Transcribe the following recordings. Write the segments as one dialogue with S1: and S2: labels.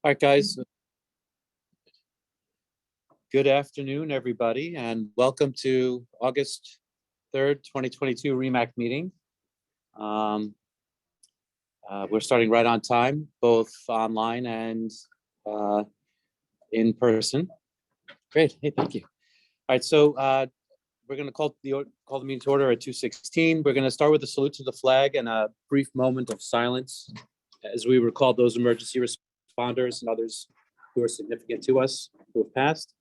S1: All right, guys. Good afternoon, everybody, and welcome to August 3rd, 2022 REMAC meeting. We're starting right on time, both online and in person. Great. Hey, thank you. All right, so we're going to call the meeting to order at 2:16. We're going to start with a salute to the flag and a brief moment of silence as we recall those emergency responders and others who are significant to us who have passed.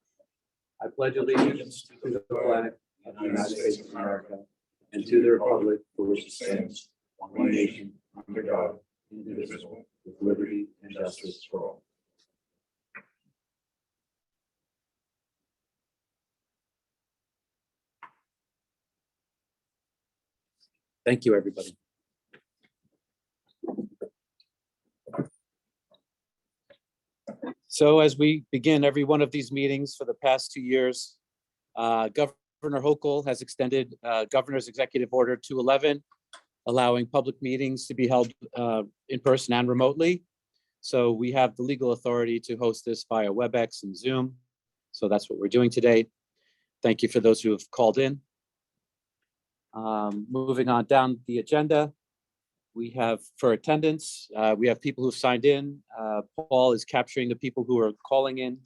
S1: I pledge allegiance to the flag of the United States of America and to the republic for which it stands, one nation, under God, indivisible, with liberty and justice for all. Thank you, everybody. So as we begin every one of these meetings for the past 2 years, Governor Hochul has extended Governor's Executive Order 211, allowing public meetings to be held in person and remotely. So we have the legal authority to host this via WebEx and Zoom. So that's what we're doing today. Thank you for those who have called in. Moving on down the agenda, we have for attendance, we have people who've signed in. Paul is capturing the people who are calling in.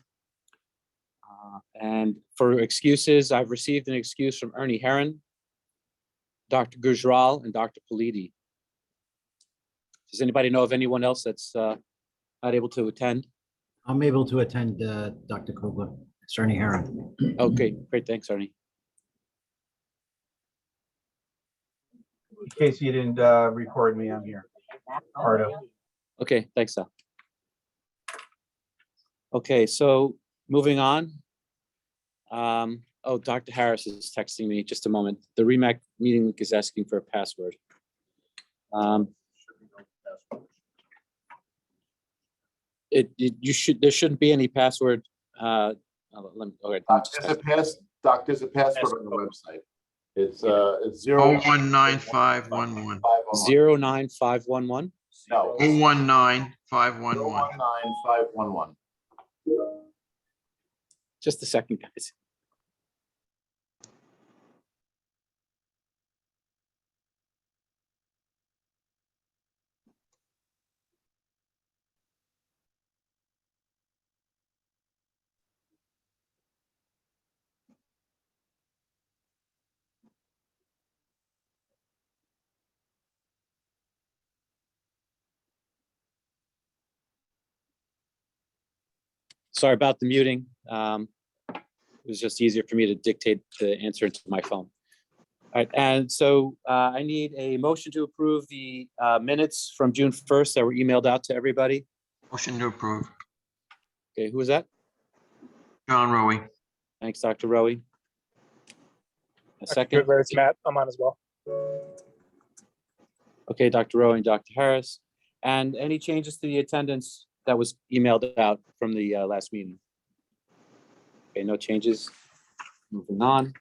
S1: And for excuses, I've received an excuse from Ernie Herron, Dr. Gujral, and Dr. Politi. Does anybody know of anyone else that's not able to attend?
S2: I'm able to attend, Dr. Kogler. It's Ernie Herron.
S1: Okay, great. Thanks, Ernie.
S3: In case you didn't record me, I'm here. Part of.
S1: Okay, thanks, Sal. Okay, so moving on. Oh, Dr. Harris is texting me. Just a moment. The REMAC meeting link is asking for a password. There shouldn't be any password. Let me, okay,
S4: There's a password on the website. It's
S5: 019511.
S1: 09511.
S4: No.
S5: 019511.
S4: 019511.
S1: Just a second, guys. Sorry about the muting. It was just easier for me to dictate the answer to my phone. All right, and so I need a motion to approve the minutes from June 1st that were emailed out to everybody.
S5: Motion to approve.
S1: Okay, who is that?
S5: John Rowe.
S1: Thanks, Dr. Rowe. A second.
S6: It's Matt. I'm on as well.
S1: Okay, Dr. Rowe and Dr. Harris. And any changes to the attendance that was emailed out from the last meeting? Okay, no changes. Moving on.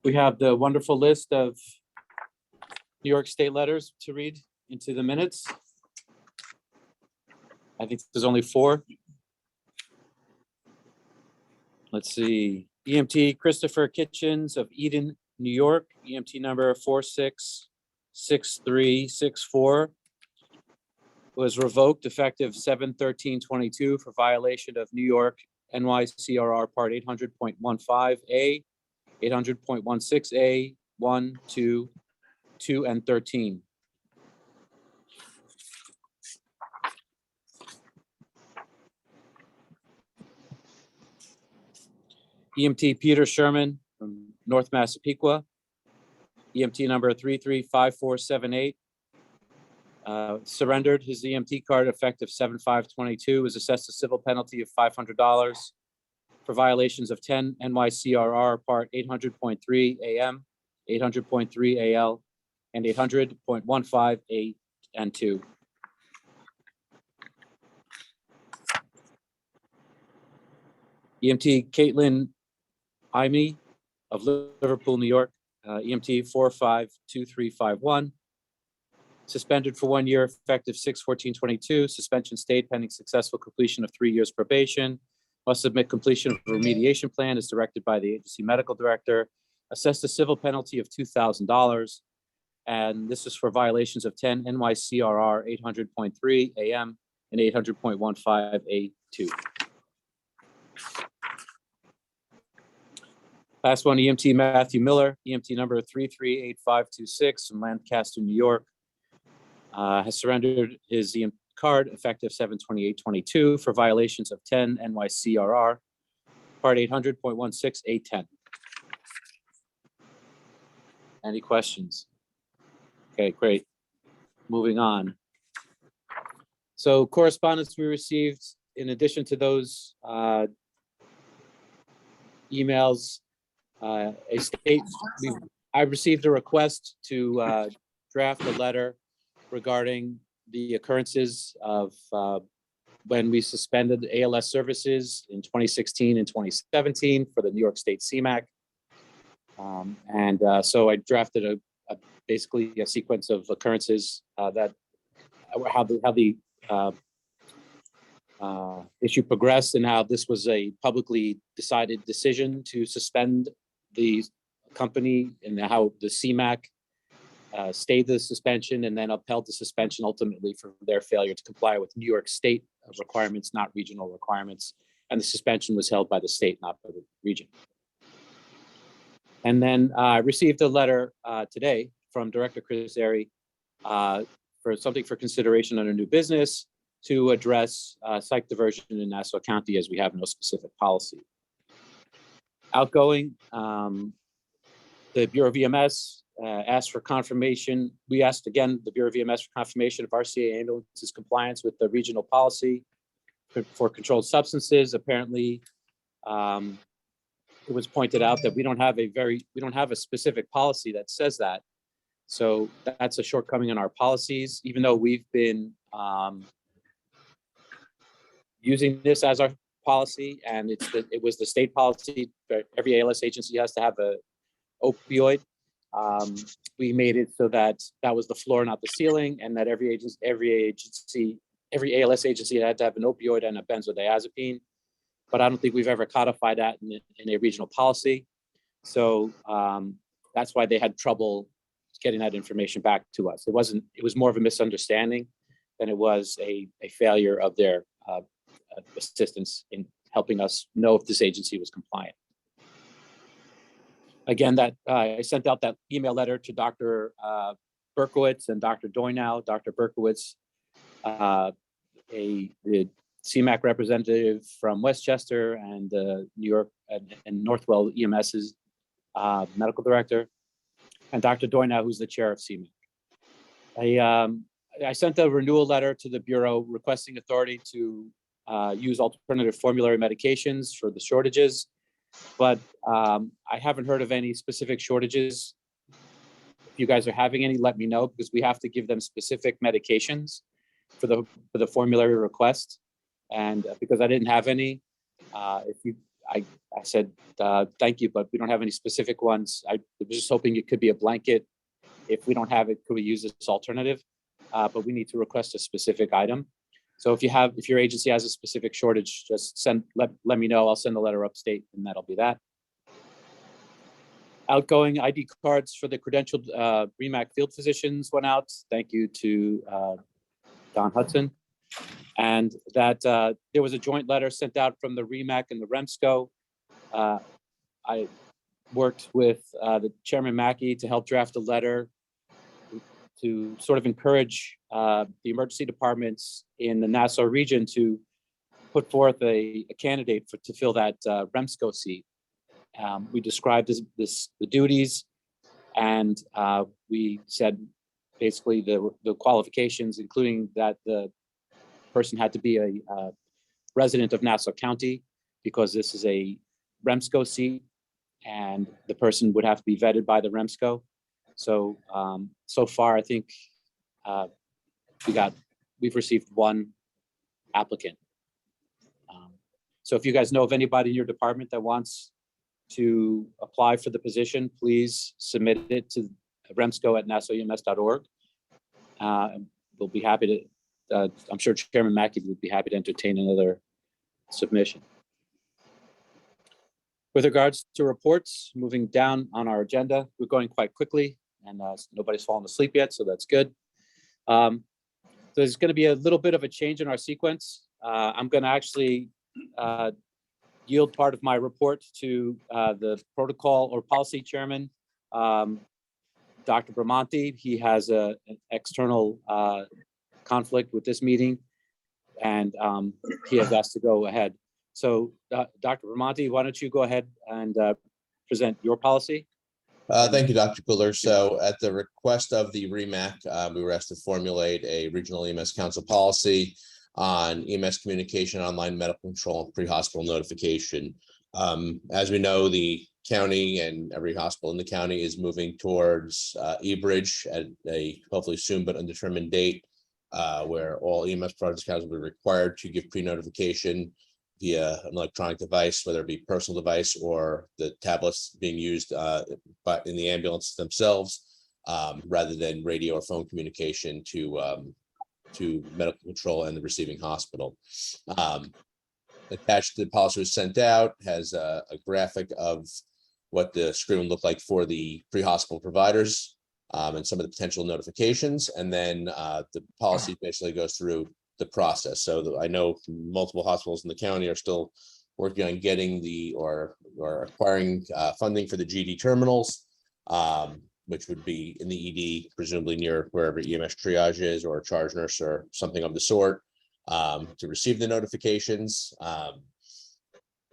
S1: We have the wonderful list of New York State letters to read into the minutes. I think there's only 4. Let's see. EMT Christopher Kitchens of Eden, New York, EMT number 466364, was revoked effective 7/13/22 for violation of New York NYCRR Part 800.15A, 800.16A, 1, 2, 2, and 13. EMT Peter Sherman from North Massapequa, EMT number 335478, surrendered his EMT card effective 7/5/22, was assessed a civil penalty of $500 for violations of 10 NYCRR Part 800.3 AM, 800.3 AL, and 800.15 and 2. EMT Caitlin Ime of Liverpool, New York, EMT 452351, suspended for 1 year effective 6/14/22. Suspension stayed pending successful completion of 3 years probation. Must submit completion of a remediation plan as directed by the agency medical director. Assessed a civil penalty of $2,000. And this is for violations of 10 NYCRR 800.3 AM and 800.15 A2. Last one, EMT Matthew Miller, EMT number 338526 from Lancaster, New York, has surrendered his EMT card effective 7/28/22 for violations of 10 NYCRR, part 800.16 A10. Any questions? Okay, great. Moving on. So correspondence we received, in addition to those emails, I received a request to draft a letter regarding the occurrences of when we suspended ALS services in 2016 and 2017 for the New York State CMAC. So I drafted basically a sequence of occurrences that how the issue progressed and how this was a publicly decided decision to suspend the company, and how the CMAC stayed the suspension and then upheld the suspension ultimately for their failure to comply with New York State requirements, not regional requirements. And the suspension was held by the state, not by the region. And then I received a letter today from Director Chris Airy for something for consideration under new business to address psych diversion in Nassau County, as we have no specific policy. Outgoing, the Bureau of EMS asked for confirmation. We asked again, the Bureau of EMS, for confirmation of RCA ambulances compliance with the regional policy for controlled substances. Apparently, it was pointed out that we don't have a specific policy that says that. So that's a shortcoming in our policies, even though we've been using this as our policy, and it was the state policy that every ALS agency has to have a opioid. We made it so that was the floor, not the ceiling, and that every ALS agency had to have an opioid and a benzodiazepine. But I don't think we've ever codified that in a regional policy. So that's why they had trouble getting that information back to us. It was more of a misunderstanding than it was a failure of their assistance in helping us know if this agency was compliant. Again, that I sent out that email letter to Dr. Berkowitz and Dr. Doynow. Dr. Berkowitz, the CMAC representative from Westchester, and New York and Northwell EMS's medical director, and Dr. Doynow, who's the chair of CMAC. I sent a renewal letter to the Bureau requesting authority to use alternative formulary medications for the shortages, but I haven't heard of any specific shortages. If you guys are having any, let me know, because we have to give them specific medications for the formulary request. And because I didn't have any, I said thank you, but we don't have any specific ones. I was just hoping it could be a blanket. If we don't have it, could we use this alternative? But we need to request a specific item. So if your agency has a specific shortage, just let me know. I'll send a letter upstate, and that'll be that. Outgoing ID cards for the credentialed REMAC field physicians went out. Thank you to Don Hudson. And that there was a joint letter sent out from the REMAC and the REMSCO. I worked with the Chairman Mackey to help draft a letter to sort of encourage the emergency departments in the Nassau region to put forth a candidate to fill that REMSCO seat. We described the duties, and we said basically the qualifications, including that the person had to be a resident of Nassau County, because this is a REMSCO seat, and the person would have to be vetted by the REMSCO. So so far, I think we've received one applicant. So if you guys know of anybody in your department that wants to apply for the position, please submit it to remsco@nassauems.org. we'll be happy to, I'm sure Chairman Mackey would be happy to entertain another submission. With regards to reports, moving down on our agenda, we're going quite quickly and nobody's fallen asleep yet, so that's good. There's going to be a little bit of a change in our sequence. I'm going to actually yield part of my report to the protocol or policy chairman, Dr. Bramante. He has an external conflict with this meeting, and he has asked to go ahead. So, Dr. Bramante, why don't you go ahead and present your policy?
S6: Thank you, Dr. Cooler. So at the request of the REMAC, we were asked to formulate a regional EMS council policy on EMS communication, online medical control, and pre-hospital notification. As we know, the county and every hospital in the county is moving towards e-bridge at a hopefully soon but undetermined date, where all EMS providers will be required to give pre-notification via an electronic device, whether it be personal device or the tablets being used but in the ambulance themselves, rather than radio or phone communication to medical control and the receiving hospital. Attached to the policy was sent out has a graphic of what the screen would look like for the pre-hospital providers and some of the potential notifications. And then the policy basically goes through the process. So I know multiple hospitals in the county are still working on getting or acquiring funding for the GD terminals, which would be in the ED, presumably near wherever EMS triage is or a charge nurse or something of the sort, to receive the notifications.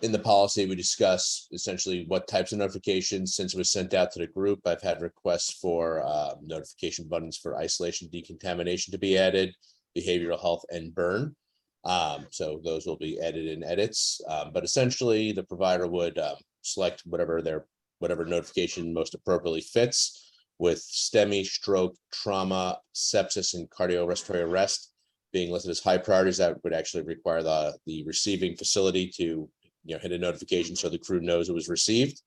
S6: In the policy, we discuss essentially what types of notifications. Since it was sent out to the group, I've had requests for notification buttons for isolation, decontamination to be added, behavioral health, and burn. So those will be added in edits. But essentially, the provider would select whatever notification most appropriately fits, with STEMI, stroke, trauma, sepsis, and cardiorespiratory arrest being listed as high priorities. That would actually require the receiving facility to hit a notification so the crew knows it was received,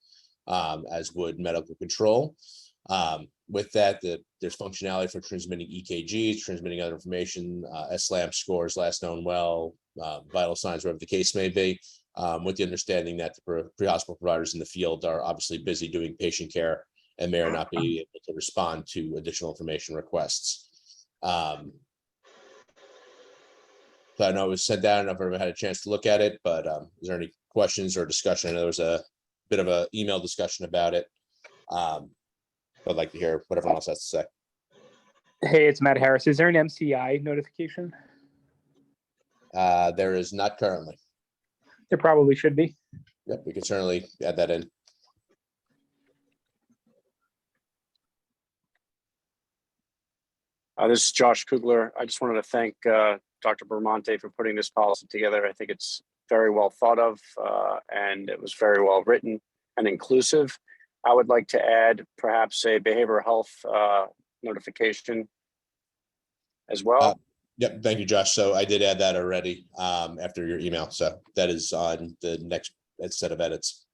S6: as would medical control. With that, there's functionality for transmitting EKGs, transmitting other information, SLAM scores, last known well, vital signs, whatever the case may be, with the understanding that the pre-hospital providers in the field are obviously busy doing patient care and may or not be able to respond to additional information requests. So I know it was sent down. I don't know if everyone had a chance to look at it, but is there any questions or discussion? I know there was a bit of an email discussion about it. I'd like to hear what everyone else has to say.
S7: Hey, it's Matt Harris. Is there an MCI notification?
S6: There is not currently.
S7: There probably should be.
S6: Yep, we can certainly add that in.
S8: This is Josh Kugler. I just wanted to thank Dr. Bramante for putting this policy together. I think it's very well thought of and it was very well written and inclusive. I would like to add perhaps a behavioral health notification as well.
S6: Yep, thank you, Josh. So I did add that already after your email. So that is on the next set of edits.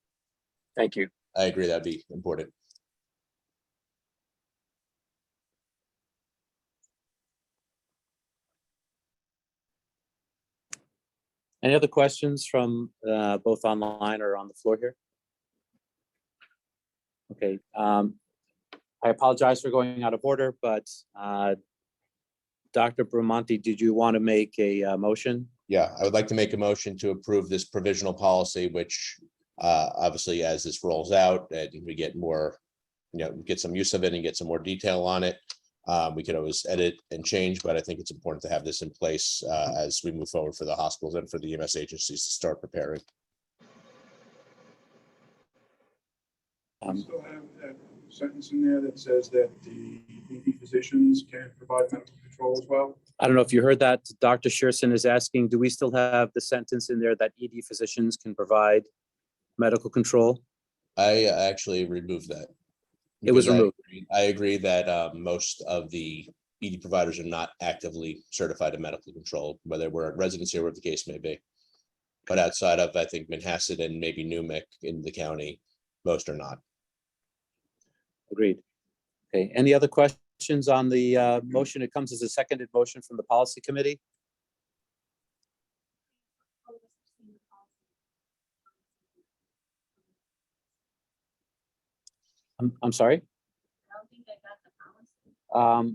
S8: Thank you.
S6: I agree, that'd be important.
S1: Any other questions from both online or on the floor here? Okay, I apologize for going out of order, but Dr. Bramante, did you want to make a motion?
S6: Yeah, I would like to make a motion to approve this provisional policy, which obviously as this rolls out, we get more, get some use of it and get some more detail on it. We could always edit and change, but I think it's important to have this in place as we move forward for the hospitals and for the EMS agencies to start preparing.
S9: Still have that sentence in there that says that the ED physicians can provide medical control as well.
S1: I don't know if you heard that. Dr. Shearson is asking, do we still have the sentence in there that ED physicians can provide medical control?
S6: I actually removed that.
S1: It was removed.
S6: I agree that most of the ED providers are not actively certified in medical control, whether we're at residency or whatever the case may be. But outside of, I think, Manhasset and maybe Newmick in the county, most are not.
S1: Agreed. Okay, any other questions questions on the motion? It comes as a seconded motion from the policy committee. I'm sorry?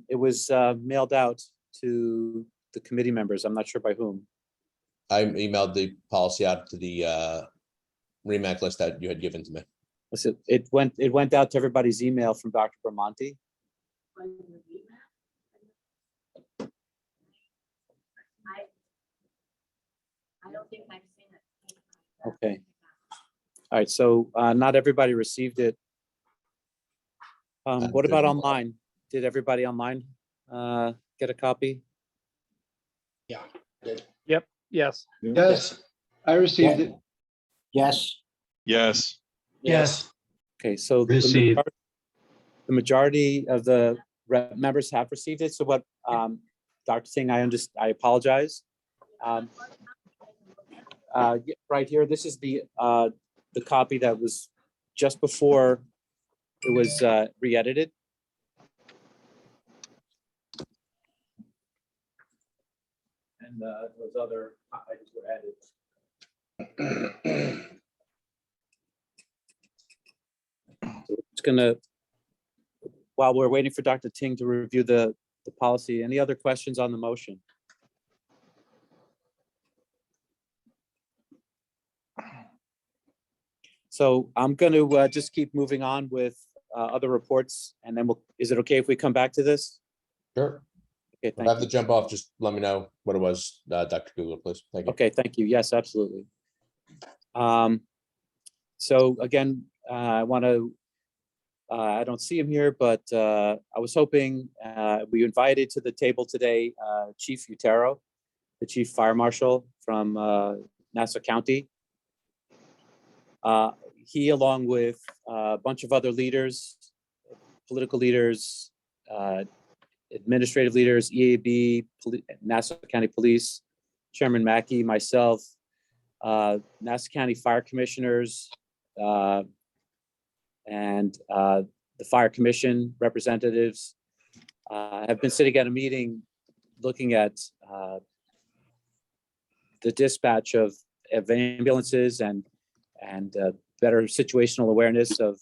S1: It was mailed out to the committee members. I'm not sure by whom.
S6: I emailed the policy out to the REMAC list that you had given to me.
S1: Listen, it went out to everybody's email from Dr. Bramante.
S10: I don't think I've seen it.
S1: Okay. All right, so not everybody received it. What about online? Did everybody online get a copy?
S7: Yes.
S3: Yes, I received it.
S2: Yes.
S9: Yes.
S3: Yes.
S1: Okay, so
S3: Received.
S1: the majority of the members have received it. So what, Dr. Singh, I apologize. Right here, this is the copy that was just before it was re-edited. And those other items were added. So it's gonna, while we're waiting for Dr. Ting to review the policy, any other questions on the motion? So I'm going to just keep moving on with other reports, and then is it okay if we come back to this?
S6: Sure.
S1: Okay,
S6: If I
S1: thank
S6: have to
S1: you.
S6: jump off, just let me know what it was, Dr. Kugler, please. Thank you.
S1: Okay, thank you. Yes, absolutely. So again, I want to, I don't see him here, but I was hoping we invited to the table today Chief Utero, the Chief Fire Marshal from Nassau County. He, along with a bunch of other leaders, political leaders, administrative leaders, EAB, Nassau County Police, Chairman Mackey, myself, Nassau County Fire Commissioners, and the Fire Commission representatives have been sitting at a meeting looking at the dispatch of ambulances and better situational awareness of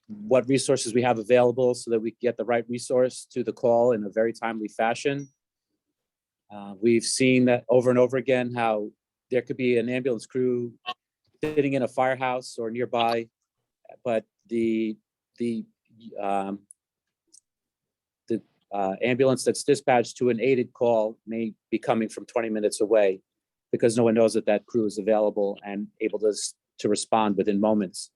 S1: what resources we have available so that we get the right resource to the call in a very timely fashion. We've seen that over and over again, how there could be an ambulance crew sitting in a firehouse or nearby, but the ambulance that's dispatched to an aided call may be coming from 20 minutes away, because no one knows that that crew is available and able to respond within moments.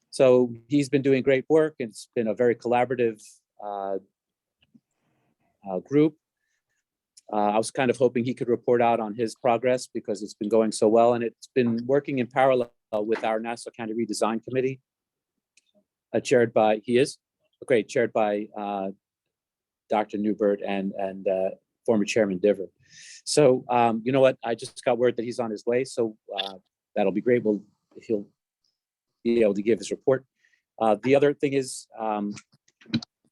S1: So he's been doing great work. It's been a very collaborative group. I was kind of hoping he could report out on his progress because it's been going so well, and it's been working in parallel with our Nassau County Redesign Committee, chaired by Dr. Newbert and former Chairman Diver. So you know what? I just got word that he's on his way, so that'll be great. He'll be able to give his report. The other thing is,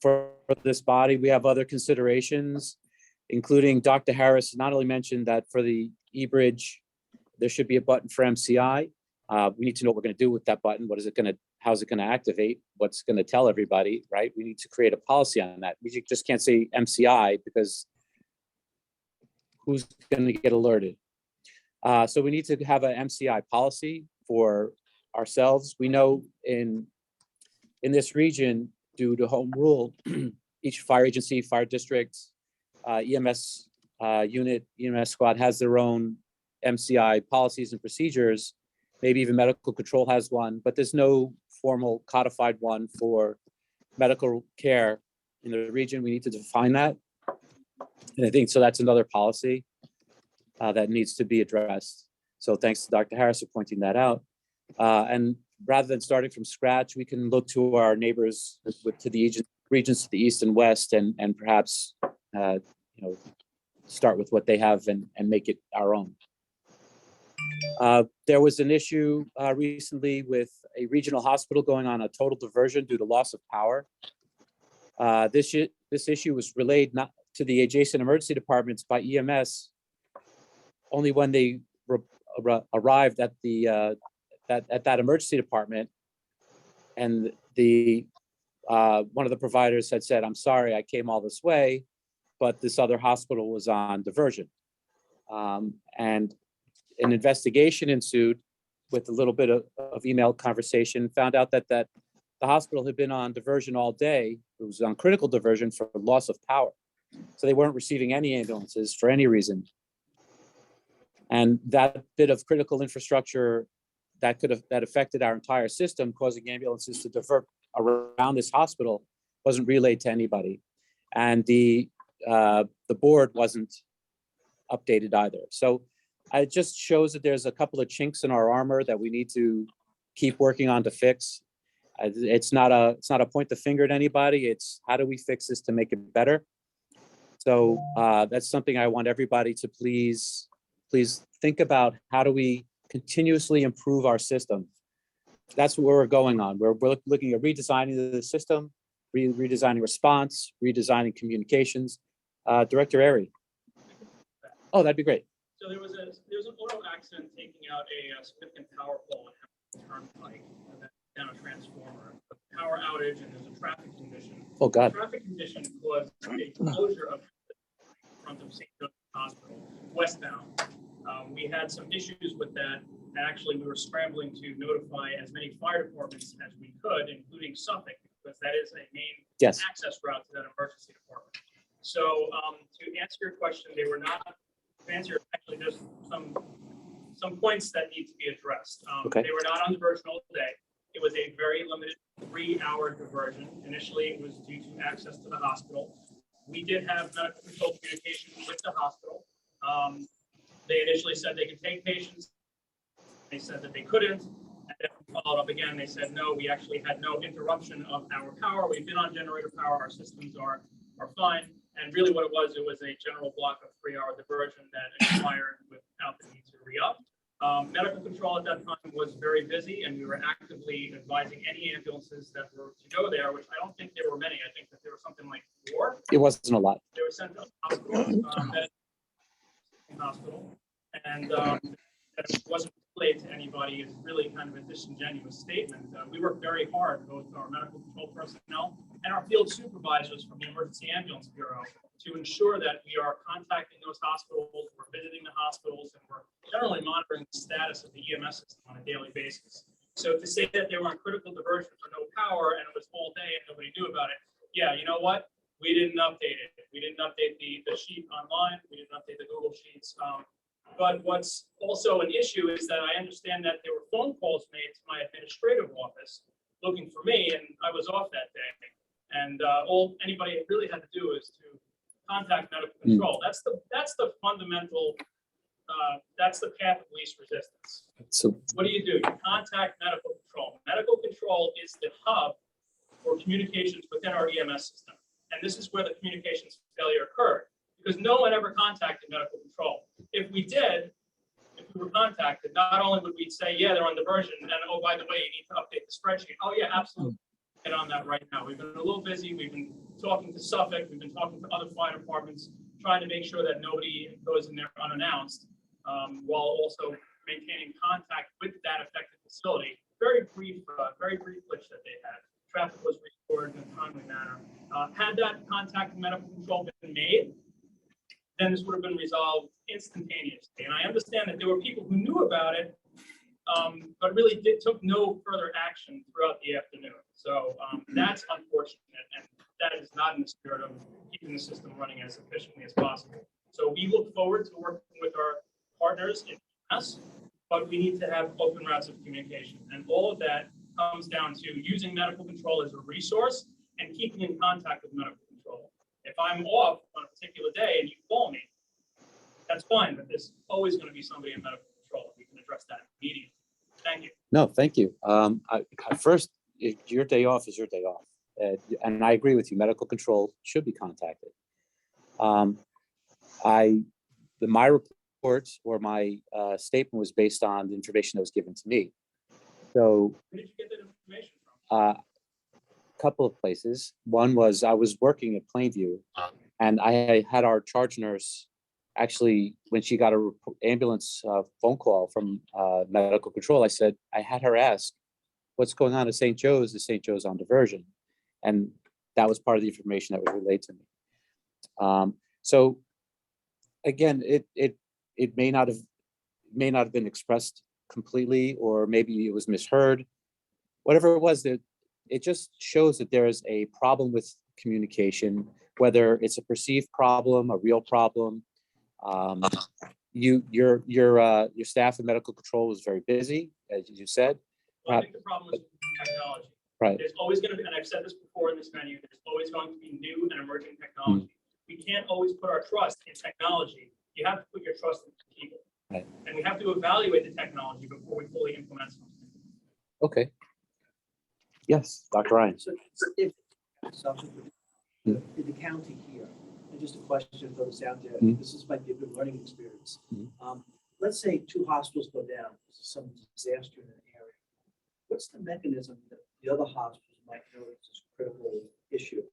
S1: for this body, we have other considerations, including Dr. Harris not only mentioned that for the e-bridge, there should be a button for MCI. We need to know what we're going to do with that button. What is it going to, how's it going to activate? What's going to tell everybody, right? We need to create a policy on that. We just can't say MCI because who's going to get alerted? So we need to have an MCI policy for ourselves. We know in this region, due to home rule, each fire agency, fire district, EMS unit, EMS squad has their own MCI policies and procedures. Maybe even medical control has one, but there's no formal codified one for medical care in the region. We need to define that. And I think so that's another policy that needs to be addressed. So thanks to Dr. Harris for pointing that out. And rather than starting from scratch, we can look to our neighbors to the regions to the east and west, and perhaps start with what they have and make it our own. There was an issue recently with a regional hospital going on a total diversion due to loss of power. This issue was relayed not to the adjacent emergency departments by EMS only when they arrived at the that emergency department, and the one of the providers had said, "I'm sorry, I came all this way, but this other hospital was on diversion." And an investigation ensued with a little bit of email conversation, found out that the hospital had been on diversion all day. It was on critical diversion for loss of power. So they weren't receiving any ambulances for any reason. And that bit of critical infrastructure that affected our entire system, causing ambulances to divert around this hospital, wasn't relayed to anybody. And the board wasn't updated either. So it just shows that there's a couple of chinks in our armor that we need to keep working on to fix. It's not a point the finger at anybody. It's how do we fix this to make it better? So that's something I want everybody to please think about. How do we continuously improve our system? That's what we're going on. We're looking at redesigning the system, redesigning response, redesigning communications. Director Airy. Oh, that'd be great.
S11: So there was an auto accident taking out a significant power pole at Turnpike, down a transformer, a power outage, and there's a traffic condition.
S1: Oh, God.
S11: The traffic condition caused a closure of the front of St. Joseph's Hospital, westbound. We had some issues with that. Actually, we were scrambling to notify as many fire departments as we could, including Suffolk, because that is a main access route to that emergency department. So to answer your question, they were not. To answer, actually, there's some points that need to be addressed. They were not on diversion all day. It was a very limited 3-hour diversion. Initially, it was due to access to the hospital. We did have medical control communication with the hospital. They initially said they could take patients. They said that they couldn't. And then we followed up again. They said, no, we actually had no interruption of our power. We've been on generator power. Our systems are fine. And really what it was a general block of 3-hour diversion that expired without the need to re-up. Medical control at that time was very busy, and we were actively advising any ambulances that were to go there, which I don't think there were many. I think that there were something like 4.
S1: It wasn't a lot.
S11: They were sent to the hospital, and that wasn't relayed to anybody is really kind of a disingenuous statement. We worked very hard, both our medical control personnel and our field supervisors from the Emergency Ambulance Bureau, to ensure that we are contacting those hospitals, we're visiting the hospitals, and we're generally monitoring the status of the EMS system on a daily basis. So to say that they were on critical diversion for no power and it was all day and nobody knew about it, yeah, you know what? We didn't update it. We didn't update the sheet online. We didn't update the Google Sheets. But what's also an issue is that I understand that there were phone calls made to my administrative office looking for me, and I was off that day. And all anybody really had to do is to contact medical control. That's the fundamental. That's the path of least resistance.
S1: So
S11: what do? You contact medical control. Medical control is the hub for communications within our EMS system, and this is where the communications failure occurred because no one ever contacted medical control. If we did, if we were contacted, not only would we say, yeah, they're on diversion, and oh, by the way, you need to update the spreadsheet. Oh, yeah, absolutely. Get on that right now. We've been a little busy. We've been talking to Suffolk. We've been talking to other fire departments, trying to make sure that nobody goes in there unannounced, while also maintaining contact with that affected facility. Very brief glitch that they had. Traffic was restored in a timely manner. Had that contact with medical control been made, then this would have been resolved instantaneously. And I understand that there were people who knew about it, but really took no further action throughout the afternoon. So that's unfortunate, and that is not in the spirit of keeping the system running as efficiently as possible. So we look forward to working with our partners in us, but we need to have open routes of communication. And all of that comes down to using medical control as a resource and keeping in contact with medical control. If I'm off on a particular day and you call me, that's fine, but there's always going to be somebody in medical control. We can address that immediately. Thank you.
S1: No, thank you. First, your day off is your day off. And I agree with you, medical control should be contacted. My report or my statement was based on the information that was given to me. So
S11: where did you get that information from?
S1: couple of places. One was I was working at Plainview, and I had our charge nurse actually, when she got a ambulance phone call from medical control, I had her ask, what's going on at St. Joe's? Is St. Joe's on diversion? And that was part of the information that was relayed to me. So again, it may not have been expressed completely, or maybe it was misheard. Whatever it was, that it just shows that there is a problem with communication, whether it's a perceived problem, a real problem. Your staff in medical control was very busy, as you said.
S11: Well, I think the problem is technology.
S1: Right.
S11: There's always going to be, and I've said this before in this menu, there's always going to be new and emerging technology. We can't always put our trust in technology. You have to put your trust in people.
S1: Right.
S11: And we have to evaluate the technology before we fully implement something.
S1: Okay. Yes, Dr. Ryan.
S12: So if, in the county here, and just a question for those out there, this might be a good learning experience. Let's say 2 hospitals go down, some disaster in an area. What's the mechanism that the other hospitals might know it's a critical issue?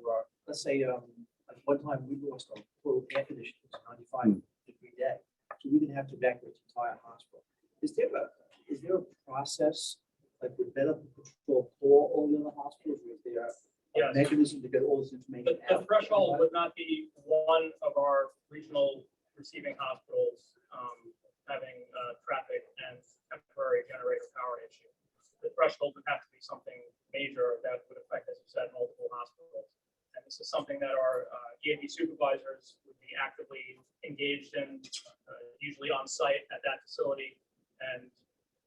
S12: Or let's say, like one time we lost our total air conditioning, it was 95-degree day, so we didn't have to evacuate the entire hospital. Is there a process like with medical control for all the other hospitals? Or is there a mechanism to get all this information out?
S11: The threshold would not be one of our regional receiving hospitals having traffic and temporary generator power issue. The threshold would have to be something major that would affect, as you said, multiple hospitals. And this is something that our EAD supervisors would be actively engaged in, usually on site at that facility, and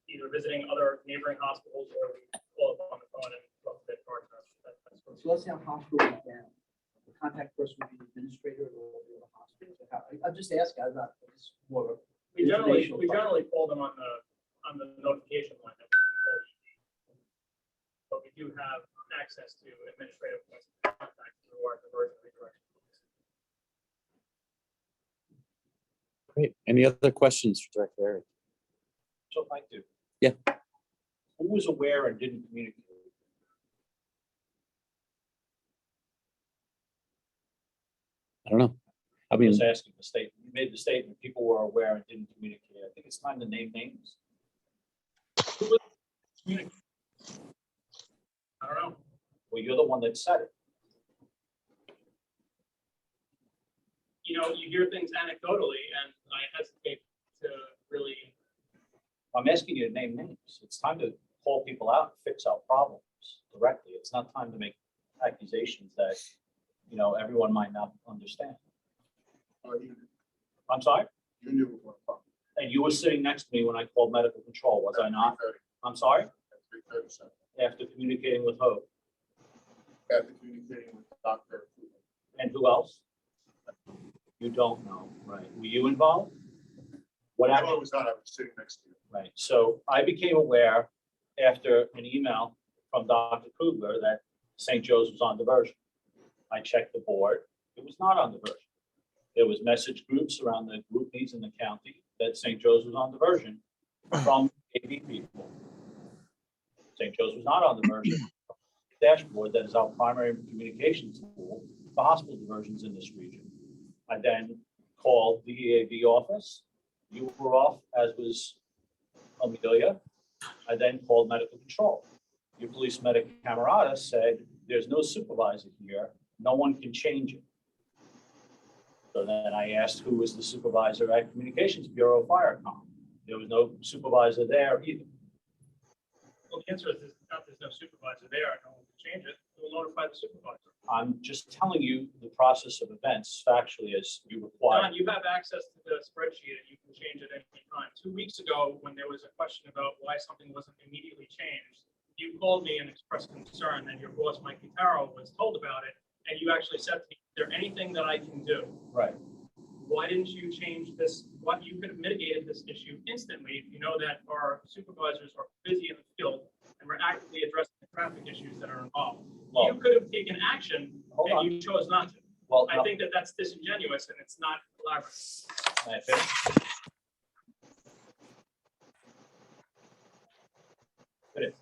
S11: either visiting other neighboring hospitals, or we call up on the phone and talk to their partner.
S12: So let's say a hospital went down. The contact person would be the administrator of all the other hospitals. I'm just asking. I'm not. It's more of
S11: We generally call them on the notification line that we call ED. But we do have access to administrative points of contact through our diversion redirection.
S1: Great. Any other questions for Director Eric?
S13: So I do.
S1: Yeah.
S13: Who was aware and didn't communicate?
S1: I don't know. I
S13: I
S1: mean,
S13: was asking the statement. You made the statement, people were aware and didn't communicate. I think it's time to name names.
S11: Communicate. I don't know.
S13: Well, you're the one that said it.
S11: You know, you hear things anecdotally, and I hesitate to really.
S13: I'm asking you to name names. It's time to call people out and fix our problems directly. It's not time to make accusations that, you know, everyone might not understand. I'm sorry?
S4: You knew it was a problem.
S13: And you were sitting next to me when I called medical control, was I not? I'm sorry? After communicating with who?
S4: After communicating with Dr.
S13: And who else? You don't know, right? Were you involved? What
S4: I
S13: happened?
S4: was not, I was sitting next to you.
S13: Right, so I became aware after an email from Dr. Kugler that St. Joe's was on diversion. I checked the board, it was not on diversion. There was message groups around the group needs in the county that St. Joe's was on diversion from AV people. St. Joe's was not on diversion. Dashboard, that is our primary communications tool for hospital diversions in this region. I then called the EAV office. You were off, as was Amelia. I then called medical control. Your police medic camarada said, there's no supervisor here. No one can change it. So then I asked who was the supervisor at Communications Bureau Firecom. There was no supervisor there either.
S11: Well, the answer is there's no supervisor there. No one can change it. We'll notify the supervisor.
S13: I'm just telling you the process of events factually as you require.
S11: Don, you have access to the spreadsheet and you can change it any time. 2 weeks ago, when there was a question about why something wasn't immediately changed, you called me and expressed concern that your boss, Mike Pitaro, was told about it. And you actually said to me, is there anything that I can do?
S13: Right.
S11: Why didn't you change this? What you could have mitigated this issue instantly if you know that our supervisors are busy in the field and we're actively addressing the traffic issues that are involved.
S13: Well,
S11: you could have taken action and you chose not to.
S13: Well,
S11: I think that that's disingenuous and it's not collaborative.
S13: Can I finish? It is.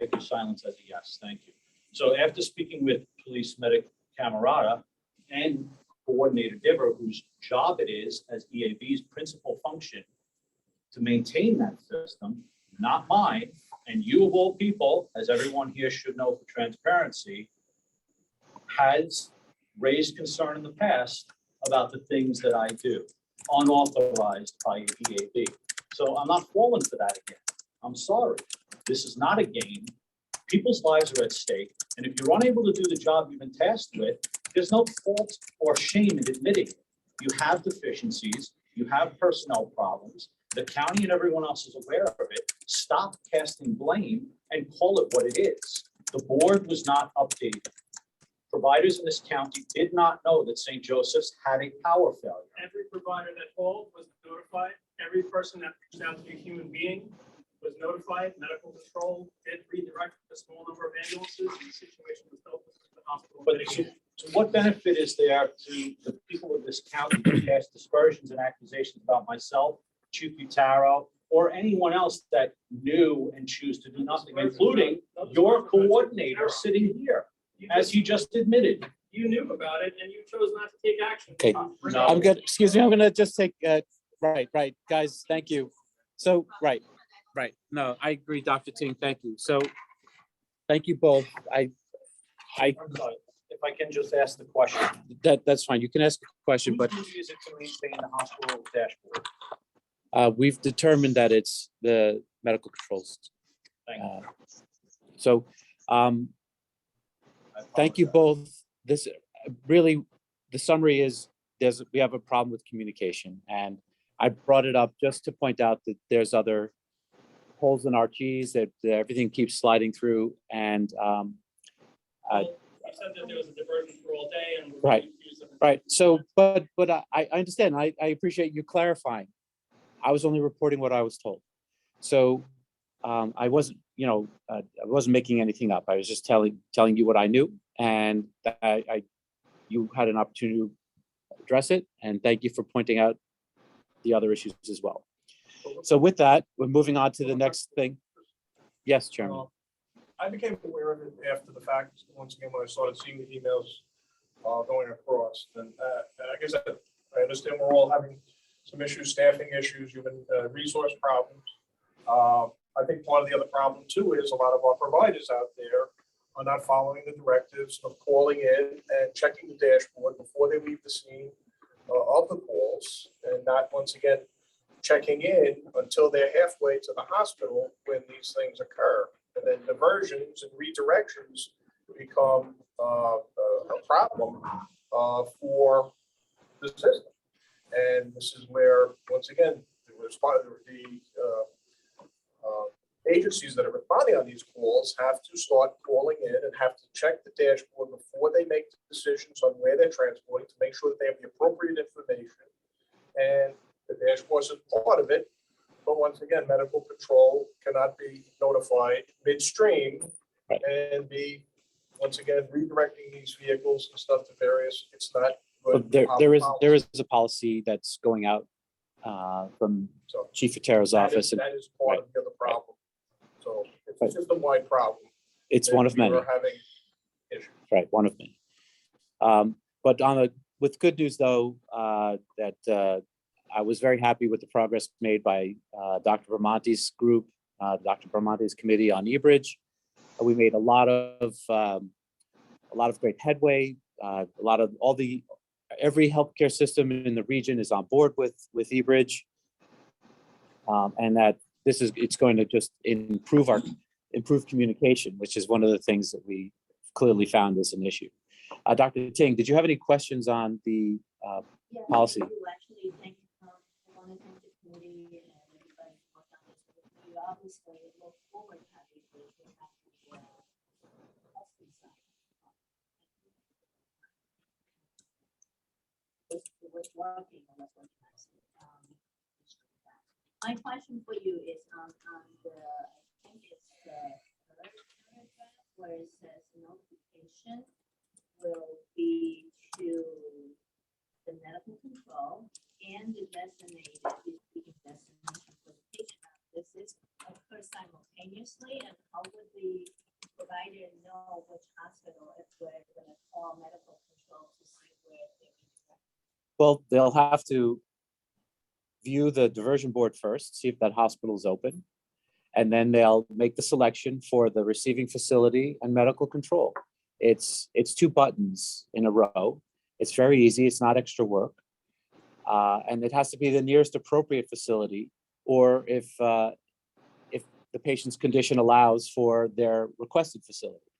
S13: take your silence as a yes. Thank you. So after speaking with Police Medic Camerata and Coordinator Diver, whose job it is as EAB's principal function to maintain that system, not mine, and you of all people, as everyone here should know for transparency, has raised concern in the past about the things that I do, unauthorized by EAB. So I'm not falling for that again. I'm sorry. This is not a game. People's lives are at stake. And if you're unable to do the job you've been tasked with, there's no fault or shame in admitting it. You have deficiencies, you have personnel problems. The county and everyone else is aware of it. Stop casting blame and call it what it is. The board was not updated. Providers in this county did not know that St. Joseph's had a power failure.
S11: Every provider that called was notified. Every person that reached out to a human being was notified. Medical control did redirect a small number of ambulances, and the situation was dealt with at the hospital.
S13: But to what benefit is there to the people of this county to cast dispersions and accusations about myself, Chief Butaro, or anyone else that knew and choose to do nothing, including your coordinator sitting here, as he just admitted?
S11: You knew about it and you chose not to take action.
S1: Okay,
S13: No.
S1: I'm good. Excuse me, I'm gonna just take, right, guys, thank you. So, right. No, I agree, Dr. Ting, thank you. So, thank you both.
S13: I'm sorry, if I can just ask the question.
S1: That's fine. You can ask a question, but
S13: Whose duty is it to maintain the hospital dashboard?
S1: we've determined that it's the medical controls.
S13: Thank you.
S1: So, thank you both. This really, the summary is we have a problem with communication, and I brought it up just to point out that there's other holes in our cheese that everything keeps sliding through, and
S11: You said that there was a diversion for all day and.
S1: right. So, but I understand. I appreciate you clarifying. I was only reporting what I was told. So I wasn't, I wasn't making anything up. I was just telling you what I knew, and you had an opportunity to address it. And thank you for pointing out the other issues as well. So with that, we're moving on to the next thing. Yes, Chairman.
S9: I became aware of it after the fact, once again, when I started seeing the emails going across. And I guess I understand we're all having some issues, staffing issues, human resource problems. I think part of the other problem too is a lot of our providers out there are not following the directives of calling in and checking the dashboard before they leave the scene of the calls, and not once again checking in until they're halfway to the hospital when these things occur. And then diversions and redirections become a problem for the system. And this is where, once again, the agencies that are responding on these calls have to start calling in and have to check the dashboard before they make decisions on where they're transporting to make sure that they have the appropriate information. And the dashboard is part of it. But once again, medical control cannot be notified midstream and be, once again, redirecting these vehicles and stuff to various, it's not good.
S1: But there is a policy that's going out from Chief Otero's office.
S9: That is part of the other problem. So it's a system-wide problem.
S1: It's one of many.
S9: We're having issues.
S1: Right, one of many. But with good news though, that I was very happy with the progress made by Dr. Bramante's group, Dr. Bramante's committee on eBridge. We made a lot of great headway. Every healthcare system in the region is on board with eBridge, and that it's going to just improve communication, which is one of the things that we clearly found is an issue. Dr. Ting, did you have any questions on the policy?
S10: I do actually. Thank you. I want to thank the committee and everybody who worked on this. We obviously look forward to having this working on this. My question for you is on the, I think it's the third paragraph where it says notification will be to the medical control and the designated destination for the patient. This is occur simultaneously, and how would the
S1: Well, they'll have to view the diversion board first, see if that hospital is open. And then they'll make the selection for the receiving facility and medical control. It's 2 buttons in a row. It's very easy. It's not extra work. And it has to be the nearest appropriate facility, or if the patient's condition allows for their requested facility,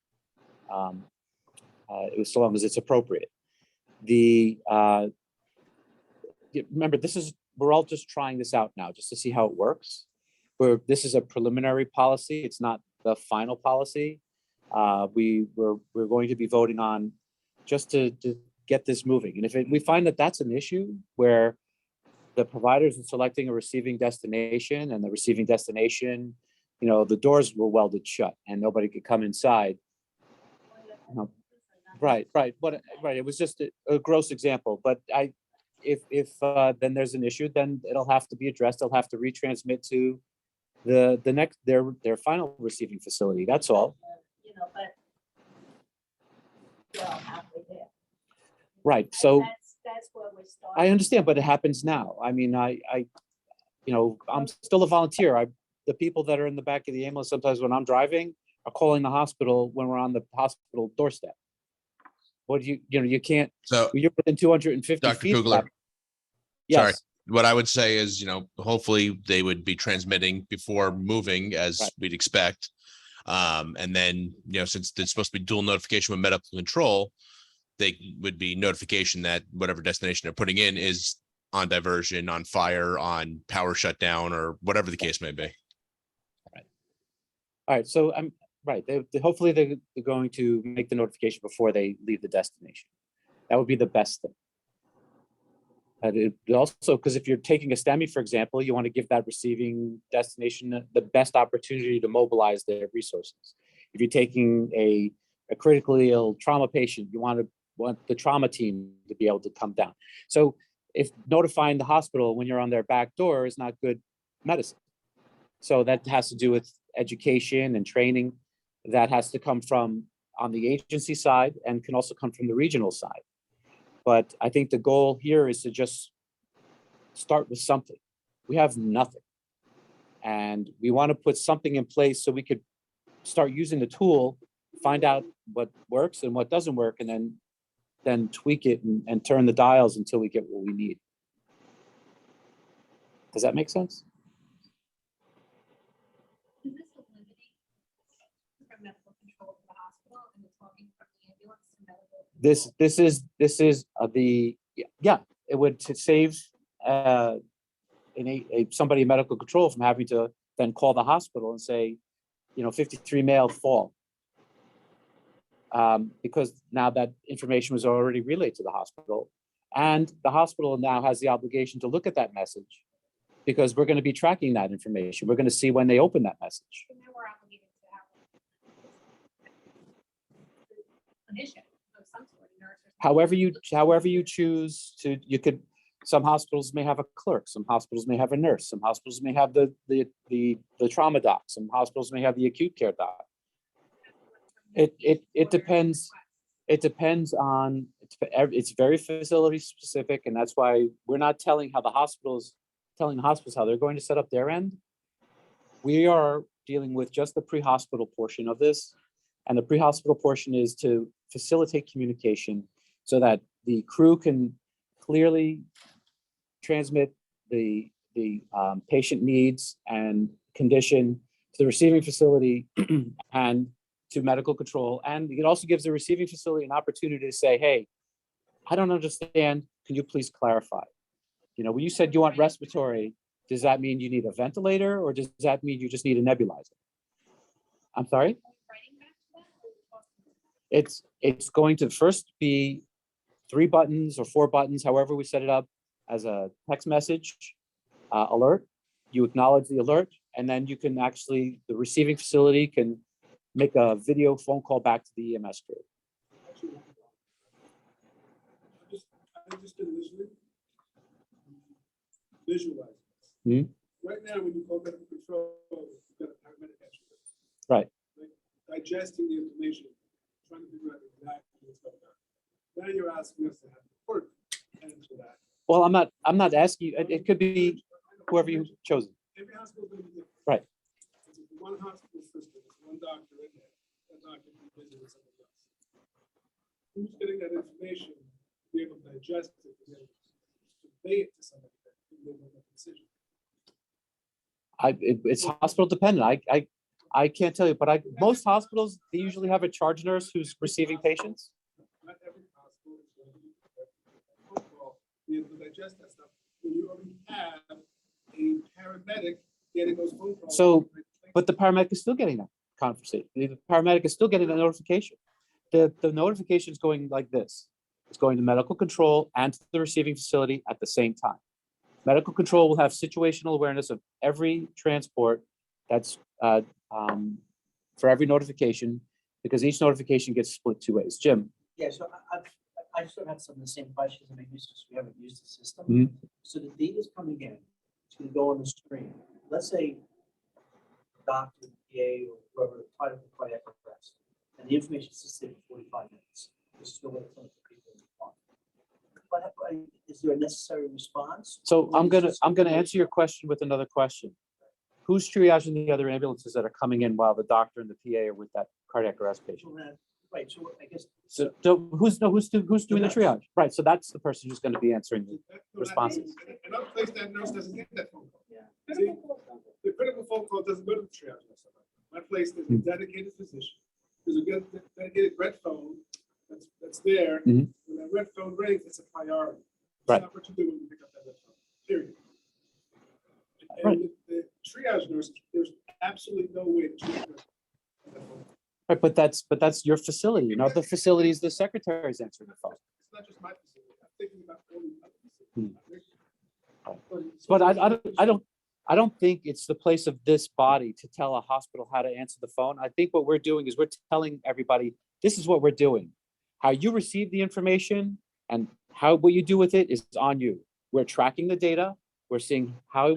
S1: so long as it's appropriate. Remember, we're all just trying this out now, just to see how it works. This is a preliminary policy. It's not the final policy. We're going to be voting on just to get this moving. And if we find that that's an issue where the providers are selecting a receiving destination, and the receiving destination, the doors were welded shut and nobody could come inside. Right. It was just a gross example, but if then there's an issue, then it'll have to be addressed. They'll have to retransmit to the next their final receiving facility. That's all.
S10: But we're all halfway there.
S1: Right. So
S10: That's where we're starting.
S1: I understand, but it happens now. I mean, I'm still a volunteer. The people that are in the back of the ambulance, sometimes when I'm driving, are calling the hospital when we're on the hospital doorstep. What do you can't,
S6: So,
S1: you're within 250
S6: Dr.
S1: feet. of
S6: Kugler,
S1: that. Yes.
S6: what I would say is, hopefully they would be transmitting before moving, as
S1: Right.
S6: we'd expect. And then, since it's supposed to be dual notification with medical control, they would be notification that whatever destination they're putting in is on diversion, on fire, on power shutdown, or whatever the case may be.
S1: All right. So I'm right. Hopefully they're going to make the notification before they leave the destination. That would be the best thing. And it also, because if you're taking a STEMI, for example, you want to give that receiving destination the best opportunity to mobilize their resources. If you're taking a critically ill trauma patient, you want the trauma team to be able to come down. So if notifying the hospital when you're on their back door is not good medicine. So that has to do with education and training. That has to come from on the agency side and can also come from the regional side. But I think the goal here is to just start with something. We have nothing. And we want to put something in place so we could start using the tool, find out what works and what doesn't work, and then tweak it and turn the dials until we get what we need. Does that make sense?
S10: Is this limiting from medical control to the hospital and the talking from the ambulance to medical?
S1: This is it would save somebody in medical control from having to then call the hospital and say, 53 male fall. Because now that information was already relayed to the hospital, and the hospital now has the obligation to look at that message, because we're going to be tracking that information. We're going to see when they open that message.
S10: And then we're obligated to have a clinician of some sort, a nurse or something.
S1: However you choose to, some hospitals may have a clerk, some hospitals may have a nurse, some hospitals may have the trauma doc, some hospitals may have the acute care doc. It depends. It depends on, it's very facility specific, and that's why we're not telling the hospitals how they're going to set up their end. We are dealing with just the pre-hospital portion of this, and the pre-hospital portion is to facilitate communication so that the crew can clearly transmit the patient needs and condition to the receiving facility and to medical control. And it also gives the receiving facility an opportunity to say, hey, I don't understand. Can you please clarify? When you said you want respiratory, does that mean you need a ventilator, or does that mean you just need a nebulizer? I'm sorry? It's going to first be 3 buttons or 4 buttons, however we set it up, as a text message alert. You acknowledge the alert, and then you can the receiving facility can make a video phone call back to the EMS crew.
S9: I just did visualize. Right now, when you call medical control, you've got a paramedic answer.
S1: Right.
S9: Digesting the information, trying to figure out exactly what's going on. Now you're asking us to have the clerk answer that.
S1: Well, I'm not asking you, it could be whoever you've chosen.
S9: Every hospital is going to be different.
S1: Right.
S9: It's one hospital system, it's one doctor in there, that doctor can visit with somebody else. Who's getting that information, to be able to digest it, to be able to convey it to somebody that can make a decision?
S1: It's hospital dependent. I can't tell you, but most hospitals, they usually have a charge nurse who's receiving patients.
S9: Not every hospital is going to be phone call, be able to digest that stuff. When you already have a paramedic getting those phone calls.
S1: So, but the paramedic is still getting that conversation. The paramedic is still getting the notification. The notification is going like this. It's going to medical control and to the receiving facility at the same time. Medical control will have situational awareness of every transport that's for every notification, because each notification gets split two ways. Jim?
S12: Yeah, so I sort of have some of the same questions, and maybe it's just we haven't used the system.
S1: Mhm.
S12: So the data's coming in, it's gonna go on the screen. Let's say doctor, PA, or whoever, part of the cardiac arrest, and the information is sitting 45 minutes. This is the way it's going to people respond. But is there a necessary response?
S1: So I'm gonna answer your question with another question. Who's triaging the other ambulances that are coming in while the doctor and the PA are with that cardiac arrest patient?
S12: Right, so I guess.
S1: So who's doing the triage? Right, so that's the person who's going to be answering the responses.
S9: Another place that nurse doesn't get that phone call.
S12: Yeah.
S9: See, the critical phone call doesn't go to the triage nurse. My place, there's a dedicated physician. There's a good dedicated red phone that's there.
S1: Mhm.
S9: When that red phone rings, it's a priority. It's
S1: Right.
S9: not what you do when you pick up that red phone, period. And
S1: Right.
S9: the triage nurse, there's absolutely no way to triage nurse on that phone.
S1: Right, but that's your facility. You know, the facility is the secretary's answering the phone.
S9: It's not just my facility. I'm thinking about all the other facilities.
S1: But I don't think it's the place of this body to tell a hospital how to answer the phone. I think what we're doing is we're telling everybody, this is what we're doing. How you receive the information and what you do with it is on you. We're tracking the data. We're seeing how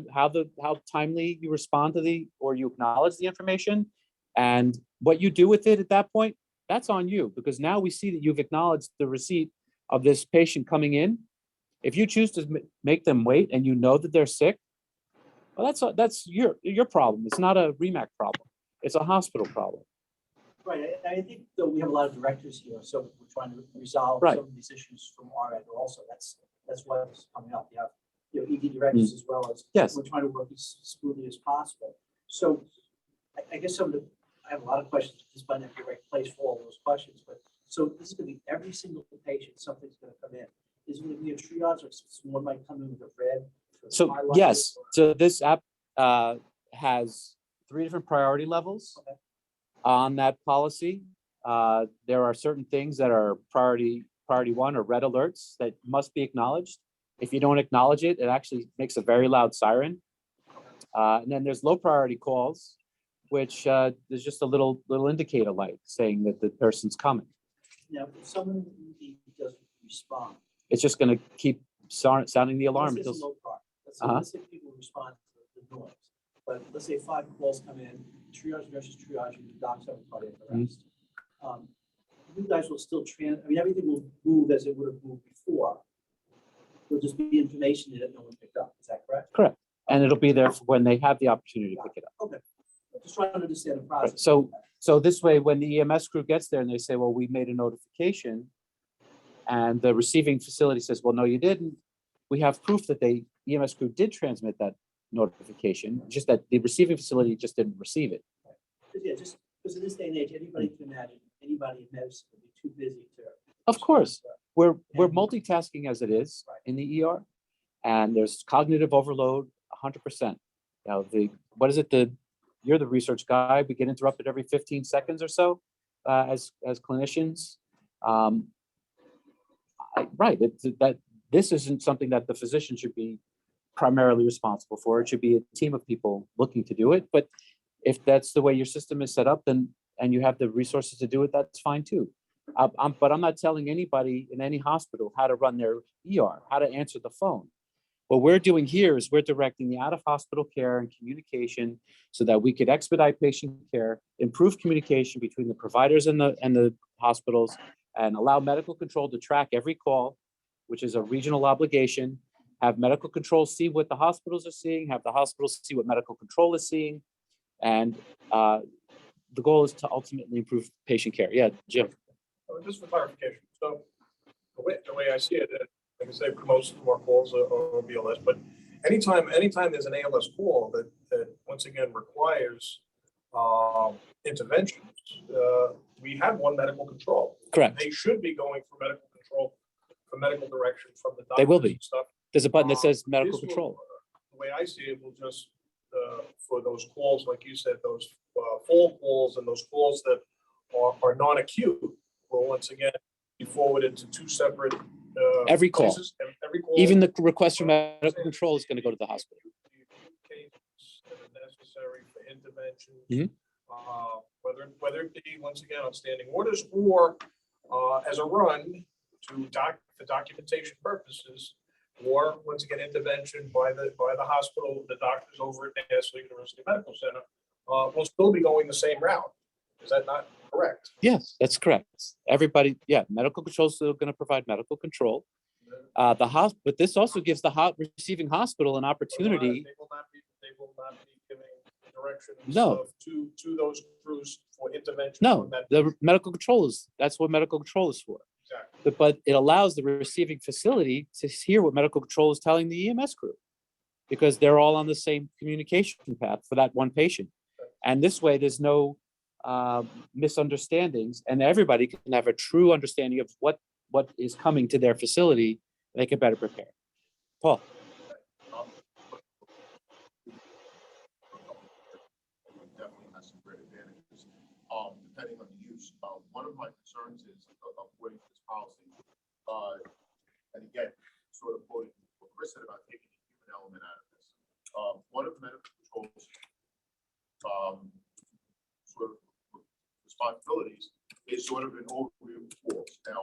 S1: timely you respond to or you acknowledge the information, and what you do with it at that point, that's on you, because now we see that you've acknowledged the receipt of this patient coming in. If you choose to make them wait and you know that they're sick, well, that's your problem. It's not a REMAC problem. It's a hospital problem.
S12: Right, I think that we have a lot of directors here, so we're trying to resolve
S1: Right.
S12: some of these issues from our end also. That's why this is coming up. You have ED directors as well as.
S1: Yes.
S12: We're trying to work as smoothly as possible. So I guess I have a lot of questions. This might not be the right place for all those questions, but so this is gonna be every single patient, something's gonna come in. Is it gonna be a triage or someone might come in with a red?
S1: So
S12: highlighted
S1: yes,
S12: or-
S1: so this app has 3 different priority levels
S12: Okay.
S1: on that policy. There are certain things that are priority 1 or red alerts that must be acknowledged. If you don't acknowledge it, it actually makes a very loud siren. And then there's low priority calls, which there's just a little indicator light saying that the person's coming.
S12: Now, if someone doesn't respond.
S1: It's just going to keep sounding the alarm.
S12: Let's say it's
S1: until
S12: a low priority.
S1: Uh-huh.
S12: Let's say people respond to the noise, but let's say 5 calls come in, triage nurses triage, and the docs have a cardiac arrest. You guys will still everything will move as it would have moved before. There'll just be information that no one picked up. Is that correct?
S1: Correct. And it'll be there for when they have the opportunity to pick it up.
S12: Okay. I'm just trying to understand the
S1: Right.
S12: process.
S1: So this way, when the EMS crew gets there and they say, well, we made a notification, and the receiving facility says, well, no, you didn't. We have proof that the EMS crew did transmit that notification, just that the receiving facility just didn't receive it.
S12: Yeah, just because in this day and age, anybody can imagine anybody in medicine would be too busy to.
S1: Of course, we're multitasking as it is in the ER, and there's cognitive overload 100%. Now, you're the research guy. We get interrupted every 15 seconds or so as clinicians. This isn't something that the physician should be primarily responsible for. It should be a team of people looking to do it. But if that's the way your system is set up, then and you have the resources to do it, that's fine too. But I'm not telling anybody in any hospital how to run their ER, how to answer the phone. What we're doing here is we're directing the out-of-hospital care and communication so that we could expedite patient care, improve communication between the providers and the hospitals, and allow medical control to track every call, which is a regional obligation, have medical control see what the hospitals are seeing, have the hospitals see what medical control is seeing. And the goal is to ultimately improve patient care. Yeah, Jim.
S9: Just for clarification, so the way I see it, like I say, most of our calls are BLS, but anytime there's an ALS call that once again requires interventions, we have one medical control.
S1: Correct.
S9: They should be going for medical control, for medical direction from the doctors.
S1: They will be.
S9: And stuff.
S1: There's a button that says medical
S9: This will,
S1: control.
S9: The way I see it, will just for those calls, like you said, those full calls and those calls that are non-acute will once again be forwarded to two separate
S1: Every call.
S9: places. Every call.
S1: Even the request for medical control is going to go to the hospital.
S9: Cases that are necessary for intervention.
S1: Mhm.
S9: Whether it be once again on standing orders or as a run for documentation purposes, or once again intervention by the hospital, the doctors over at Nassau University Medical Center will still be going the same route. Is that not correct?
S1: Yes, that's correct. Everybody, yeah, medical control is still going to provide medical control. But this also gives the receiving hospital an opportunity.
S9: They will not be giving directions
S1: No.
S9: to those crews for intervention.
S1: No,
S9: on that.
S1: the medical control that's what medical control is for.
S9: Exactly.
S1: But it allows the receiving facility to hear what medical control is telling the EMS crew, because they're all on the same communication path for that one patient. And this way, there's no misunderstandings, and everybody can have a true understanding of what is coming to their facility. And they can better prepare. Paul.
S4: Definitely has some great advantages, depending on the use. One of my concerns is, according to this policy, and again, sort of quoting what Chris said about taking the human element out of this. One of the medical controls sort of responsibilities is sort of an overview of calls. Now,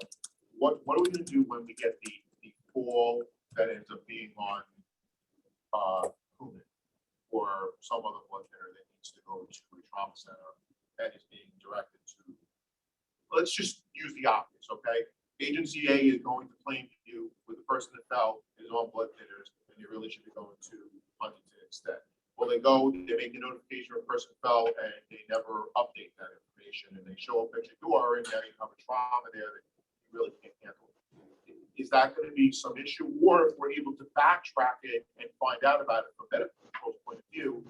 S4: what are we going to do when we get the call that ends up being on Human or some other blood thinner that needs to go to a trauma center that is being directed to? Let's just use the obvious, okay? Agency A is going to claim to you with the person that fell is on blood thinners, and you really should be going to Huntington instead. Well, they go, they make a notification of a person fell, and they never update that information, and they show up at your door, and now you have a trauma there that you really can't handle. Is that going to be some issue? Or if we're able to backtrack it and find out about it from a medical control point of view,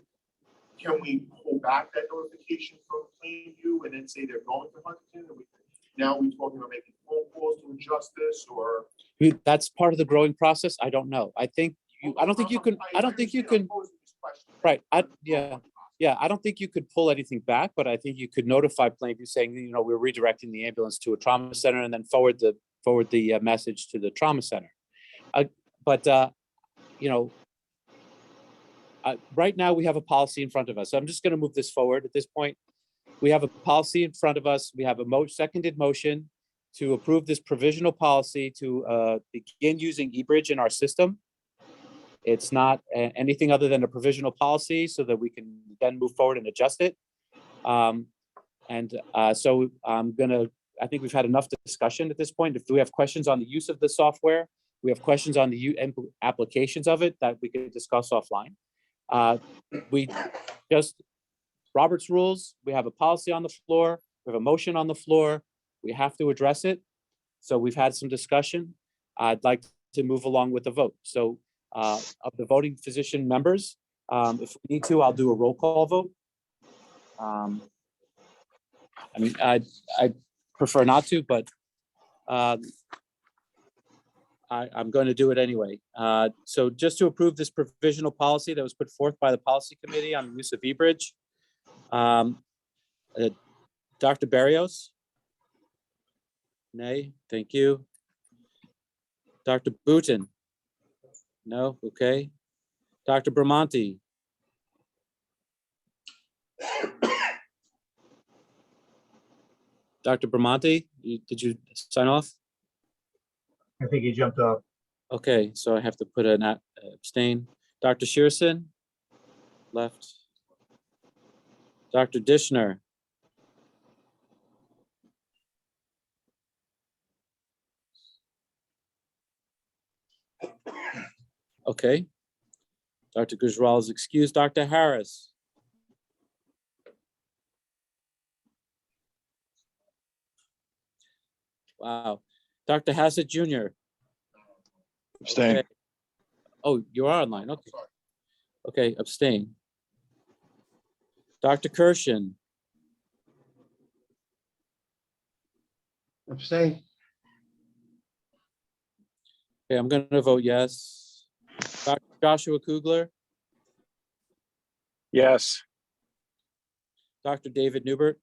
S4: can we pull back that notification from Plainview and then say they're going to Huntington? Now we're talking about making phone calls to adjust this, or
S1: That's part of the growing process. I don't know. I don't think you can. Right. I don't think you could pull anything back, but I think you could notify Plainview saying, we're redirecting the ambulance to a trauma center, and then forward the message to the trauma center. Right now we have a policy in front of us. So I'm just going to move this forward at this point. We have a policy in front of us. We have a seconded motion to approve this provisional policy to begin using eBridge in our system. It's not anything other than a provisional policy so that we can then move forward and adjust it. So I think we've had enough discussion at this point. If we have questions on the use of the software, we have questions on the applications of it that we could discuss offline. Robert's rules, we have a policy on the floor, we have a motion on the floor, we have to address it. So we've had some discussion. I'd like to move along with the vote. So of the voting physician members, if we need to, I'll do a roll call vote. I prefer not to, but I'm going to do it anyway. So just to approve this provisional policy that was put forth by the policy committee on the use of eBridge. Dr. Barrios? Nay, thank you. Dr. Booton? No, okay. Dr. Bramante? Dr. Bramante, did you sign off?
S3: I think he jumped off.
S1: Okay, so I have to put an abstain. Dr. Shearson? Left. Dr. Dishner? Okay. Dr. Gujral is excused. Dr. Harris. Wow. Dr. Hassett Jr.
S9: Abstain.
S1: Okay. Oh, you are online. Okay. Okay, abstain. Dr. Kirshen.
S3: Abstain.
S1: Okay, I'm going to vote yes. Dr. Joshua Kugler.
S8: Yes.
S1: Dr. David Newbert.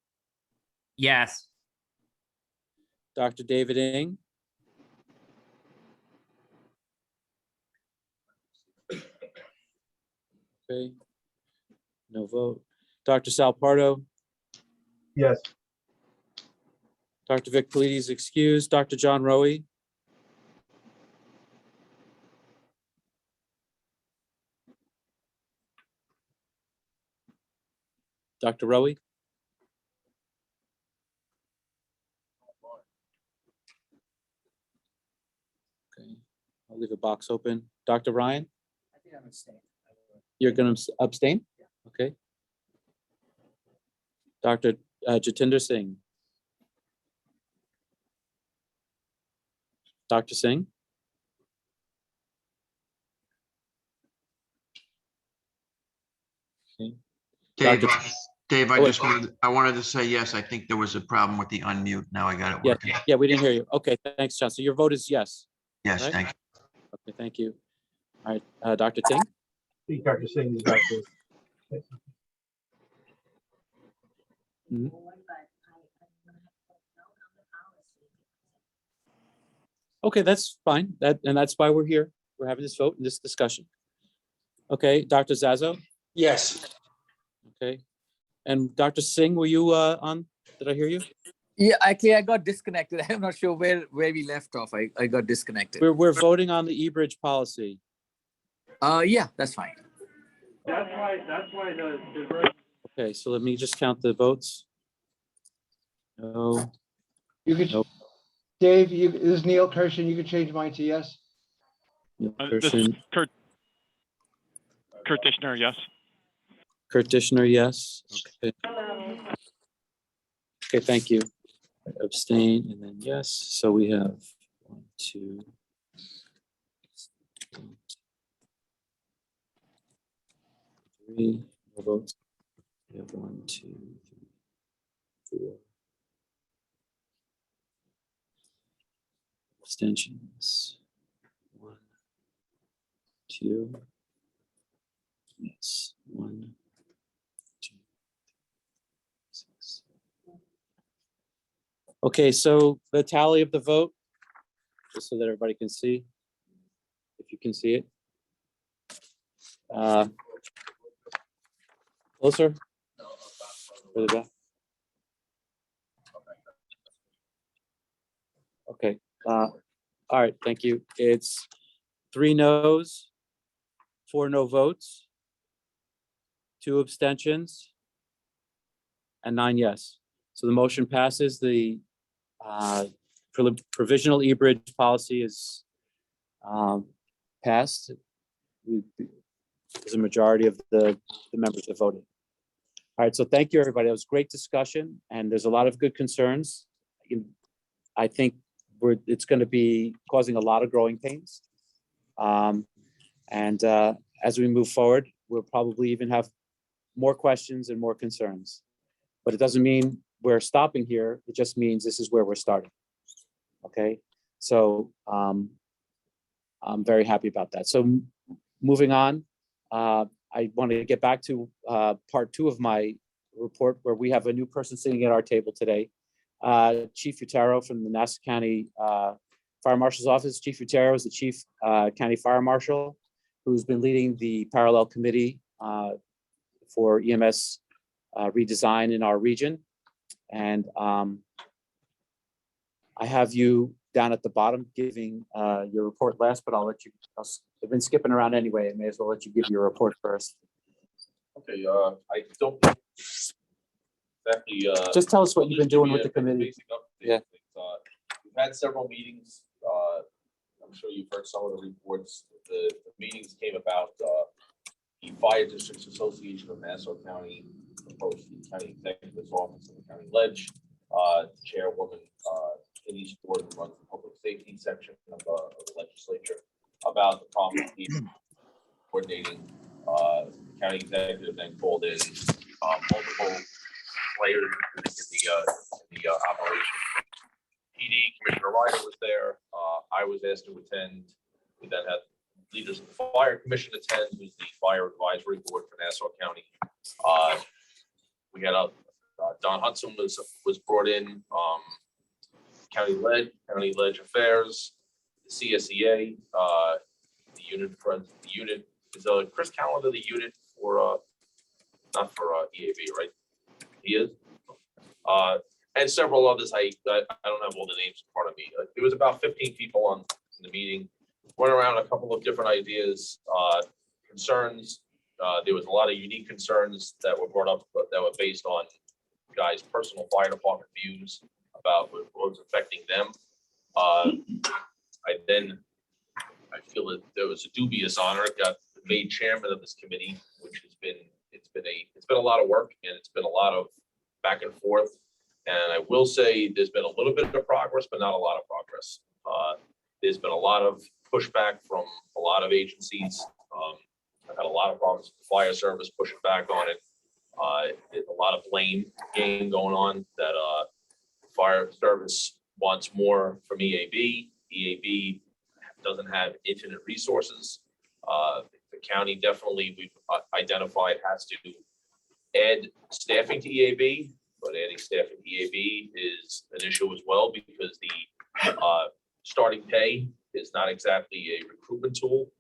S2: Yes.
S1: Dr. David Ing. Okay. No vote. Dr. Sal Pardo.
S3: Yes.
S1: Dr. Vic Polides excused. Dr. John Rowe. Dr. Rowe. Okay, I'll leave a box open. Dr. Ryan,
S12: I think I'm abstaining.
S1: you're going to abstain? Okay. Dr. Jatinder Singh. Dr. Singh? Okay.
S5: Dave,
S1: Dr.
S5: Dave,
S1: Oh, wait.
S5: I wanted to say yes. I think there was a problem with the unmute. Now I got it
S1: Yeah,
S5: working.
S1: yeah, we didn't hear you. Okay, thanks, John. So your vote is yes.
S5: Yes,
S1: right?
S5: thank you.
S1: Okay, thank you. All right, Dr. Ting?
S3: Dr. Singh is back there.
S1: Mhm. Okay, that's fine. And that's why we're here. We're having this vote and this discussion. Okay, Dr. Zazo?
S14: Yes.
S1: Okay. And Dr. Singh, were you on? Did I hear you?
S14: Yeah, actually, I got disconnected. I'm not sure where we left off. I got disconnected.
S1: We're voting on the e-bridge policy.
S14: Yeah, that's fine.
S9: That's why the.
S1: Okay, so let me just count the votes. No.
S3: You could,
S1: Nope.
S3: Dave, this is Neil Kirshen. You could change mine to yes.
S1: Neil
S9: This is
S1: Kirshen,
S9: Kurt Dishner, yes.
S1: Kurt Dishner, yes. Okay. Okay, thank you. Abstain and then yes. So we have 1, 2, 3 more votes. We have 1, 2, 3, 4. Abstentions. 1, 2. Yes. 1, 2, 6. Okay, so the tally of the vote, just so that everybody can see, if you can see it. Closer. Further back. Okay. All right. Thank you. It's 3 noes, 4 no votes, 2 abstentions, and 9 yes. So the motion passes. The provisional e-bridge policy is passed. There's a majority of the members that voted. All right, so thank you, everybody. It was a great discussion, and there's a lot of good concerns. I think it's going to be causing a lot of growing pains. And as we move forward, we'll probably even have more questions and more concerns. But it doesn't mean we're stopping here. It just means this is where we're starting. Okay, so I'm very happy about that. So moving on, I want to get back to part 2 of my report, where we have a new person sitting at our table today. Chief Utero from the Nassau County Fire Marshal's Office. Chief Utero is the Chief County Fire Marshal, who's been leading the parallel committee for EMS redesign in our region. And I have you down at the bottom giving your report last, but I'll let you, I've been skipping around anyway. I may as well let you give your report first.
S6: Okay, I don't exactly.
S1: Just tell us what you've been doing with the committee.
S6: Basic update.
S1: Yeah.
S6: We've had several meetings.
S15: I'm sure you've heard some of the reports. The meetings came about, the Fire Districts Association of Nassau County approached the county executive's office in the county ledge. Chairwoman, Denise Ford, who runs the public safety section of the legislature, about the problem of coordinating. The county executive then called in multiple players in the operation. PD, Commissioner Ryder was there. I was asked to attend. We then had leaders of the Fire Commission attend, who's the Fire Advisory Board for Nassau County. We had Don Hudson was brought in, County Ledge Affairs, the CSEA, the unit is Chris Callender, the unit for not for EAB, right? He is. And several others. I don't have all the names in front of me. There was about 15 people in the meeting. Went around a couple of different ideas, concerns. There was a lot of unique concerns that were brought up, but that were based on guys' personal fire department views about what was affecting them. I feel that there was a dubious honor. It got made chairman of this committee, which has been it's been a lot of work, and it's been a lot of back and forth. And I will say there's been a little bit of progress, but not a lot of progress. There's been a lot of pushback from a lot of agencies. I've had a lot of problems with the fire service pushing back on it. There's a lot of blame game going on that fire service wants more from EAB. EAB doesn't have infinite resources. The county definitely, we've identified, has to add staffing to EAB, but adding staffing to EAB is an issue as well because the starting pay is not exactly a recruitment tool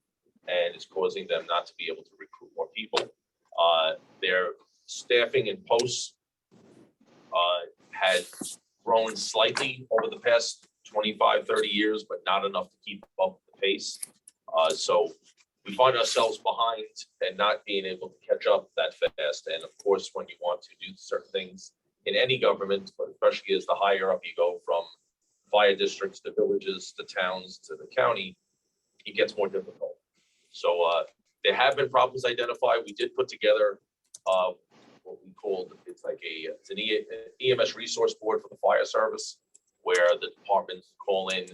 S15: and is causing them not to be able to recruit more people. Their staffing in posts has grown slightly over the past 25, 30 years, but not enough to keep up the pace. So we find ourselves behind and not being able to catch up that fast. And of course, when you want to do certain things in any government, but especially as the higher up you go from fire districts to villages to towns to the county, it gets more difficult. So there have been problems identified. We did put together what we called, it's an EMS resource board for the fire service, where the departments call in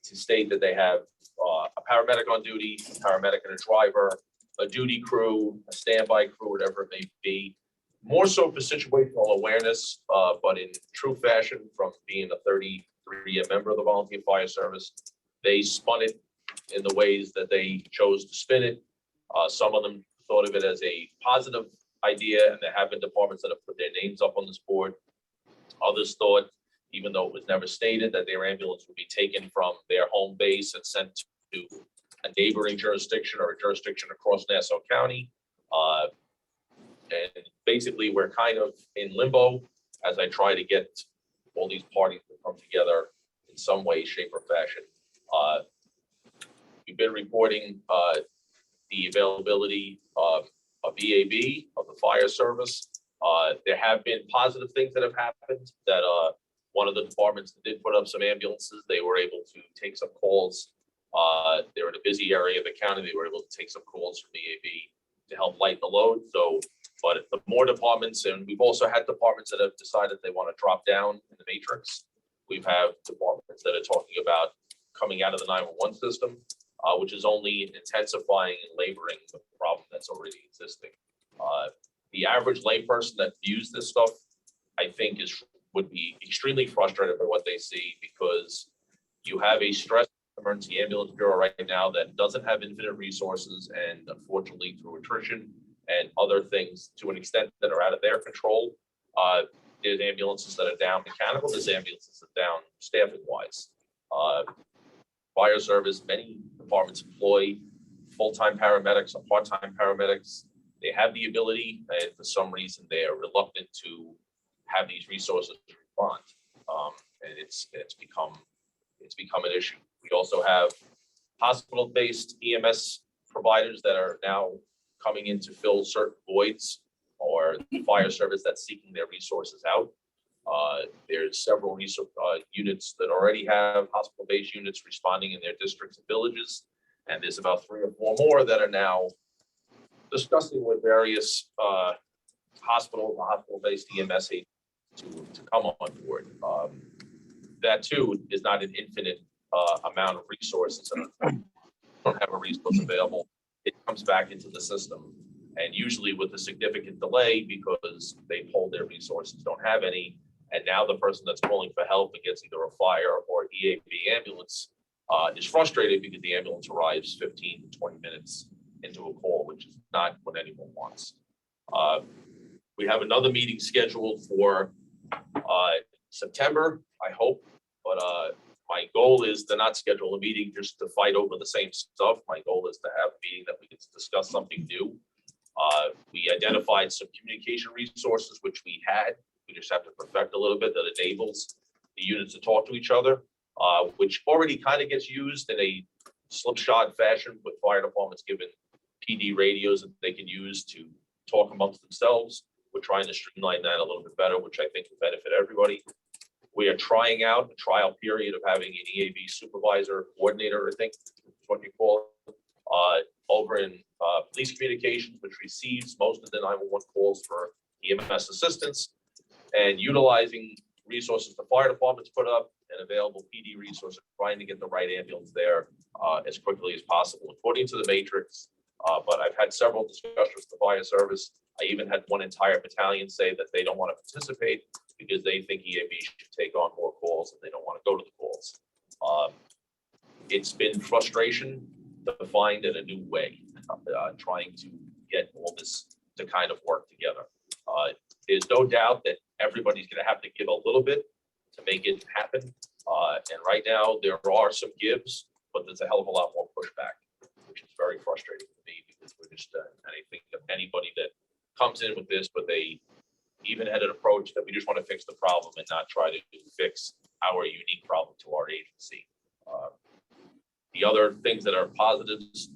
S15: to state that they have a paramedic on duty, a paramedic and a driver, a duty crew, a standby crew, whatever it may be. More so for situational awareness, but in true fashion, from being a 33-year member of the volunteer fire service, they spun it in the ways that they chose to spin it. Some of them thought of it as a positive idea, and there have been departments that have put their names up on this board. Others thought, even though it was never stated, that their ambulance would be taken from their home base and sent to a neighboring jurisdiction or a jurisdiction across Nassau County. And basically, we're kind of in limbo as I try to get all these parties to come together in some way, shape, or fashion. We've been reporting the availability of EAB, of the fire service. There have been positive things that have happened that one of the departments that did put up some ambulances, they were able to take some calls. They're in a busy area of the county. They were able to take some calls from EAB to help lighten the load. So, but the more departments, and we've also had departments that have decided they want to drop down in the matrix. We've had departments that are talking about coming out of the 911 system, which is only intensifying and laboring the problem that's already existing. The average layperson that views this stuff, I think, would be extremely frustrated by what they see, because you have a stressed emergency ambulance bureau right now that doesn't have infinite resources, and unfortunately through attrition and other things to an extent that are out of their control, there's ambulances that are down mechanical, there's ambulances that are down staffing wise. Fire service, many departments employ full-time paramedics or part-time paramedics. They have the ability, and for some reason they are reluctant to have these resources respond, and it's become an issue. We also have hospital-based EMS providers that are now coming in to fill certain voids, or the fire service that's seeking their resources out. There's several units that already have hospital-based units responding in their districts and villages. And there's about 3 or 4 more that are now discussing with various hospital-based EMS agencies to come on board. That too is not an infinite amount of resources, and if you don't have a resource available, it comes back into the system. And usually with a significant delay because they pulled their resources, don't have any. And now the person that's calling for help and gets either a fire or EAB ambulance is frustrated because the ambulance arrives 15 to 20 minutes into a call, which is not what anyone wants. We have another meeting scheduled for September, I hope, but my goal is to not schedule a meeting just to fight over the same stuff. My goal is to have a meeting that we can discuss something new. We identified some communication resources, which we had. We just have to perfect a little bit that enables the units to talk to each other, which already kind of gets used in a slipshod fashion with fire departments given PD radios that they can use to talk amongst themselves. We're trying to streamline that a little bit better, which I think will benefit everybody. We are trying out a trial period of having an EAB supervisor, coordinator, I think is what you call it, over in police communications, which receives most of the 911 calls for EMS assistance, and utilizing resources the fire departments put up and available PD resources, trying to get the right ambulance there as quickly as possible, according to the matrix. But I've had several discussions with the fire service. I even had one entire battalion say that they don't want to participate because they think EAB should take on more calls and they don't want to go to the calls. It's been frustration to find in a new way, trying to get all this to kind of work together. There's no doubt that everybody's going to have to give a little bit to make it happen. And right now there are some gives, but there's a hell of a lot more pushback, which is very frustrating to me because we're just, and I think of anybody that comes in with this, but they even had an approach that we just want to fix the problem and not try to fix our unique problem to our agency. The other things that are positives,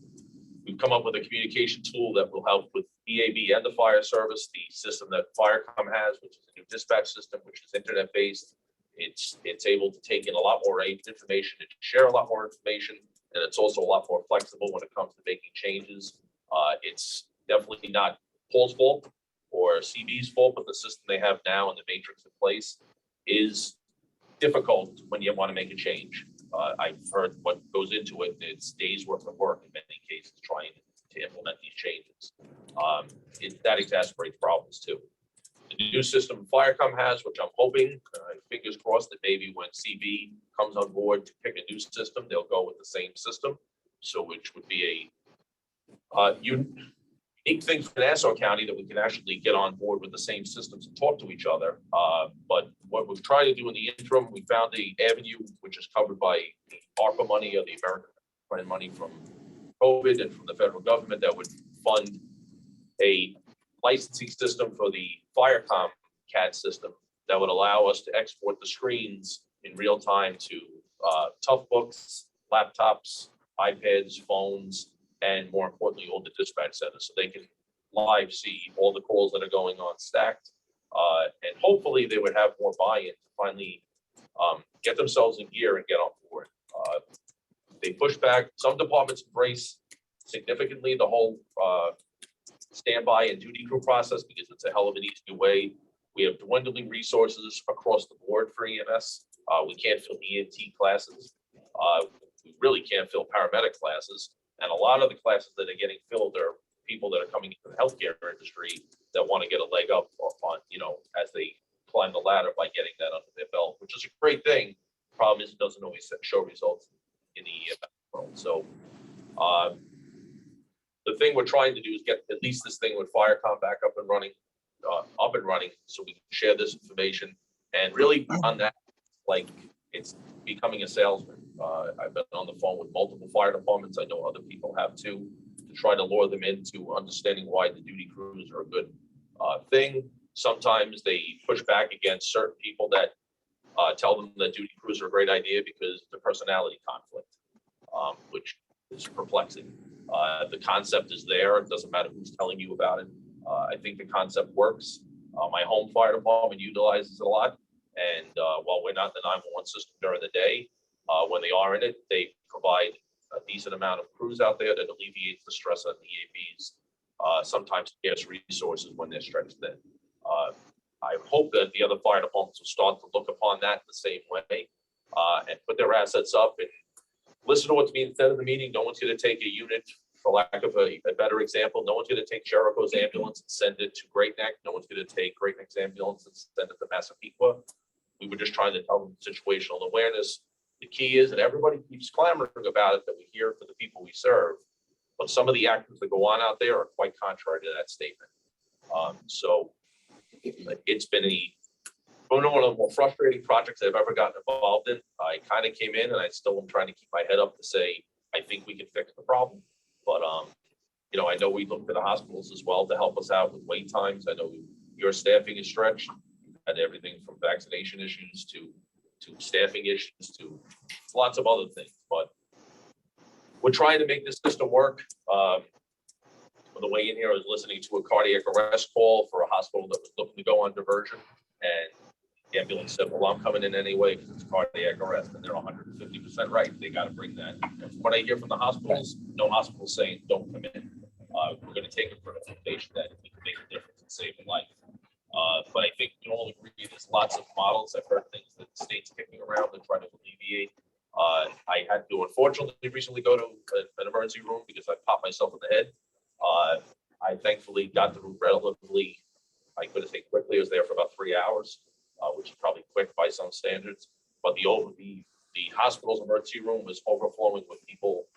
S15: we've come up with a communication tool that will help with EAB and the fire service, the system that Firecom has, which is a new dispatch system, which is internet-based. It's able to take in a lot more information and share a lot more information, and it's also a lot more flexible when it comes to making changes. It's definitely not Paul's fault or CB's fault, but the system they have now and the matrix in place is difficult when you want to make a change. I've heard what goes into it. It's days worth of work in many cases trying to implement these changes. That exacerbates problems too. The new system Firecom has, which I'm hoping, fingers crossed, that maybe when CB comes on board to pick a new system, they'll go with the same system. So which would be a unique thing for Nassau County that we can actually get on board with the same systems and talk to each other. But what we've tried to do in the interim, we found the avenue which is covered by the ARPA money or the American Plan money from COVID and from the federal government that would fund a licensing system for the Firecom CAD system that would allow us to export the screens in real time to tough books, laptops, iPads, phones, and more importantly, all the dispatch centers, so they can live see all the calls that are going on stacked. And hopefully they would have more buy-in to finally get themselves in gear and get on board. They push back. Some departments embrace significantly the whole standby and duty crew process because it's a hell of an easy way. We have dwindling resources across the board for EMS. We can't fill EMT classes. We really can't fill paramedic classes. And a lot of the classes that are getting filled are people that are coming into the healthcare industry that want to get a leg up on, as they climb the ladder by getting that under their belt, which is a great thing. Problem is, it doesn't always show results in the EMS world. So the thing we're trying to do is get at least this thing with Firecom back up and running, so we can share this information. And really on that, like, it's becoming a salesman. I've been on the phone with multiple fire departments. I know other people have too, to try to lure them into understanding why the duty crews are a good thing. Sometimes they push back against certain people that tell them that duty crews are a great idea because of the personality conflict, which is perplexing. The concept is there. It doesn't matter who's telling you about it. I think the concept works. My home fire department utilizes it a lot. And while we're not the 911 system during the day, when they are in it, they provide a decent amount of crews out there that alleviates the stress on the EABs, sometimes scarce resources when they're stretched thin. I hope that the other fire departments will start to look upon that the same way and put their assets up and listen to what's being said in the meeting. No one's going to take a unit, for lack of a better example. No one's going to take Jericho's ambulance and send it to Great Neck. No one's going to take Great Neck's ambulance and send it to Massapequa. We were just trying to tell them situational awareness. The key is, and everybody keeps clamoring about it, that we hear for the people we serve. But some of the actions that go on out there are quite contrary to that statement. So it's been one of the more frustrating projects I've ever gotten involved in. I kind of came in and I still am trying to keep my head up to say, I think we can fix the problem. But, you know, I know we look to the hospitals as well to help us out with wait times. I know your staffing is stretched, and everything from vaccination issues to staffing issues to lots of other things. But we're trying to make this system work. On the way in here, I was listening to a cardiac arrest call for a hospital that was looking to go on diversion, and the ambulance said, well, I'm coming in anyway because it's cardiac arrest, and they're 150% right. They got to bring that. And from what I hear from the hospitals, no hospital saying don't come in. We're going to take it for a foundation that we can make a difference in saving life. But I think we can all agree there's lots of models. I've heard things that the state's kicking around to try to alleviate. I had to unfortunately recently go to an emergency room because I popped myself in the head. I thankfully got through relatively, I could have said quickly. I was there for about 3 hours, which is probably quick by some standards. But the hospital's emergency room was overflowing with people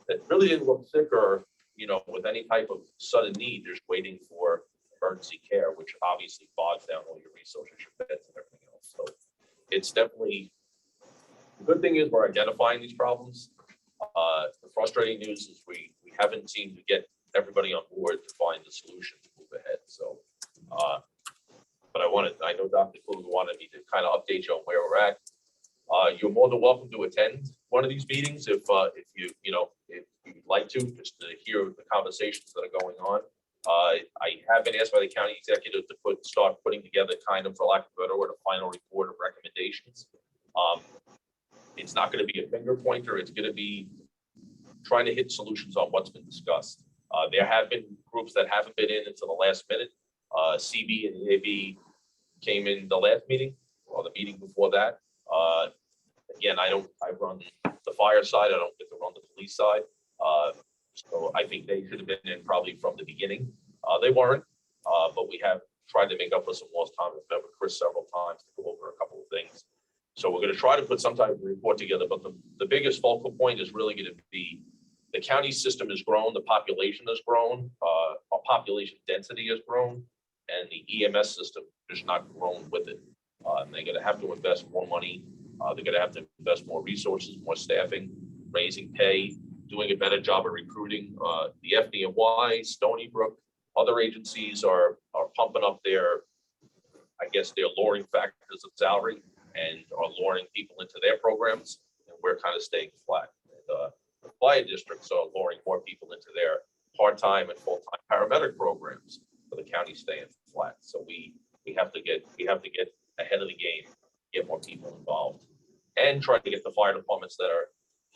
S15: that really didn't look sick or, you know, with any type of sudden need. Just waiting for emergency care, which obviously bogs down all your resources, your beds and everything else. So it's definitely, the good thing is we're identifying these problems. The frustrating news is we haven't seemed to get everybody on board to find the solution to move ahead. So, but I know Dr. Kluge wanted me to kind of update you on where we're at. You're more than welcome to attend one of these meetings if you'd like to, just to hear the conversations that are going on. I have been asked by the county executive to start putting together kind of, for lack of a better word, a final report of recommendations. It's not going to be a finger pointer. It's going to be trying to hit solutions on what's been discussed. There have been groups that haven't been in until the last minute. CB and EAB came in the last meeting or the meeting before that. Again, I run the fire side. I don't get to run the police side. So I think they should have been in probably from the beginning. They weren't, but we have tried to make up for some lost time. I've met with Chris several times to go over a couple of things. So we're going to try to put some type of report together. But the biggest focal point is really going to be the county system has grown, the population has grown, our population density has grown, and the EMS system has not grown with it. And they're going to have to invest more money. They're going to have to invest more resources, more staffing, raising pay, doing a better job of recruiting. The FDNY, Stony Brook, other agencies are pumping up their lowering factors of salary and are luring people into their programs, and we're kind of staying flat. And, the fire districts are luring more people into their part-time and full-time paramedic programs, for the county staying flat. So we have to get ahead of the game, get more people involved, and try to get the fire departments that are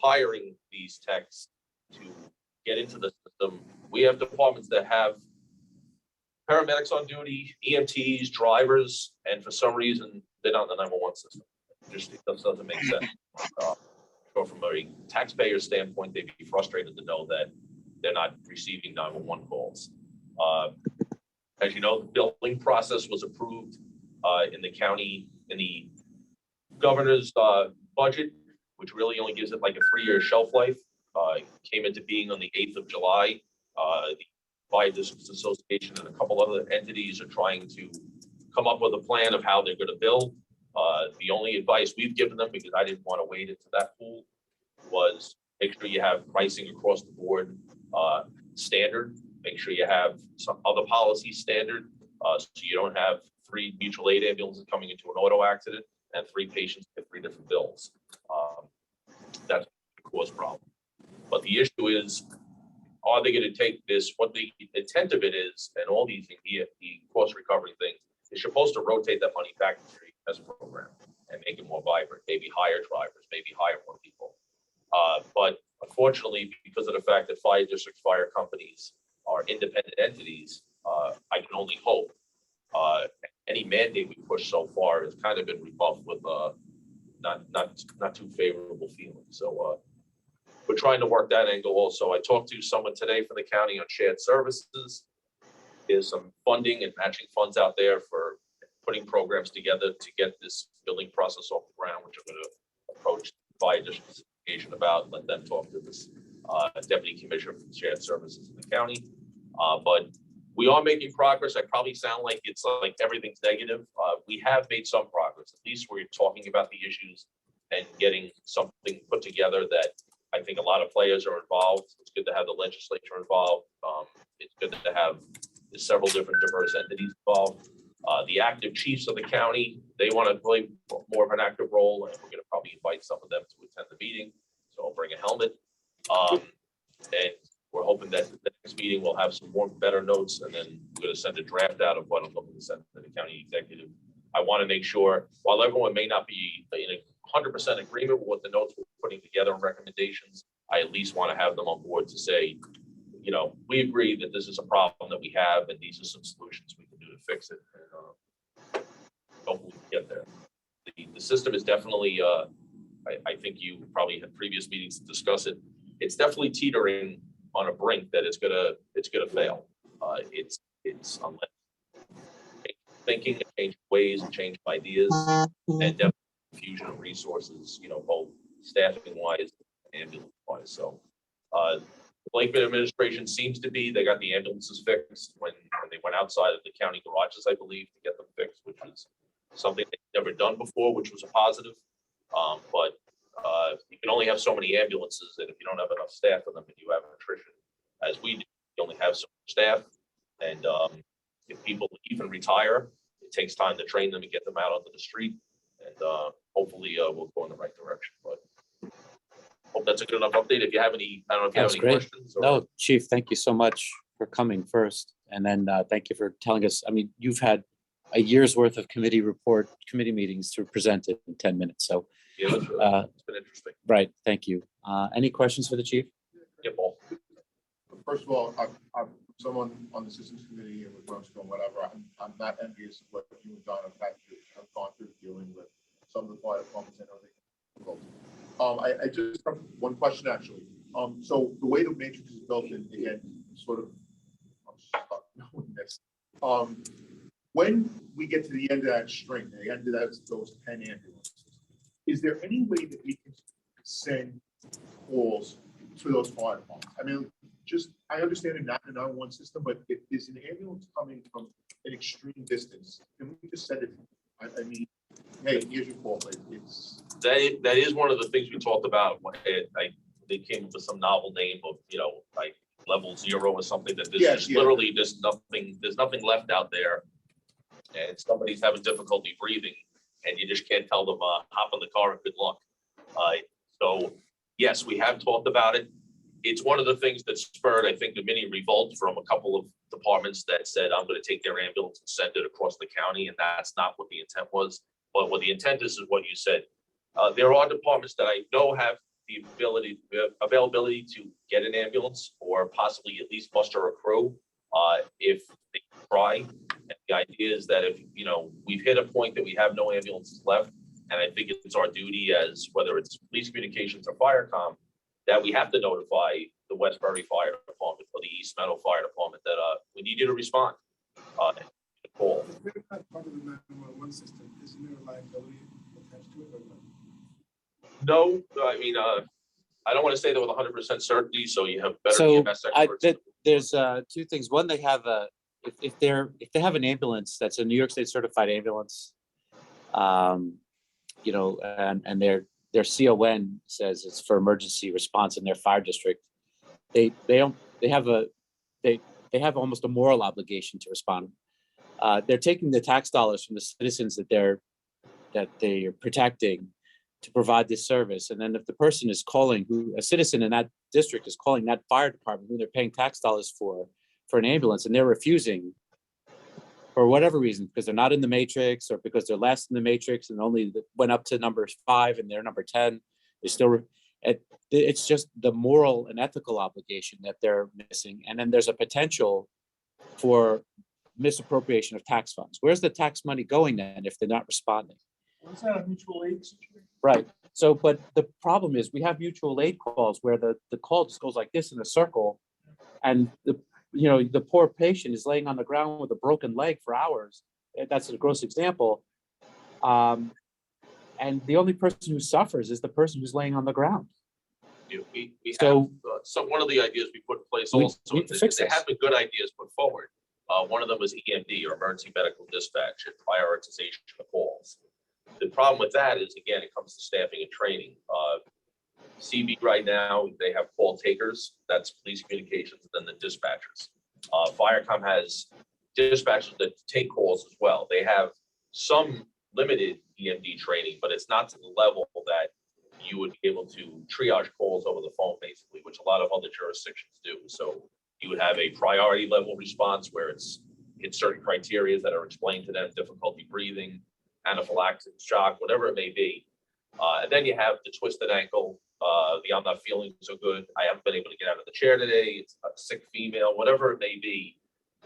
S15: hiring these techs to get into the system. We have departments that have paramedics on duty, EMTs, drivers, and for some reason they're not in the 911 system. It just doesn't make sense. So from a taxpayer standpoint, they'd be frustrated to know that they're not receiving 911 calls. As you know, the billing process was approved in the county, in the governor's budget, which really only gives it like a 3-year shelf life. Came into being on the 8th of July. The Fire Districts Association and a couple other entities are trying to come up with a plan of how they're going to bill. The only advice we've given them, because I didn't want to wade into that pool, was make sure you have pricing across the board standard. Make sure you have some other policy standard, so you don't have 3 mutual aid ambulances coming into an auto accident and 3 patients get 3 different bills. That's a cause problem. But the issue is, are they going to take this? What the intent of it is, and all these the cost recovery things, is supposed to rotate that money back into your EMS program and make it more vibrant, maybe hire drivers, maybe hire more people. But unfortunately, because of the fact that fire districts, fire companies are independent entities, I can only hope. Any mandate we push so far has kind of been rebuffed with not too favorable feelings. So we're trying to work that angle also. I talked to someone today from the county on shared services. There's some funding and matching funds out there for putting programs together to get this building process off the ground, which I'm going to approach fire district about, let them talk to this deputy commissioner from shared services in the county. But we are making progress. I probably sound like it's like everything's negative. We have made some progress. At least we're talking about the issues and getting something put together that I think a lot of players are involved. It's good to have the legislature involved. It's good to have several different diverse entities involved. The active chiefs of the county, they want to play more of an active role, and we're going to probably invite some of them to attend the meeting. So I'll bring a helmet. And we're hoping that the next meeting will have some more better notes, and then we're going to send a draft out of what I'm looking to send to the county executive. I want to make sure, while everyone may not be in 100% agreement with what the notes we're putting together and recommendations, I at least want to have them on board to say, you know, we agree that this is a problem that we have, and these are some solutions we can do to fix it. And hopefully we get there. The system is definitely, I think you probably had previous meetings to discuss it. It's definitely teetering on a brink that it's gonna fail. It's unless thinking and change ways and change ideas, and definitely fusion of resources, you know, both staffing wise and ambulance wise. So the Blakeman administration seems to be, they got the ambulances fixed when they went outside of the county garages, I believe, to get them fixed, which is something they've never done before, which was a positive. But you can only have so many ambulances, and if you don't have enough staff for them and you have attrition, as we do, you only have so much staff. And if people leave and retire, it takes time to train them and get them out onto the street. And hopefully we'll go in the right direction. But hope that's a good enough update. If you have any, I don't know if you have any questions. Or...
S1: No, Chief, thank you so much for coming first. And then thank you for telling us. I mean, you've had a year's worth of committee meetings to present it in 10 minutes. So
S15: yeah, it's been interesting.
S1: Right. Thank you. Any questions for the chief?
S15: Yeah, Paul.
S4: First of all, I'm someone on the systems committee and with Rumsfeld, whatever. I'm not envious of what you and John have gone through dealing with some of the fire departments and everything. I just have one question actually. So the way the matrix is built, and again, sort of, I'm stuck knowing this. When we get to the end of that string, the end of those 10 ambulances, is there any way that we can send calls to those fire departments? I mean, I understand it's not in the 911 system, but if there's an ambulance coming from an extreme distance, can we just send it? I mean, hey, here's your call. It's
S15: that is one of the things we talked about. They came up with some novel name of, you know, like level 0 or something, that there's literally there's nothing left out there, and somebody's having difficulty breathing, and you just can't tell them hop in the car and good luck. So yes, we have talked about it. It's one of the things that spurred, I think, a mini revolt from a couple of departments that said, I'm going to take their ambulance and send it across the county, and that's not what the intent was. But what the intent is what you said. There are departments that I know have the availability to get an ambulance, or possibly at least muster a crew if they try. And the idea is that if, you know, we've hit a point that we have no ambulances left, and I think it's our duty as, whether it's police communications or fire comm, that we have to notify the Westbury Fire Department or the East Meadow Fire Department that we need you to respond. Call.
S9: If we're not part of the 911 system, isn't there a liability attached to it or
S15: no? No, I mean, I don't want to say that with 100% certainty, so you have better
S1: So
S15: EMS experts.
S1: there's two things. One, they have if they have an ambulance that's a New York State certified ambulance, you know, and their CON says it's for emergency response in their fire district, they have almost a moral obligation to respond. They're taking the tax dollars from the citizens that they're protecting to provide this service. And then if the person is calling, a citizen in that district is calling that fire department who they're paying tax dollars for an ambulance, and they're refusing for whatever reason, because they're not in the matrix or because they're last in the matrix and only went up to number 5 and they're number 10, they still, it's just the moral and ethical obligation that they're missing. And then there's a potential for misappropriation of tax funds. Where's the tax money going then if they're not responding?
S9: Was that a mutual aid situation?
S1: Right. So, but the problem is we have mutual aid calls where the call just goes like this in a circle, and the poor patient is laying on the ground with a broken leg for hours. That's a gross example. And the only person who suffers is the person who's laying on the ground.
S15: We have,
S1: So
S15: so one of the ideas we put in place
S1: we
S15: also,
S1: need to fix
S15: there
S1: this.
S15: have been good ideas put forward. One of them was EMD, or emergency medical dispatch, and prioritization of calls. The problem with that is, again, it comes to staffing and training. CB right now, they have call takers, that's police communications, and then the dispatchers. Firecom has dispatchers that take calls as well. They have some limited EMD training, but it's not to the level that you would be able to triage calls over the phone, basically, which a lot of other jurisdictions do. So you would have a priority level response where it's certain criteria that are explained to them: difficulty breathing, anaphylaxis, shock, whatever it may be. And then you have the twisted ankle, the I'm not feeling so good, I haven't been able to get out of the chair today, it's a sick female, whatever it may be.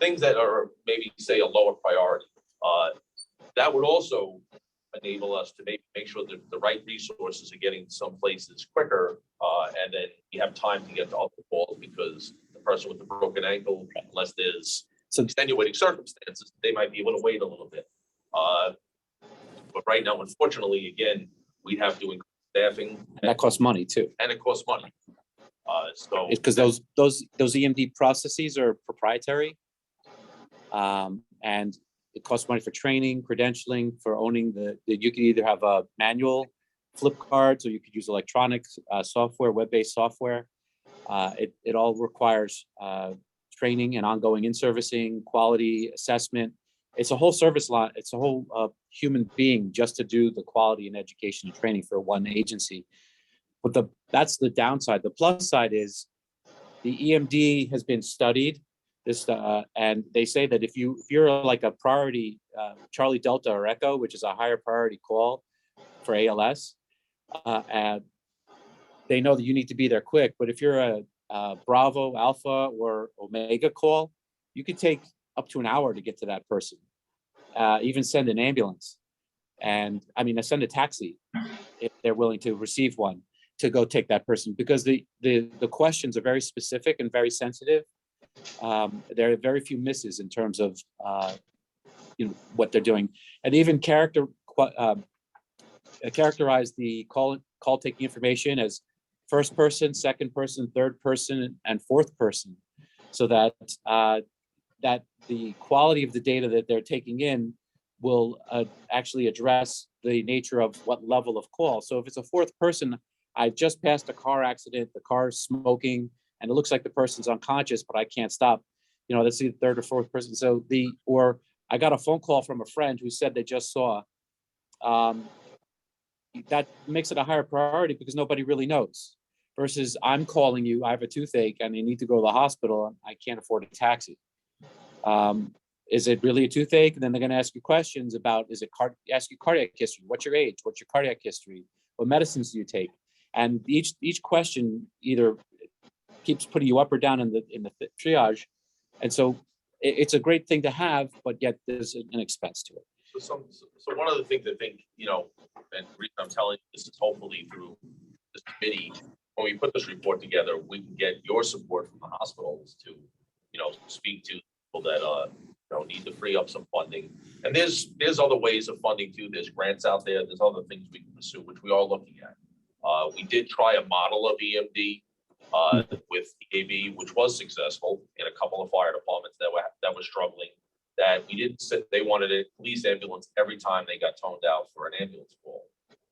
S15: Things that are maybe, say, a lower priority. That would also enable us to make sure that the right resources are getting some places quicker, and then you have time to get to other calls, because the person with the broken ankle, unless there's some extenuating circumstances, they might be able to wait a little bit. But right now, unfortunately, again, we have to increase staffing.
S1: And that costs money too.
S15: And it costs money. So
S1: because those EMD processes are proprietary, and it costs money for training, credentialing, for owning you could either have a manual flip cards, or you could use electronic software, web-based software. It all requires training and ongoing in-servicing, quality assessment. It's a whole service line. It's a whole human being just to do the quality and education and training for one agency. But that's the downside. The plus side is the EMD has been studied. And they say that if you're like a priority Charlie Delta or Echo, which is a higher priority call for ALS, and they know that you need to be there quick. But if you're a Bravo, Alpha, or Omega call, you could take up to an hour to get to that person. Even send an ambulance, and send a taxi if they're willing to receive one to go take that person, because the questions are very specific and very sensitive. There are very few misses in terms of what they're doing, and even characterize the call taking information as first person, second person, third person, and fourth person, so that that the quality of the data that they're taking in will actually address the nature of what level of call. So if it's a fourth person, I just passed a car accident, the car's smoking, and it looks like the person's unconscious, but I can't stop. That's the third or fourth person. So or I got a phone call from a friend who said they just saw. That makes it a higher priority because nobody really knows. Versus I'm calling you, I have a toothache and you need to go to the hospital, and I can't afford a taxi. Is it really a toothache? And then they're going to ask you questions about, ask you cardiac history. What's your age? What's your cardiac history? What medicines do you take? And each question either keeps putting you up or down in the triage. And so it's a great thing to have, but yet there's an expense to it.
S15: So one of the things I think, and the reason I'm telling you this is hopefully through this committee, when we put this report together, we can get your support from the hospitals to, speak to people that need to free up some funding. And there's other ways of funding too. There's grants out there. There's other things we can pursue, which we are looking at. We did try a model of EMD with EAB, which was successful in a couple of fire departments that were struggling. That we didn't sit, they wanted a police ambulance every time they got toned out for an ambulance call.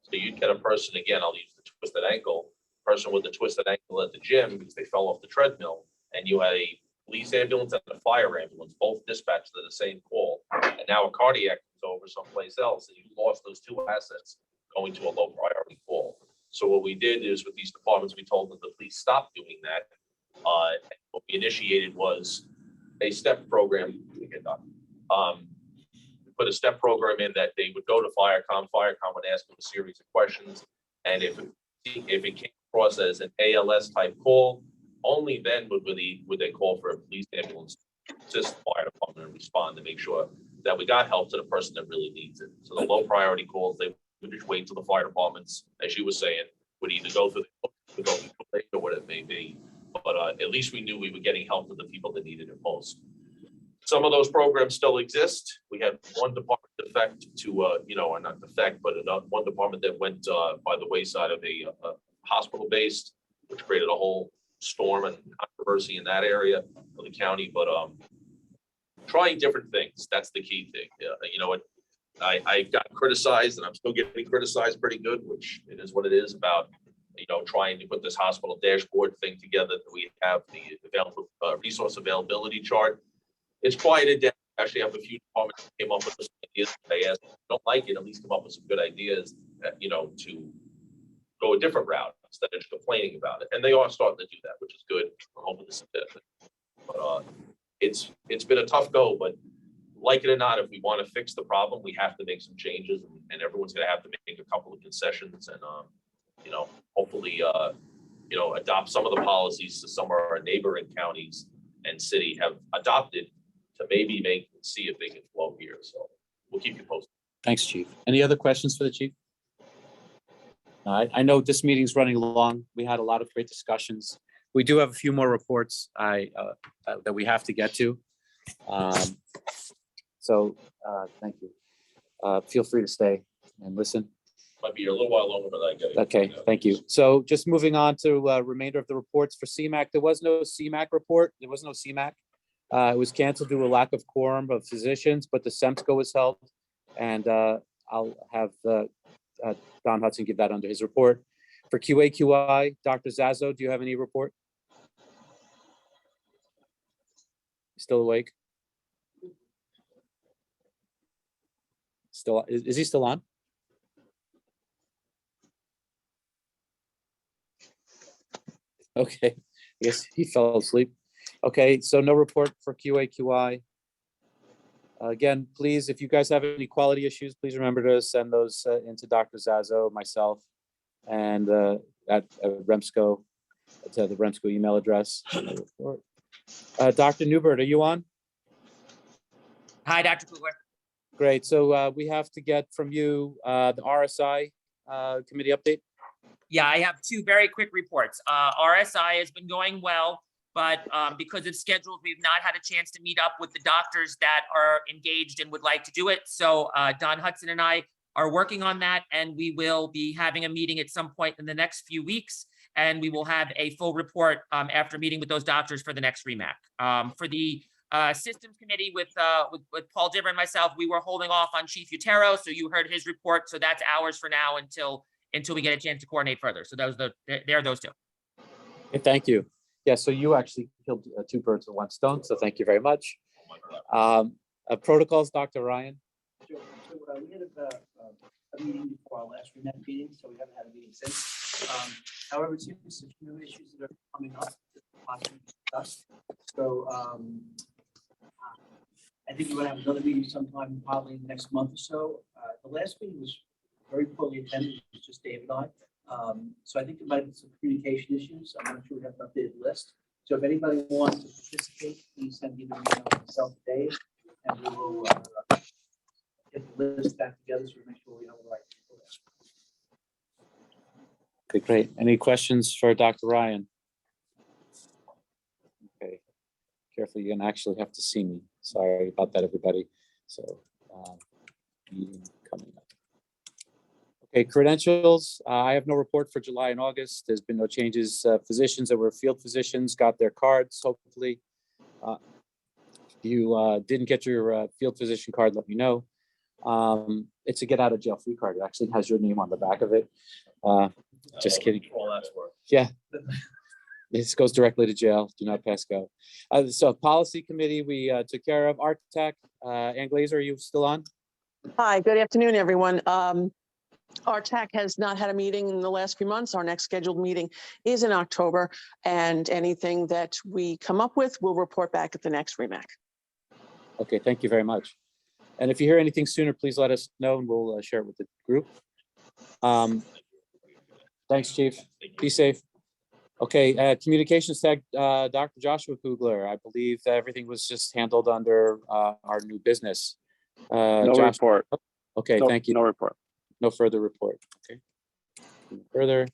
S15: So you'd get a person, again, I'll use the twisted ankle, person with the twisted ankle at the gym because they fell off the treadmill, and you had a police ambulance and a fire ambulance, both dispatched to the same call. And now a cardiac is over someplace else, and you lost those two assets going to a low priority call. So what we did is with these departments, we told them to please stop doing that. What we initiated was a step program put a step program in that they would go to Firecom would ask them a series of questions. And if it came across as an ALS type call, only then would they call for a police ambulance, assist the fire department and respond to make sure that we got help to the person that really needs it. So the low priority calls, they would just wait till the fire departments, as you were saying, would either go through or what it may be. But at least we knew we were getting help to the people that needed it most. Some of those programs still exist. We had one department defect to, or not defect, but one department that went by the wayside of a hospital-based, which created a whole storm and controversy in that area of the county. But trying different things, that's the key thing. I got criticized, and I'm still getting criticized pretty good, which it is what it is, about trying to put this hospital dashboard thing together. That we have the available resource availability chart. It's quieted down. Actually, I have a few departments that came up with some ideas. They asked, if you don't like it, at least come up with some good ideas, to go a different route instead of just complaining about it. And they are starting to do that, which is good. I'm hoping this is it. But it's been a tough go, but like it or not, if we want to fix the problem, we have to make some changes, and everyone's going to have to make a couple of concessions, and hopefully adopt some of the policies that some of our neighboring counties and city have adopted to maybe see if they can flow here. So we'll keep you posted.
S1: Thanks, Chief. Any other questions for the Chief? I know this meeting's running along. We had a lot of great discussions. We do have a few more reports that we have to get to. So thank you. Feel free to stay and listen.
S15: Might be a little while longer, but I get it.
S1: Okay, thank you. So just moving on to remainder of the reports for CMAC. There was no CMAC report. There was no CMAC. It was canceled due to a lack of quorum of physicians, but the SEMSCO was held, and I'll have Don Hudson give that under his report. For QAQI, Dr. Zazzo, do you have any report? Still awake? Still, is he still on? Okay, I guess he fell asleep. Okay, so no report for QAQI. Again, please, if you guys have any quality issues, please remember to send those into Dr. Zazzo, myself, and at Remsco, to the Remsco email address. Dr. Newbert, are you on?
S16: Hi, Dr. Kugler.
S1: Great, so we have to get from you the RSI committee update.
S16: Yeah, I have two very quick reports. RSI has been going well, but because of schedules, we've not had a chance to meet up with the doctors that are engaged and would like to do it. So Don Hudson and I are working on that, and we will be having a meeting at some point in the next few weeks, and we will have a full report after meeting with those doctors for the next REMAC. For the systems committee with Paul Dibber and myself, we were holding off on Chief Utero, so you heard his report. So that's ours for now until we get a chance to coordinate further. So those are those two.
S1: Okay, thank you. Yeah, so you actually killed two birds with one stone. So thank you very much. Protocols, Dr. Ryan.
S12: Sure. So we had a meeting before our last REMAC meeting, so we haven't had a meeting since. However, it seems there's a few issues that are coming up that possibly discussed. So I think we're going to have another meeting sometime probably next month or so. The last meeting was very poorly attended. It was just Dave and I. So I think there might be some communication issues. I'm not sure we have an updated list. So if anybody wants to participate, please send me the email myself today, and we will get the list back together so we make sure we know the right people.
S1: Okay, great. Any questions for Dr. Ryan? Okay, careful, you're gonna actually have to see me. Sorry about that, everybody. So meeting coming up. Okay, credentials. I have no report for July and August. There's been no changes. Physicians that were field physicians got their cards, hopefully. If you didn't get your field physician card, let me know. It's a get out of jail free card. It actually has your name on the back of it. Just kidding. Yeah, this goes directly to jail. Do not pass go. So policy committee we took care of. Art Tech, Ann Glazer, are you still on?
S17: Hi, good afternoon, everyone. Our TAC has not had a meeting in the last few months. Our next scheduled meeting is in October, and anything that we come up with, we'll report back at the next REMAC.
S1: Okay, thank you very much. And if you hear anything sooner, please let us know and we'll share it with the group. Thanks, Chief. Be safe. Okay, communications tech, Dr. Joshua Kugler. I believe that everything was just handled under our new business.
S8: No
S1: Josh-
S8: report.
S1: Okay,
S8: No-
S1: thank you.
S8: No report.
S1: No further report. Okay. Further.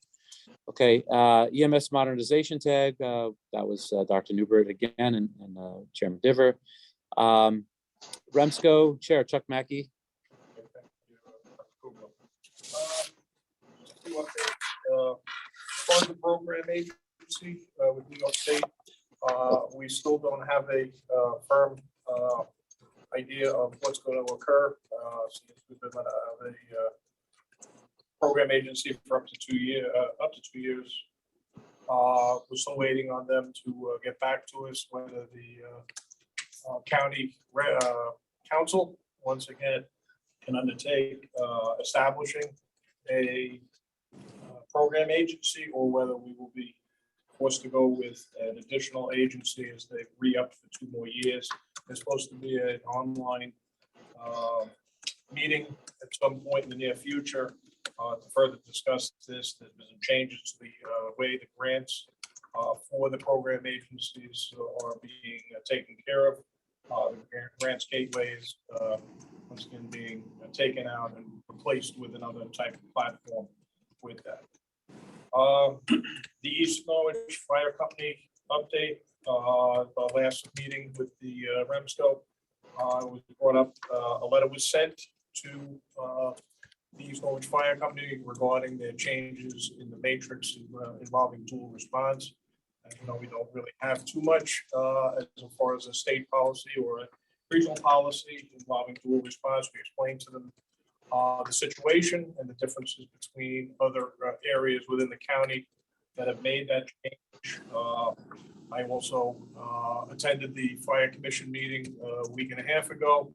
S1: Okay, EMS modernization tag, that was Dr. Newbert again and Chairman Diver. Remsco Chair Chuck Mackey.
S9: On the program agency with New York State, we still don't have a firm idea of what's going to occur. Since we've been a program agency for up to 2 years. We're still waiting on them to get back to us whether the county council once again can undertake establishing a program agency or whether we will be forced to go with an additional agency as they re-up for 2 more years. There's supposed to be an online meeting at some point in the near future to further discuss this. There's been some changes to the way the grants for the program agencies are being taken care of. The grants gateway is once again being taken out and replaced with another type of platform with that. The East Norwich Fire Company update, the last meeting with the Remsco was brought up. A letter was sent to the East Norwich Fire Company regarding their changes in the matrix involving dual response. And, you know, we don't really have too much as far as a state policy or a regional policy involving dual response. We explained to them the situation and the differences between other areas within the county that have made that change. I also attended the Fire Commission meeting a week and a half ago,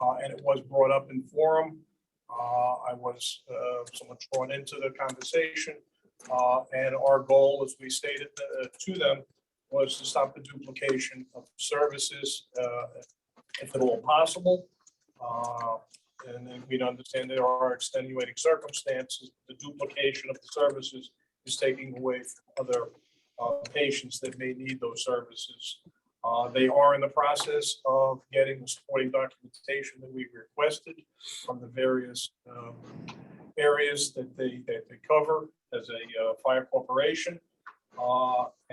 S9: and it was brought up in forum. I was somewhat drawn into the conversation, and our goal, as we stated to them, was to stop the duplication of services if at all possible. And then we'd understand there are extenuating circumstances. The duplication of the services is taking away from other patients that may need those services. They are in the process of getting the supporting documentation that we requested from the various areas that they cover as a fire corporation.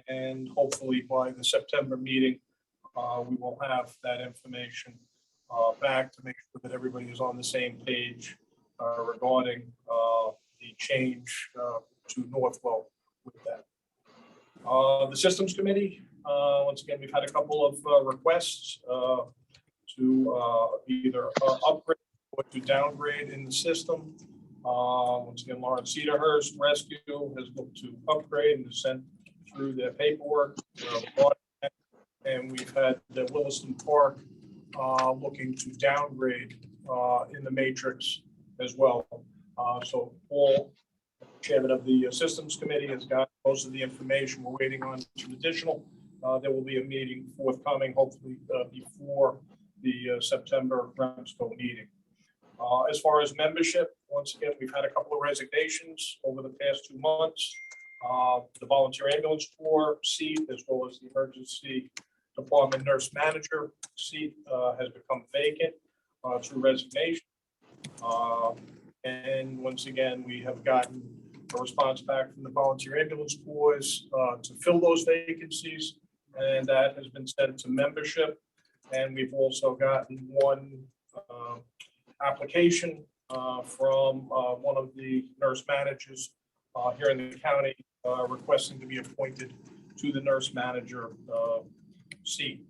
S9: And hopefully by the September meeting, we will have that information back to make sure that everybody is on the same page regarding the change to Northwell with that. The Systems Committee, once again, we've had a couple of requests to either upgrade or to downgrade in the system. Once again, Lawrence Cedarhurst Rescue has looked to upgrade and sent through their paperwork. And we've had the Williston Park looking to downgrade in the matrix as well. So Paul, chairman of the Systems Committee, has got most of the information. We're waiting on some additional. There will be a meeting forthcoming, hopefully before the September Remsco meeting. As far as membership, once again, we've had a couple of resignations over the past 2 months. The volunteer ambulance corps seat, as well as the emergency department nurse manager seat, has become vacant through resignation. And once again, we have gotten a response back from the volunteer ambulance corps to fill those vacancies, and that has been sent to membership. And we've also gotten one application from one of the nurse managers here in the county requesting to be appointed to the nurse manager seat.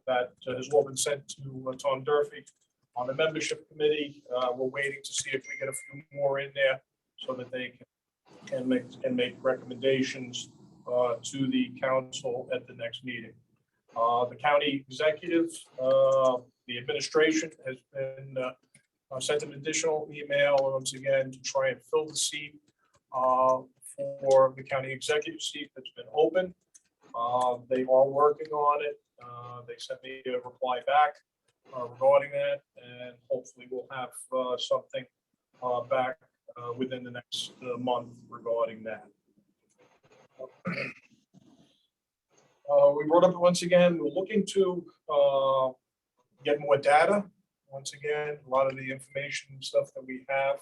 S9: That has all been sent to Tom Durfee on the membership committee. We're waiting to see if we get a few more in there so that they can make recommendations to the council at the next meeting. The county executive, the administration has been sent an additional email once again to try and fill the seat for the county executive seat that's been open. They are working on it. They sent me a reply back regarding that, and hopefully we'll have something back within the next month regarding that. We brought up once again, we're looking to get more data. Once again, a lot of the information and stuff that we have,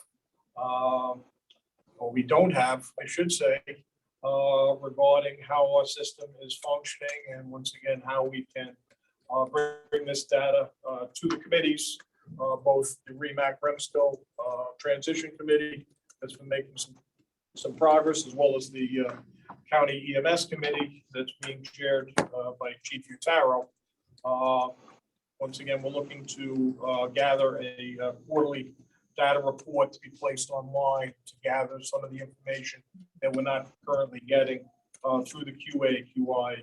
S9: or we don't have, I should say, regarding how our system is functioning, and once again, how we can bring this data to the committees, both the REMAC REMSCO Transition Committee that's been making some progress, as well as the County EMS Committee that's being chaired by Chief Utaro. Once again, we're looking to gather a quarterly data report to be placed online to gather some of the information that we're not currently getting through the QA/QI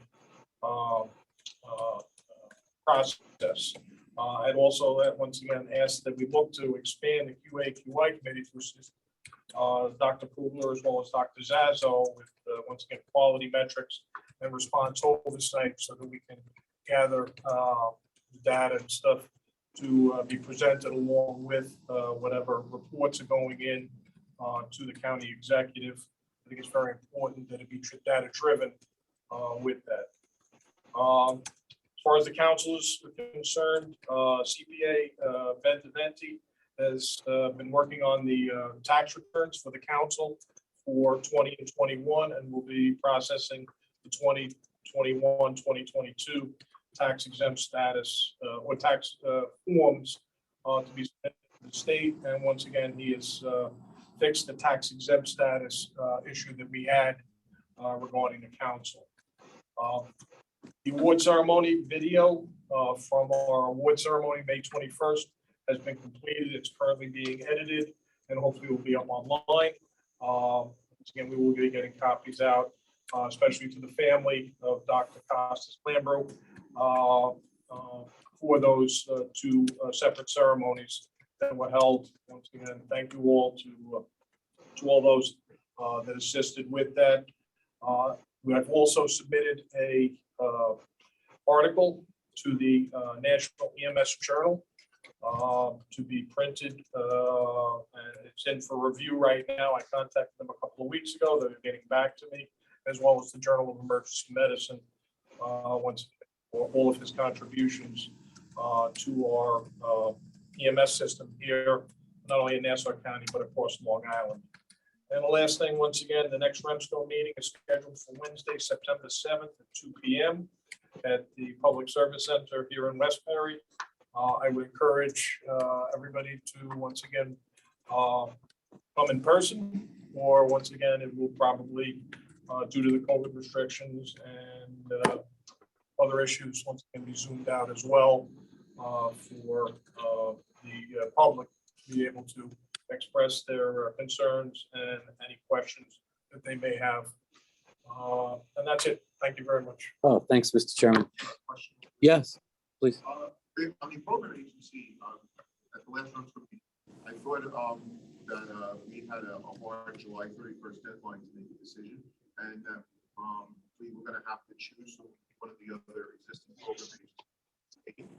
S9: process. I'd also once again asked that we look to expand the QA/QI committee to assist Dr. Kugler as well as Dr. Zazzo with once again quality metrics and response oversight, so that we can gather data and stuff to be presented along with whatever reports are going in to the county executive. I think it's very important that it be data driven with that. As far as the council is concerned, CPA Bentiventi has been working on the tax returns for the council for 20 and 21, and will be processing the 2021, 2022 tax exempt status or tax forms to be sent to the state. And once again, he has fixed the tax exempt status issue that we had regarding the council. The award ceremony video from our award ceremony, May 21st, has been completed. It's currently being edited and hopefully will be up online. Once again, we will be getting copies out, especially to the family of Dr. Costas Lambro, for those two separate ceremonies that were held. Once again, thank you all to all those that assisted with that. We have also submitted a article to the National EMS Journal to be printed, and it's in for review right now. I contacted them a couple of weeks ago. They're getting back to me, as well as the Journal of Emergency Medicine, once for all of his contributions to our EMS system here, not only in Nassau County, but across Long Island. And the last thing, once again, the next REMSCO meeting is scheduled for Wednesday, September 7th at 2 p.m. at the Public Service Center here in Westbury. I would encourage everybody to, once again, come in person, or once again, it will probably, due to the COVID restrictions and other issues, once again, be zoomed out as well for the public to be able to express their concerns and any questions that they may have. And that's it. Thank you very much.
S1: Oh, thanks, Mr. Chairman. Yes, please.
S4: On the program agency, at the last REMSCO meeting, I thought that we had a hard July 31st deadline to make a decision, and that we were going to have to choose one of the other existing program agencies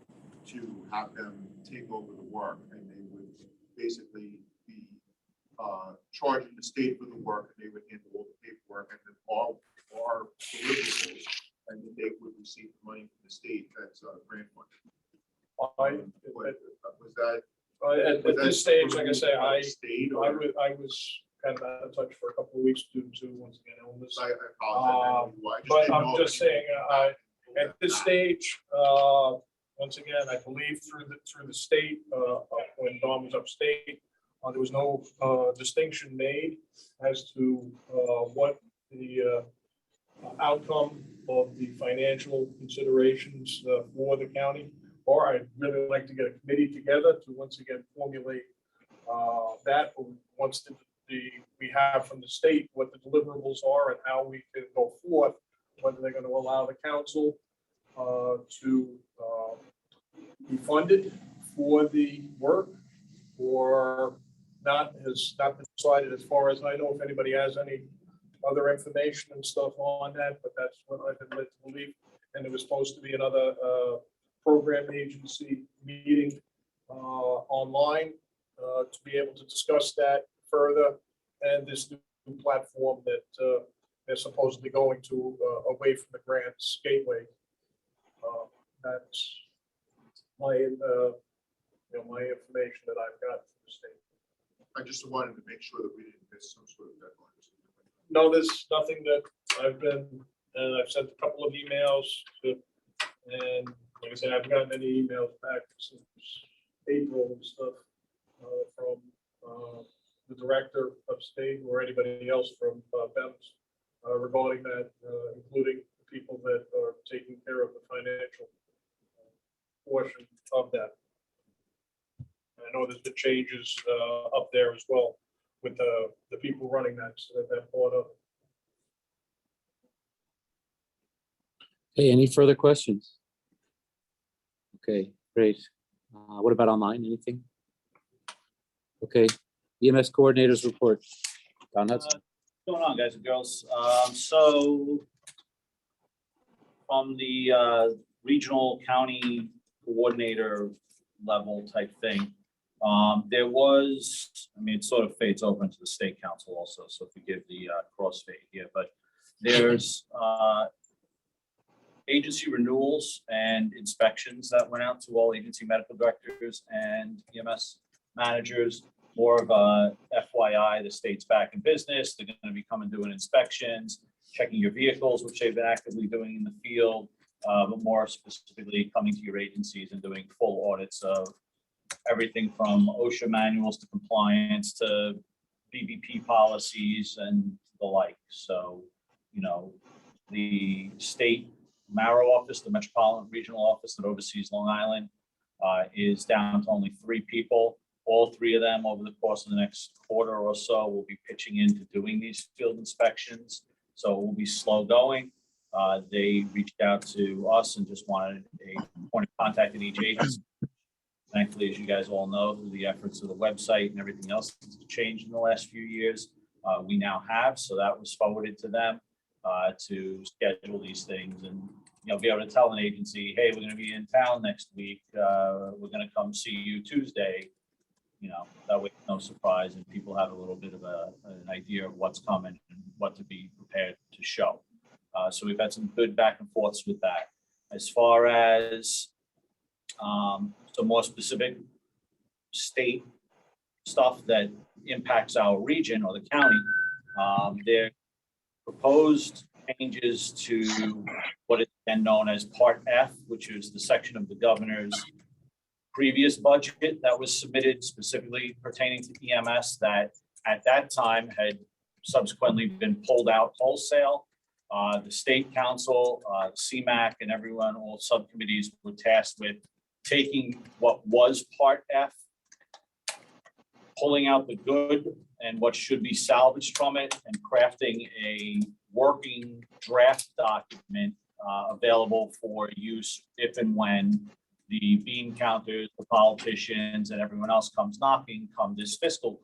S4: to have them take over the work, and they would basically be charging the state for the work, and they would handle all the paperwork, and then our deliverables, and then they would receive the money from the state. That's grant money. Was that
S9: at this stage? Like I say, I was kind of out of touch for a couple of weeks due to, once again, illness.
S4: I apologize.
S9: But I'm just saying, at this stage, once again, I believe through the state, when Dawn was upstate, there was no distinction made as to what the outcome of the financial considerations for the county. Or I'd really like to get a committee together to once again formulate that once we have from the state what the deliverables are and how we can go forth, whether they're going to allow the council to be funded for the work or not, has not been decided as far as I know. If anybody has any other information and stuff on that, but that's what I've been led to believe. And there was supposed to be another program agency meeting online to be able to discuss that further, and this new platform that they're supposedly going to away from the grants gateway. That's my my information that I've got from the state.
S4: I just wanted to make sure that we didn't miss some sort of deadline.
S9: No, there's nothing that I've sent a couple of emails to, and like I said, I haven't gotten any emails back since April and stuff from the director of state or anybody else from BEMS regarding that, including the people that are taking care of the financial portion of that. I know there's been changes up there as well with the people running that, so that part of it.
S1: Hey, any further questions? Okay, great. What about online? Anything? Okay, EMS coordinators report. Don Hudson.
S13: What's going on, guys and girls? So from the regional county coordinator level type thing, there was, I mean, it sort of fades over into the state council also, so forgive the crossfade here, but there's agency renewals and inspections that went out to all agency medical directors and EMS managers. More of a FYI, the state's back in business. They're going to be coming doing inspections, checking your vehicles, which they've been actively doing in the field, but more specifically coming to your agencies and doing full audits of everything from OSHA manuals to compliance to BBP policies and the like. So, you know, the state Marrow office, the Metropolitan Regional Office that oversees Long Island, is down to only 3 people. All 3 of them over the course of the next quarter or so will be pitching into doing these field inspections. So it will be slow going. They reached out to us and just wanted a point of contact at each agency. Thankfully, as you guys all know, through the efforts of the website and everything else that's changed in the last few years, we now have. So that was forwarded to them to schedule these things and, you know, be able to tell an agency, hey, we're going to be in town next week. We're going to come see you Tuesday. You know, that way, no surprise, and people have a little bit of an idea of what's coming and what to be prepared to show. So we've had some good back and forths with that. As far as some more specific state stuff that impacts our region or the county, there proposed changes to what is then known as Part F, which is the section of the governor's previous budget that was submitted specifically pertaining to EMS that at that time had subsequently been pulled out wholesale. The state council, CEMAC, and everyone, all subcommittees were tasked with taking what was Part F, pulling out the good and what should be salvaged from it, and crafting a working draft document available for use if and when the bean counters, the politicians, and everyone else comes knocking come this fiscal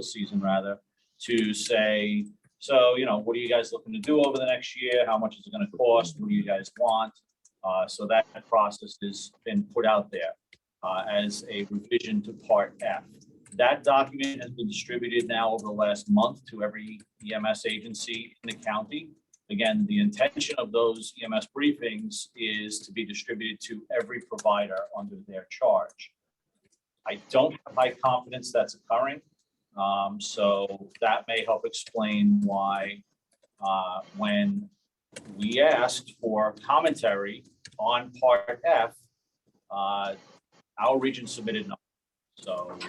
S13: season rather, to say, so, you know, what are you guys looking to do over the next year? How much is it going to cost? What do you guys want? So that process has been put out there as a revision to Part F. That document has been distributed now over the last month to every EMS agency in the county. Again, the intention of those EMS briefings is to be distributed to every provider under their charge. I don't have high confidence that's occurring. So that may help explain why when we asked for commentary on Part F, our region submitted nothing. So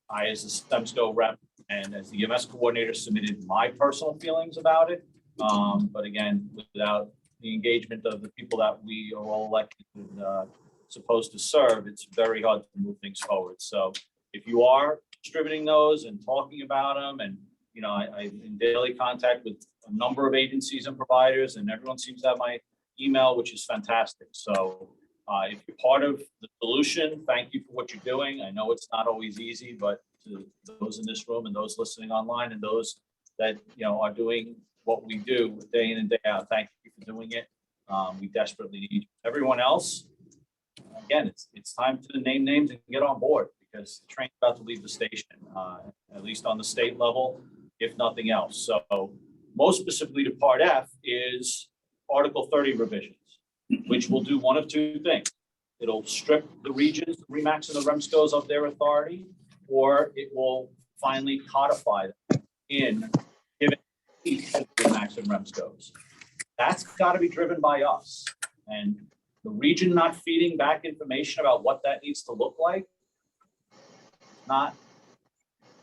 S13: I, as the STEMSCO rep and as the EMS coordinator, submitted my personal feelings about it. But again, without the engagement of the people that we are all elected and supposed to serve, it's very hard to move things forward. So if you are distributing those and talking about them, and you know, I'm in daily contact with a number of agencies and providers, and everyone seems to have my email, which is fantastic. So if you're part of the solution, thank you for what you're doing. I know it's not always easy, but to those in this room and those listening online and those that, you know, are doing what we do day in and day out, thank you for doing it. We desperately need everyone else. Again, it's time to name names and get on board because the train's about to leave the station, at least on the state level, if nothing else. So most specifically to Part F is Article 30 revisions, which will do one of two things. It'll strip the regions, the REMACs and the REMSCOs of their authority, or it will finally codify them in giving each of the REMACs and REMSCOs. That's got to be driven by us. And the region not feeding back information about what that needs to look like, not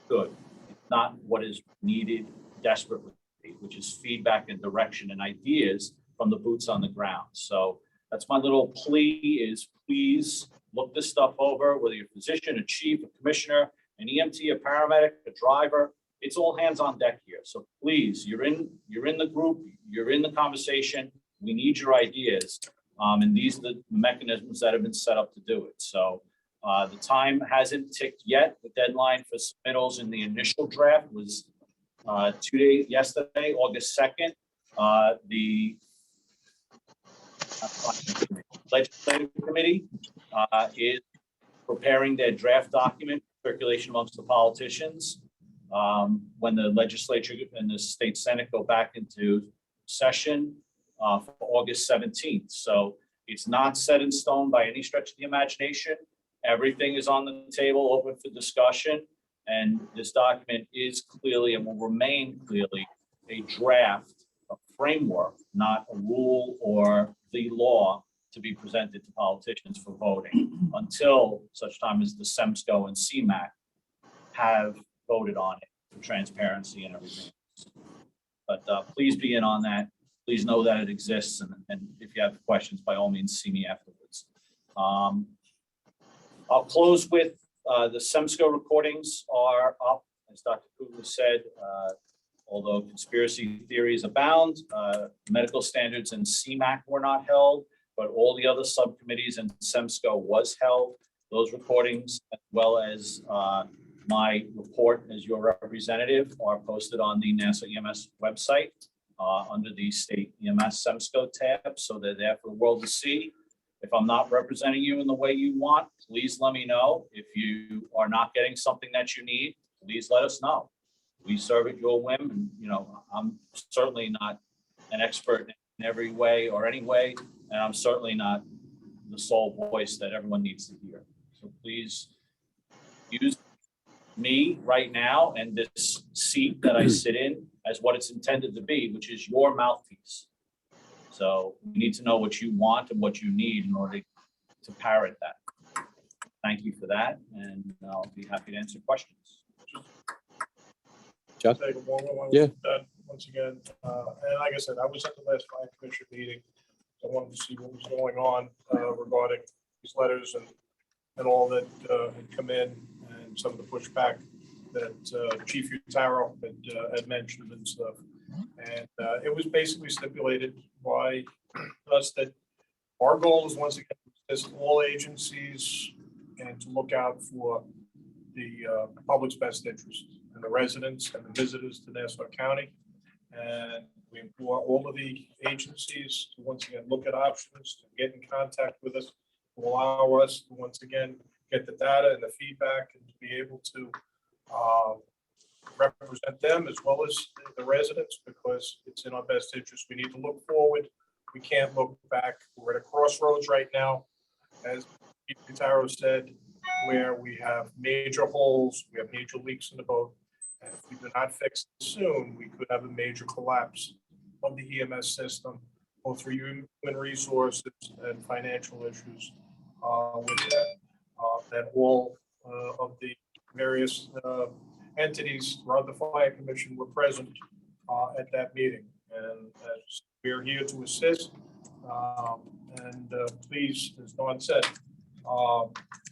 S13: good. It's not what is needed desperately, which is feedback and direction and ideas from the boots on the ground. So that's my little plea is please look this stuff over, whether you're a physician, a chief, a commissioner, an EMT, a paramedic, a driver. It's all hands on deck here. So please, you're in the group, you're in the conversation. We need your ideas. And these are the mechanisms that have been set up to do it. So the time hasn't ticked yet. The deadline for submittals in the initial draft was yesterday, August 2nd. The legislative committee is preparing their draft document for circulation amongst the politicians. When the legislature and the state senate go back into session for August 17th. So it's not set in stone by any stretch of the imagination. Everything is on the table, open for discussion. And this document is clearly and will remain clearly a draft, a framework, not a rule or the law to be presented to politicians for voting until such time as the SEMSCO and CMAC have voted on it for transparency and everything. But please be in on that. Please know that it exists. And if you have questions, by all means, see me afterwards. I'll close with the SEMSCO recordings are up, as Dr. Kugler said, although conspiracy theories abound, medical standards and CMAC were not held, but all the other subcommittees and SEMSCO was held. Those recordings, as well as my report as your representative, are posted on the Nassau EMS website under the state EMS SEMSCO tab. So they're there for the world to see. If I'm not representing you in the way you want, please let me know. If you are not getting something that you need, please let us know. We serve at your whim. And, you know, I'm certainly not an expert in every way or any way. And I'm certainly not the sole voice that everyone needs to hear. So please use me right now and this seat that I sit in as what it's intended to be, which is your mouthpiece. So we need to know what you want and what you need in order to parrot that. Thank you for that, and I'll be happy to answer questions.
S1: Chuck?
S9: Take a moment when
S1: Yeah.
S9: we're done once again. And like I said, I was at the last fire commission meeting. I wanted to see what was going on regarding these letters and all that had come in and some of the pushback that Chief Utaro had mentioned and stuff. And it was basically stipulated by us that our goal is once again to assist all agencies and to look out for the public's best interest and the residents and the visitors to Nassau County. And we implore all of the agencies to once again look at options, to get in contact with us, to allow us to once again get the data and the feedback and to be able to represent them as well as the residents, because it's in our best interest. We need to look forward. We can't look back. We're at a crossroads right now, as Chief Taro said, where we have major holes, we have major leaks in the boat. And if we do not fix it soon, we could have a major collapse of the EMS system, both for human resources and financial issues with that. That all of the various entities throughout the fire commission were present at that meeting, and we're here to assist. Please, as Dawn said,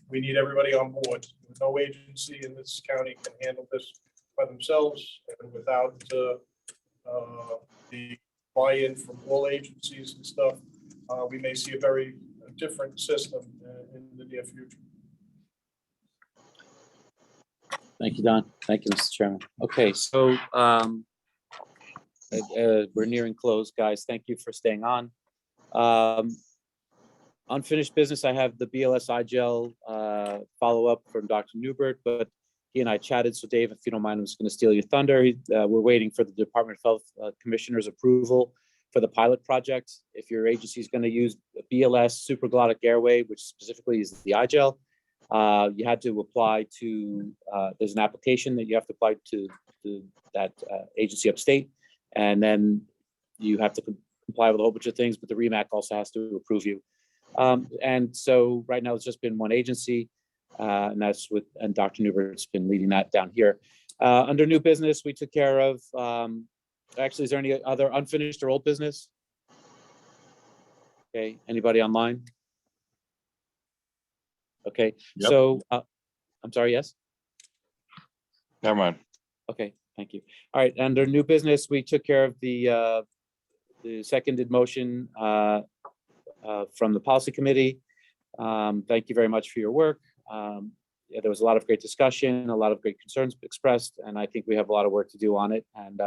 S9: we need everybody on board. No agency in this county can handle this by themselves, and without the buy-in from all agencies and stuff, we may see a very different system in the near future.
S1: Thank you, Don. Thank you, Mr. Chairman. Okay, so we're nearing close, guys. Thank you for staying on. Um, Unfinished business, I have the BLS iGel follow-up from Dr. Newbert, but he and I chatted. So Dave, if you don't mind, I'm just going to steal your thunder. We're waiting for the Department of Health Commissioner's approval for the pilot project. If your agency is going to use BLS supraglottic airway, which specifically is the iGel, you had to apply to, there's an application that you have to apply to that agency upstate. And then you have to comply with a whole bunch of things, but the REMAC also has to approve you. And so right now it's just been one agency, and that's and Dr. Newbert's been leading that down here. Under new business, we took care of, actually, is there any other unfinished or old business? Okay, anybody online? Okay,
S18: Yep.
S1: so, I'm sorry, yes?
S18: Never mind.
S1: Okay, thank you. All right, under new business, we took care of the seconded motion from the policy committee. Thank you very much for your work. Yeah, there was a lot of great discussion, a lot of great concerns expressed, and I think we have a lot of work to do on it, and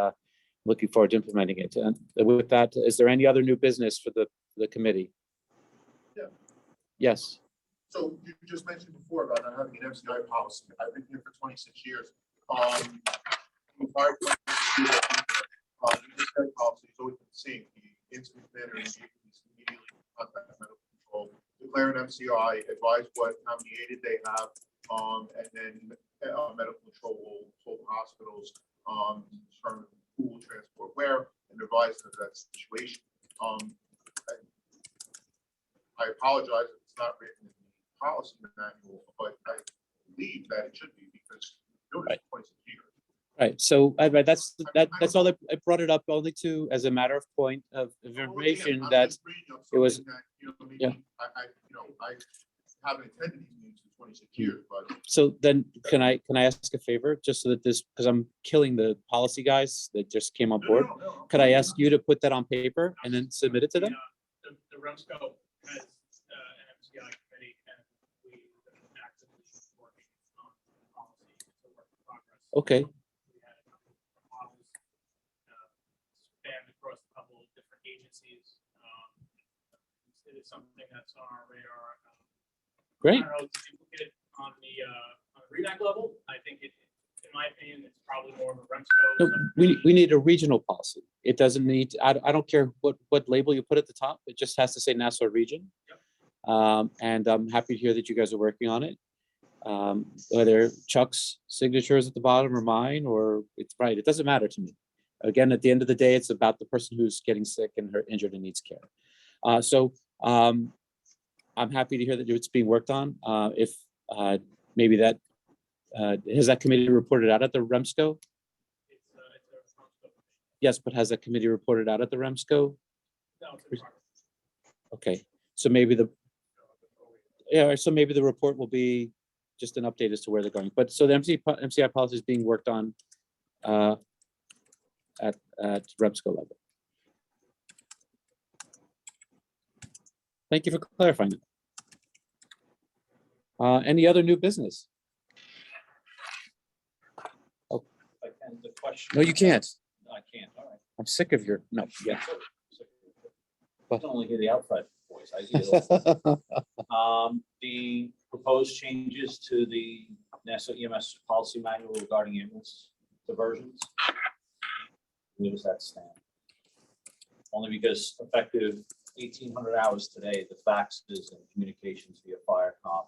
S1: looking forward to implementing it. And with that, is there any other new business for the committee?
S4: Yeah.
S1: Yes.
S4: So you just mentioned before about not having an MCI policy. I've been here for 26 years. The fire policy has always been the same. The incident manner immediately contact medical control, declare an MCI, advise how many aided they have, and then medical control will told hospitals determine who will transport where and advise them of that situation. I apologize if it's not written in the policy manual, but I believe that it should be because you're doing it for 26 years.
S1: Right. So that's all. I brought it up only as a matter of point of information that it was. Yeah.
S4: I haven't attended these meetings for 26 years, but.
S1: So then, can I ask a favor, just so that because I'm killing the policy guys that just came on board. Could I ask you to put that on paper and then submit it to them?
S11: The REMSCO has an MCI committee, and we actively working on the policy. It's a work in progress.
S1: Okay.
S11: We had a couple of models spanned across a couple of different agencies. It is something that's on our radar.
S1: Great.
S11: I don't know if it's duplicated on the REMAC level. I think in my opinion, it's probably more of a REMSCO.
S1: No, we need a regional policy. It doesn't need, I don't care what label you put at the top. It just has to say Nassau region.
S11: Yep.
S1: And I'm happy to hear that you guys are working on it. Whether Chuck's signature is at the bottom or mine, or it's right, it doesn't matter to me. Again, at the end of the day, it's about the person who's getting sick and injured and needs care. So I'm happy to hear that it's being worked on. If maybe that, has that committee reported out at the REMSCO? Yes, but has that committee reported out at the REMSCO?
S11: No, it's in progress.
S1: Okay, so maybe so maybe the report will be just an update as to where they're going. But so the MCI policy is being worked on at REMSCO level. Thank you for clarifying it. Any other new business? Oh,
S13: The question.
S1: no, you can't.
S13: I can't, all right.
S1: I'm sick of your, no, yeah.
S13: I can only hear the outside voice. I hear it all. The proposed changes to the Nassau EMS policy manual regarding ambulance diversions. Where does that stand? Only because effective 1,800 hours today, the faxes and communications via FireCom,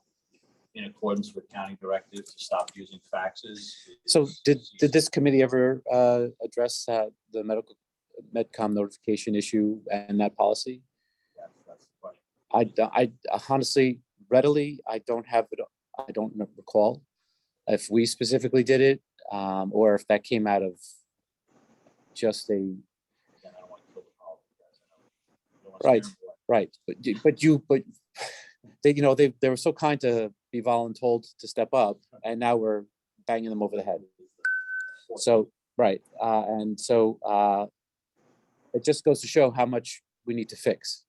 S13: in accordance with county directives to stop using faxes.
S1: So did this committee ever address the Medcom notification issue and that policy?
S13: Yeah, that's the question.
S1: I honestly, readily, I don't recall if we specifically did it, or if that came out of just a.
S13: Again, I don't want to kill the policy, guys. I don't want to
S1: Right. But they were so kind to be voluntold to step up, and now we're banging them over the head. So, right. And so it just goes to show how much we need to fix,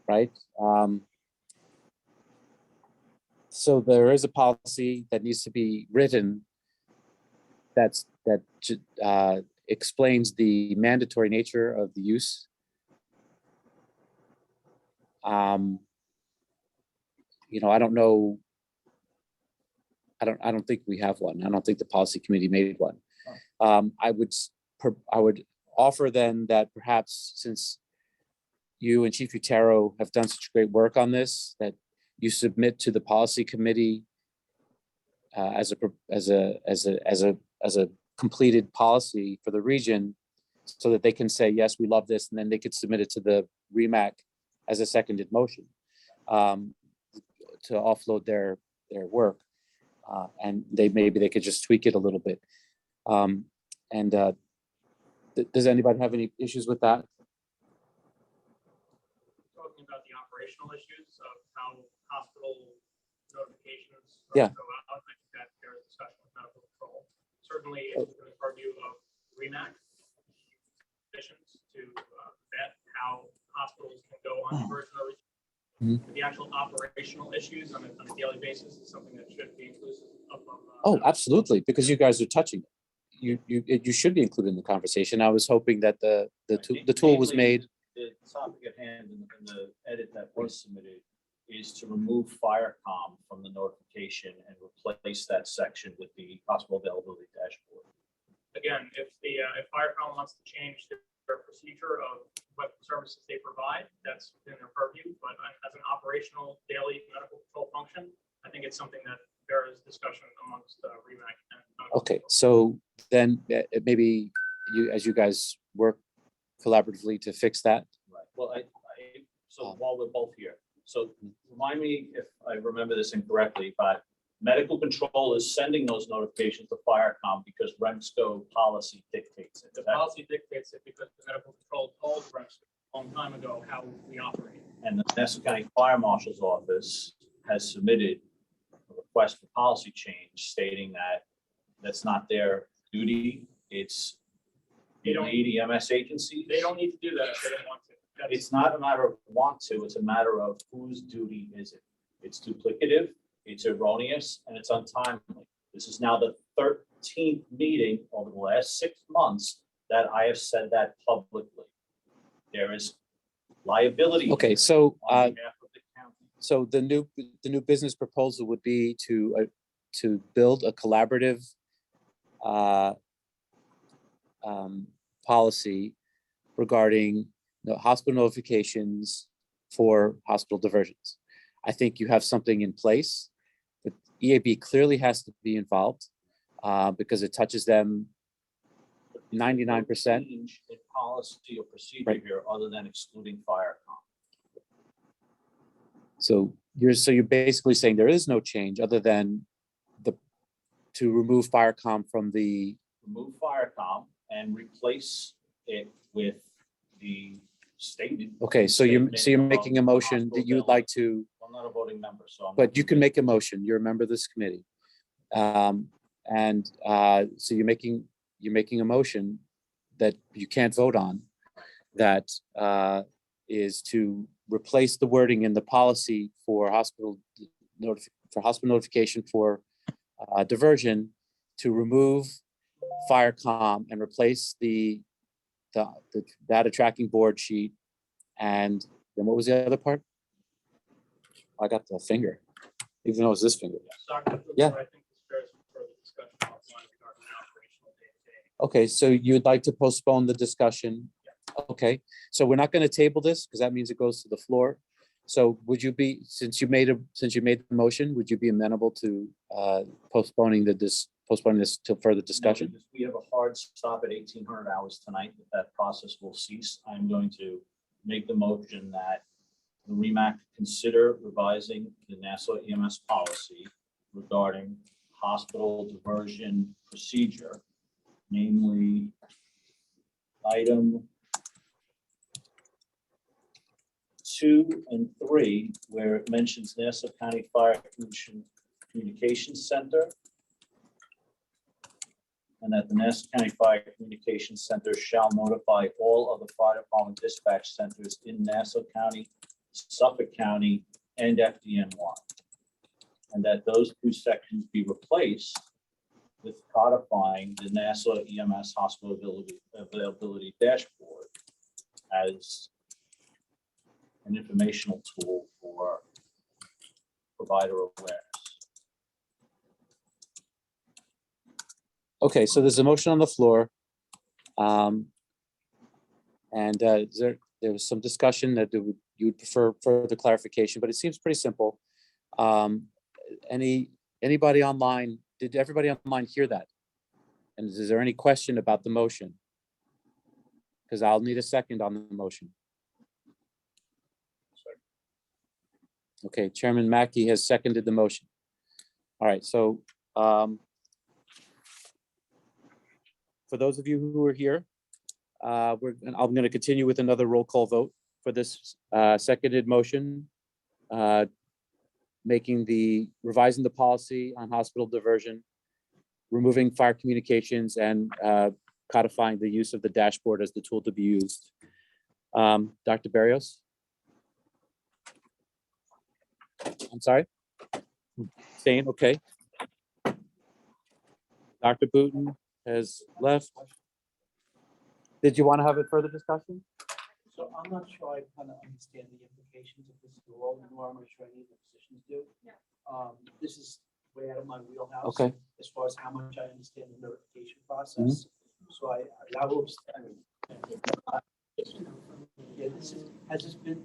S1: right? So there is a policy that needs to be written that explains the mandatory nature of the use You know, I don't know. I don't think we have one. I don't think the policy committee made one. I would offer then that perhaps, since you and Chief Utero have done such great work on this, that you submit to the policy committee as a completed policy for the region, so that they can say, yes, we love this, and then they could submit it to the REMAC as a seconded motion to offload their work. And maybe they could just tweak it a little bit. Does anybody have any issues with that?
S11: Talking about the operational issues of how hospital notifications
S1: Yeah.
S11: go out, I think that there's discussion with medical control. Certainly, it's the purview of REMAC conditions to vet how hospitals can go on diversion notifications. The actual operational issues on a daily basis is something that should be inclusive of.
S1: Oh, absolutely, because you guys are touching it. You should be included in the conversation. I was hoping that the tool was made.
S13: The topic at hand in the edit that was submitted is to remove Firecom from the notification and replace that section with the hospital availability dashboard.
S11: Again, if Firecom wants to change their procedure of what services they provide, that's within their purview. But as an operational daily medical control function, I think it's something that there is discussion amongst REMAC and medical
S1: Okay,
S11: control.
S1: so then maybe as you guys work collaboratively to fix that.
S13: Right. Well, so while we're both here, so remind me if I remember this incorrectly, but medical control is sending those notifications to Firecom because REMSCO policy dictates it.
S11: The policy dictates it because the medical control told REMSCO a long time ago how we operate.
S13: And the Nassau County Fire Marshal's Office has submitted a request for policy change stating that that's not their duty. It's the EMS agency.
S11: They don't need to do that if they don't want to.
S13: It's not a matter of want to, it's a matter of whose duty is it. It's duplicative, it's erroneous, and it's untimely. This is now the 13th meeting over the last 6 months that I have said that publicly. There is liability.
S1: Okay, so
S13: on behalf of the county.
S1: so the new business proposal would be to build a collaborative policy regarding hospital notifications for hospital diversions. I think you have something in place, but EAB clearly has to be involved because it touches them 99%.
S13: Change in policy or procedure
S1: Right.
S13: here other than excluding Firecom.
S1: So you're basically saying there is no change other than to remove Firecom from the.
S13: Remove Firecom and replace it with the statement.
S1: Okay, so you're
S13: statement
S1: making a
S13: of
S1: motion that you would like to,
S13: I'm not a voting member, so.
S1: but you can make a motion. You're a member of this committee. So you're making a motion that you can't vote on, that is to replace the wording in the policy for hospital notification for diversion, to remove Firecom and replace the data tracking board sheet. And then what was the other part? I got the finger, even though it was this finger. Yeah.
S11: I think this bears further discussion offline regarding the operational day-to-day.
S1: Okay, so you'd like to postpone the discussion? Okay, so we're not going to table this because that means it goes to the floor. So would you be, since you made the motion, would you be amenable to postponing this till further discussion?
S13: No, we have a hard stop at 1800 hours tonight. That process will cease. I'm going to make the motion that the REMAC consider revising the Nassau EMS policy regarding hospital diversion procedure, namely item 2 and 3, where it mentions Nassau County Fire Communications Center, and that the Nassau County Fire Communications Center shall notify all other fire department dispatch centers in Nassau County, Suffolk County, and FDNY. And that those 2 sections be replaced with codifying the Nassau EMS hospital availability dashboard as an informational tool for provider awareness.
S1: Okay, so there's a motion on the floor. There was some discussion that you would prefer further clarification, but it seems pretty simple. Anybody online, did everybody online hear that? And is there any question about the motion? Because I'll need a second on the motion. Okay, Chairman Mackey has seconded the motion. All right, so for those of you who are here, I'm going to continue with another roll call vote for this seconded motion, revising the policy on hospital diversion, removing fire communications, and codifying the use of the dashboard as the tool to be used. Dr. Barrios? I'm sorry? Staying, okay. Dr. Booton has left. Did you want to have a further discussion?
S12: So I'm not sure I kind of understand the implications of this role, nor am I sure any of the positions do. This is way out of my wheelhouse.
S1: Okay.
S12: As far as how much I understand the notification process. So I will, yeah, has this been,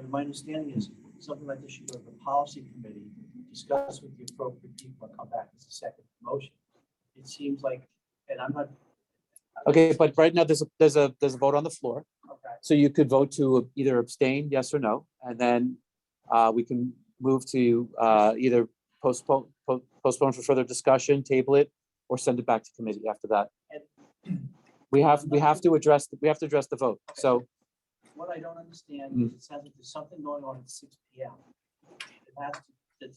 S12: my understanding is something like this should go to the policy committee, discuss with the appropriate people and come back as a second motion. It seems like, and I'm not.
S1: Okay, but right now there's a vote on the floor.
S12: Okay.
S1: So you could vote to either abstain, yes or no, and then we can move to either postpone for further discussion, table it, or send it back to committee after that. We have to address the vote.
S12: Okay.
S1: So
S12: What I don't understand is it sounds like there's something going on at 6 p.m. It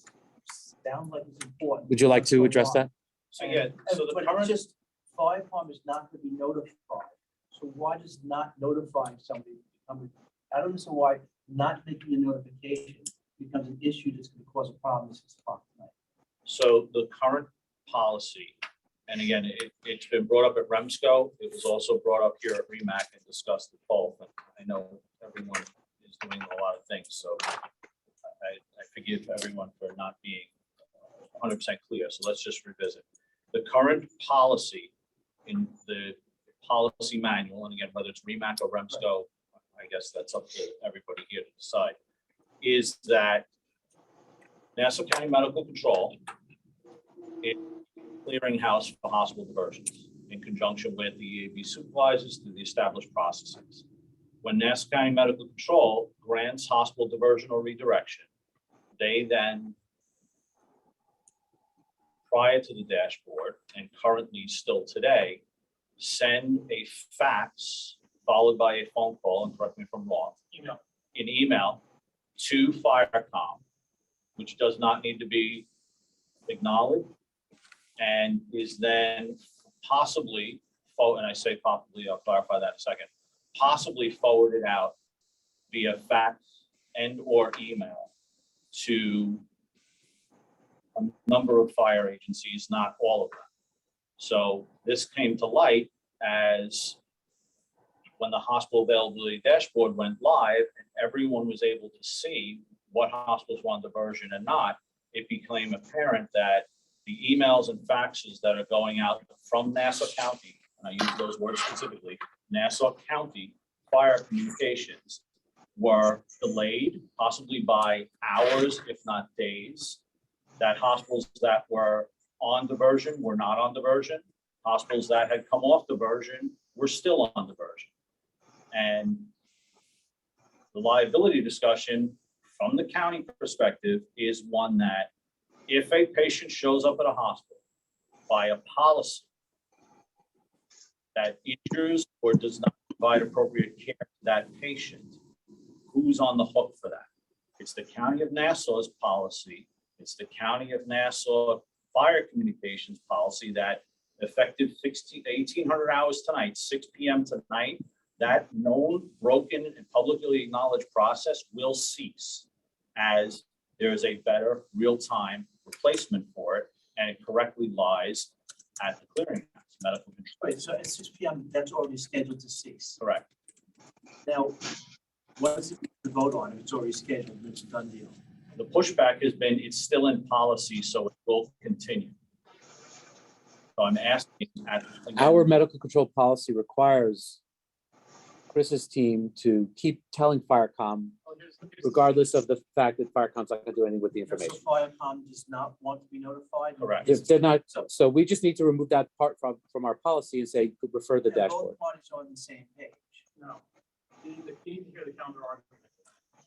S12: sounds like it's important.
S1: would you like to address that?
S13: So yeah, so the
S12: But
S13: current,
S12: it's just fire department is not to be notified. So why does not notifying somebody become, I don't understand why not making a notification becomes an issue that's going to cause a problem at 6 o'clock tonight.
S13: so the current policy, and again, it's been brought up at REMSCO. It was also brought up here at REMAC and discussed at both. And I know everyone is doing a lot of things, so I forgive everyone for not being 100% clear. So let's just revisit. The current policy in the policy manual, and again, whether it's REMAC or REMSCO, I guess that's up to everybody here to decide, is that Nassau County Medical Control is clearinghouse for hospital diversions in conjunction with the EAB supervisors through the established processes. When Nassau County Medical Control grants hospital diversion or redirection, they then, prior to the dashboard and currently still today, send a fax followed by a phone call, and correct me if I'm wrong, an email to FireCom, which does not need to be acknowledged, and is then possibly, and I say possibly, I'll clarify that in a second, possibly forwarded out via fax and or email to a number of fire agencies, not all of them. So this came to light as when the hospital availability dashboard went live and everyone was able to see what hospitals were on diversion and not, it became apparent that the emails and faxes that are going out from Nassau County, and I use those words specifically, Nassau County Fire Communications, were delayed, possibly by hours, if not days. That hospitals that were on diversion were not on diversion. Hospitals that had come off diversion were still on diversion. And the liability discussion from the county perspective is one that if a patient shows up at a hospital by a policy that injures or does not provide appropriate care to that patient, who's on the hook for that? It's the County of Nassau's policy. It's the County of Nassau Fire Communications policy that effective 1,800 hours tonight, 6 p.m. tonight, that known, broken, and publicly acknowledged process will cease as there is a better real-time replacement for it, and it correctly lies at the clearinghouse, medical control.
S12: Right, so at 6 p.m., that's already scheduled to cease.
S13: Correct.
S12: Now, What is it to vote on if it's already scheduled, it's a done deal?
S13: The pushback has been, it's still in policy, so it will continue. So I'm asking.
S1: Our medical control policy requires Chris's team to keep telling Firecom, regardless of the fact that Firecom's not gonna do anything with the information.
S12: So Firecom does not want to be notified?
S13: Correct.
S1: If they're not, so we just need to remove that part from our policy and say, refer the
S12: And both
S1: dashboard.
S12: parties are on the same page.
S11: No. You need to hear the counter argument.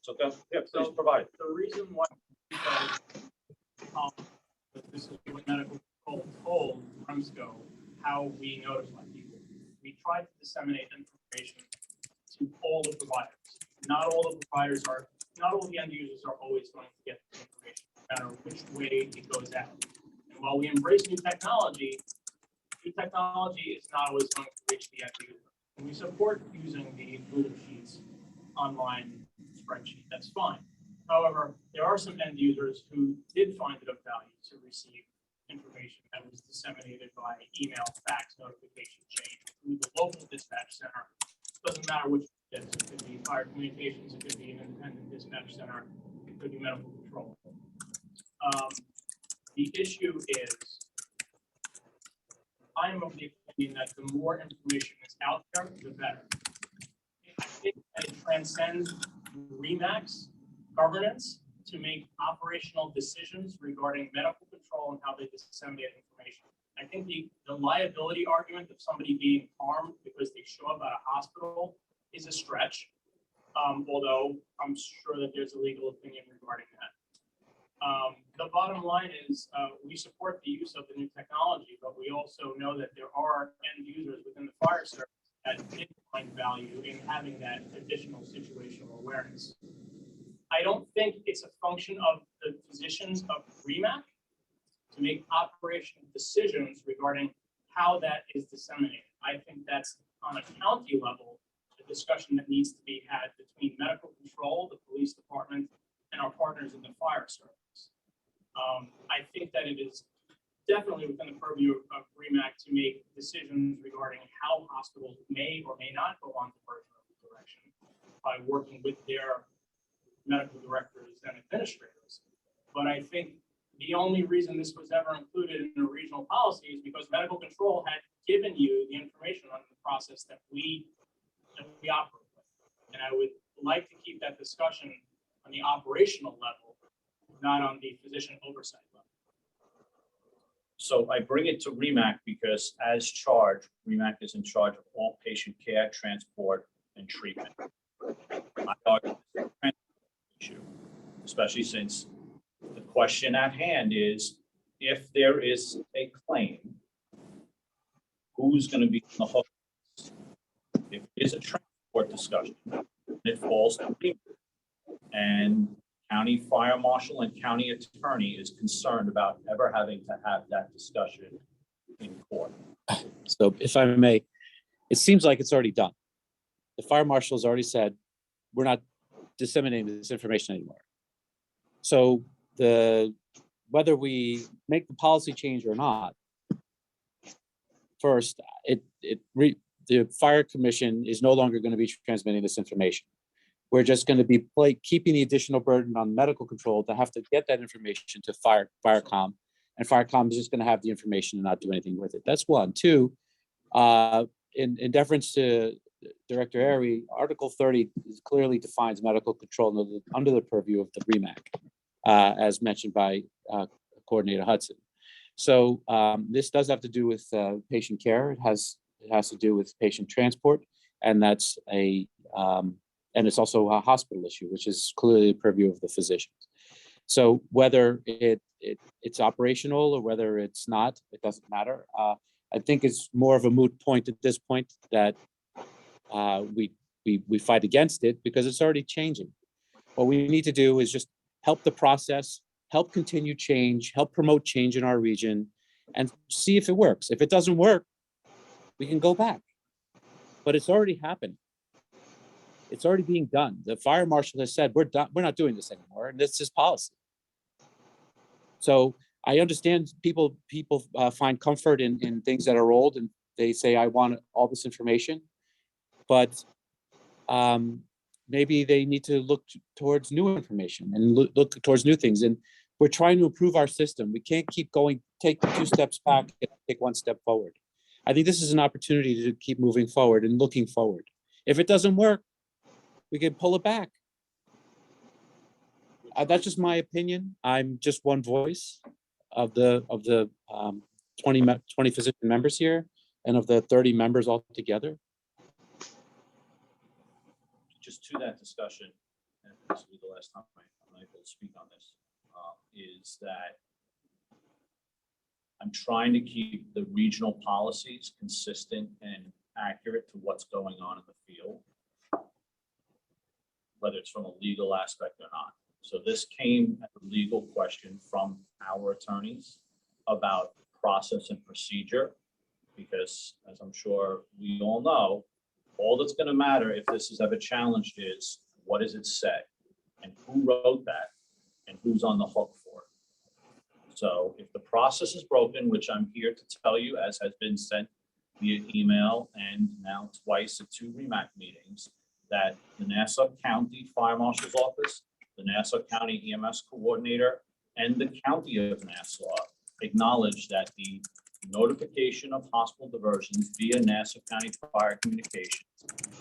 S13: So that's, yeah, please provide.
S11: The reason why this is what medical control told months ago, how we notify people. We try to disseminate information to all the providers. Not all the providers are, not all the end users are always going to get the information, no matter which way it goes out. And while we embrace new technology is not always going to reach the end user. And we support using the Google Sheets online spreadsheet, that's fine. However, there are some end users who did find it of value to receive information that was disseminated by email, fax, notification chain through the local dispatch center. Doesn't matter which it is. It could be fire communications, it could be an independent dispatch center, it could be medical control. The issue is, I am of the opinion that the more information is out there, the better. I think that it transcends REMAC's governance to make operational decisions regarding medical control and how they disseminate information. I think the liability argument of somebody being harmed because they show up at a hospital is a stretch, although I'm sure that there's a legal opinion regarding that. The bottom line is we support the use of the new technology, but we also know that there are end users within the fire service that did find value in having that additional situational awareness. I don't think it's a function of the physicians of REMAC to make operational decisions regarding how that is disseminated. I think that's on a county level, a discussion that needs to be had between medical control, the police department, and our partners in the fire service. I think that it is definitely within the purview of REMAC to make decisions regarding how hospitals may or may not go on the version of the direction by working with their medical directors and administrators. But I think the only reason this was ever included in the regional policy is because medical control had given you the information on the process that we operate with. And I would like to keep that discussion on the operational level, not on the physician oversight level.
S13: So I bring it to REMAC because as charged, REMAC is in charge of all patient care, transport, and treatment. I argue this is a transport issue, especially since the question at hand is, if there is a claim, who's going to be on the hook? If it is a transport discussion, it falls to REMAC. And county fire marshal and county attorney is concerned about ever having to have that discussion in court.
S1: So if I may, it seems like it's already done. The fire marshal has already said, we're not disseminating this information anymore. So whether we make the policy change or not, first, the fire commission is no longer going to be transmitting this information. We're just going to be keeping the additional burden on medical control to have to get that information to Firecom, and Firecom is just going to have the information and not do anything with it. That's one. Two, in deference to Director Airy, Article 30 clearly defines medical control under the purview of the REMAC, as mentioned by Coordinator Hudson. So this does have to do with patient care. It has to do with patient transport, and that's and it's also a hospital issue, which is clearly the purview of the physicians. So whether it's operational or whether it's not, it doesn't matter. I think it's more of a moot point at this point that we fight against it because it's already changing. What we need to do is just help the process, help continue change, help promote change in our region, and see if it works. If it doesn't work, we can go back. But it's already happened. It's already being done. The fire marshal has said, we're done. We're not doing this anymore, and this is policy. So I understand people find comfort in things that are old, and they say, I want all this information. But maybe they need to look towards new information and look towards new things. And we're trying to improve our system. We can't keep going, take 2 steps back and take 1 step forward. I think this is an opportunity to keep moving forward and looking forward. If it doesn't work, we can pull it back. That's just my opinion. I'm just one voice of the 20 physician members here and of the 30 members altogether.
S13: Just to that discussion, and this will be the last time I'm able to speak on this, is that I'm trying to keep the regional policies consistent and accurate to what's going on in the field, whether it's from a legal aspect or not. So this came as a legal question from our attorneys about process and procedure, because as I'm sure we all know, all that's going to matter if this is ever challenged is what does it say and who wrote that and who's on the hook for it. So if the process is broken, which I'm here to tell you, as has been sent via email and now twice at 2 REMAC meetings, that the Nassau County Fire Marshal's Office, the Nassau County EMS Coordinator, and the County of Nassau acknowledge that the notification of hospital diversions via Nassau County Fire Communications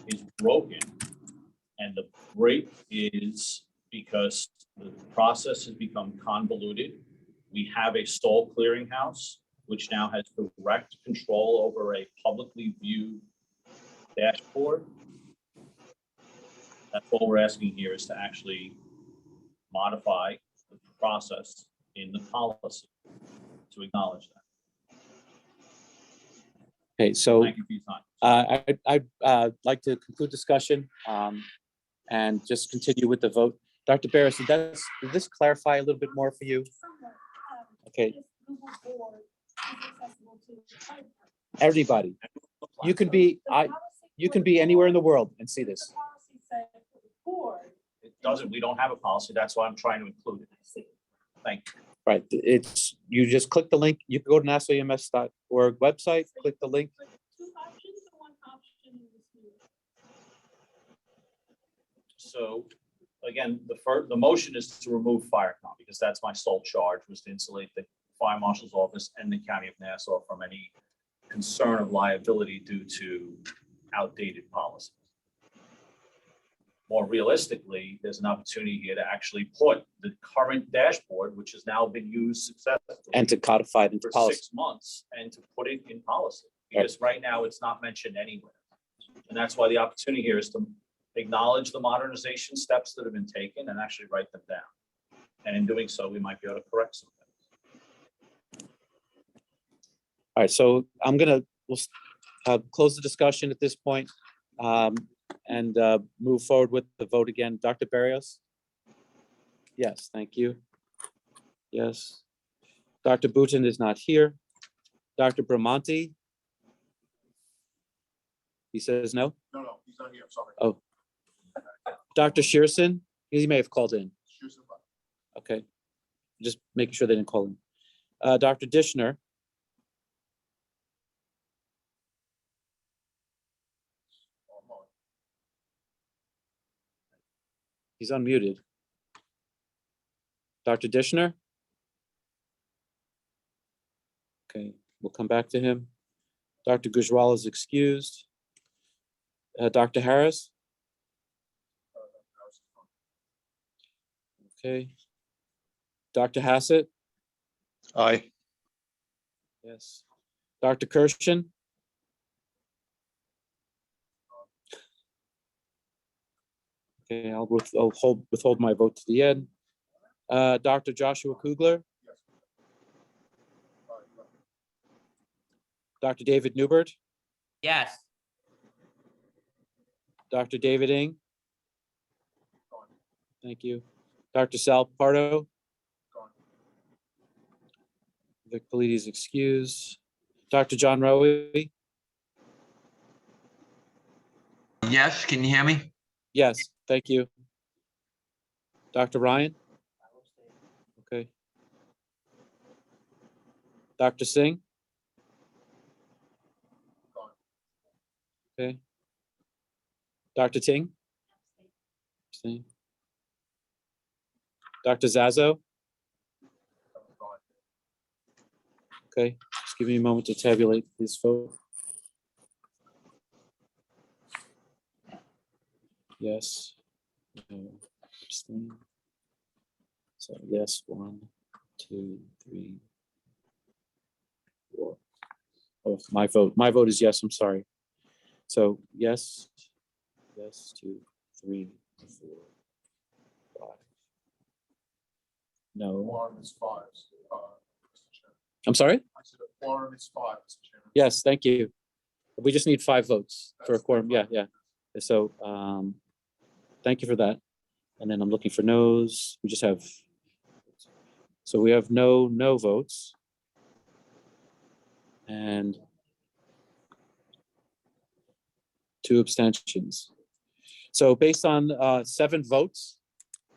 S13: is broken. And the break is because the process has become convoluted. We have a stall clearinghouse, which now has direct control over a publicly viewed dashboard. That's all we're asking here, is to actually modify the process in the policy to acknowledge that.
S1: Okay, so
S13: Thank you for your time.
S1: I'd like to conclude discussion and just continue with the vote. Dr. Barris, did this clarify a little bit more for you? Okay. Everybody, you can be anywhere in the world and see this.
S13: It doesn't, we don't have a policy. That's why I'm trying to include it. Thank you.
S1: Right, you just click the link. You can go to nassauems.org website, click the link.
S13: So again, the motion is to remove FireCom, because that's my sole charge, was to insulate the Fire Marshal's Office and the County of Nassau from any concern of liability due to outdated policies. More realistically, there's an opportunity here to actually put the current dashboard, which has now been used successfully,
S1: And to codify it into
S13: for
S1: policy.
S13: 6 months, and to put it in policy, because right now it's not mentioned anywhere. And that's why the opportunity here is to acknowledge the modernization steps that have been taken and actually write them down. And in doing so, we might be able to correct some things.
S1: All right, so we'll close the discussion at this point and move forward with the vote again. Dr. Barrios? Yes, thank you. Yes. Dr. Boutin is not here. Dr. Bramante? He says no?
S4: No, he's not here, I'm sorry.
S1: Oh. Dr. Shearson? He may have called in.
S4: Shearson, but
S1: Okay. Just making sure they didn't call in. Dr. Dishner? He's unmuted. Dr. Dishner? Okay, we'll come back to him. Dr. Gujral is excused. Dr. Harris? Okay. Dr. Hassett?
S18: Aye.
S1: Yes. Dr. Kirshen? Okay, I'll withhold my vote to the end. Dr. Joshua Kugler? Dr. David Newbert?
S16: Yes.
S1: Dr. David Ng? Thank you. Dr. Sal Pardo? Vic Politi is excused. Dr. John Rowe?
S5: Yes, can you hear me?
S1: Yes, thank you. Dr. Ryan? Okay. Dr. Singh? Okay. Dr. Ting? Abstain. Dr. Zazo? Okay, just give me a moment to tabulate this vote. Yes. No. Abstain. So yes, 1, 2, 3, 4. Oh, my vote is yes, I'm sorry. So yes, 2, 3, 4, 5. No,
S4: Quorum is 5. Mr. Chairman.
S1: I'm sorry?
S4: I said a quorum is 5, Mr. Chairman.
S1: Yes, thank you. We just need 5 votes for a quorum. Yeah. So, thank you for that. And then I'm looking for no's. We just have, so we have no votes. And 2 abstentions. So based on 7 votes,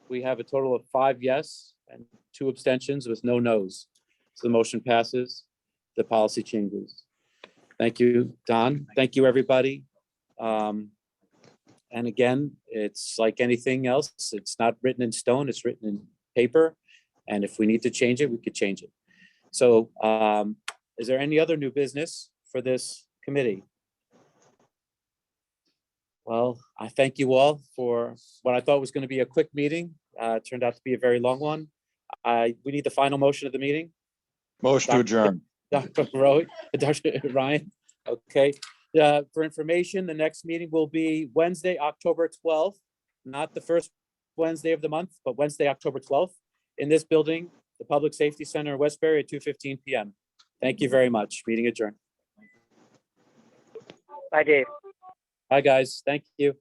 S1: we have a total of 5 yes and 2 abstentions with no no's. So the motion passes. The policy changes. Thank you, Don. Thank you, everybody. And again, it's like anything else. It's not written in stone, it's written in paper. And if we need to change it, we could change it. So is there any other new business for this committee? Well, I thank you all for what I thought was going to be a quick meeting. It turned out to be a very long one. We need the final motion of the meeting.
S18: Motion to adjourn.
S1: Dr. Ryan, okay. For information, the next meeting will be Wednesday, October 12th, not the first Wednesday of the month, but Wednesday, October 12th, in this building, the Public Safety Center in Westbury at 2:15 p.m. Thank you very much. Meeting adjourned.
S7: Bye, Dave.
S1: Bye, guys. Thank you.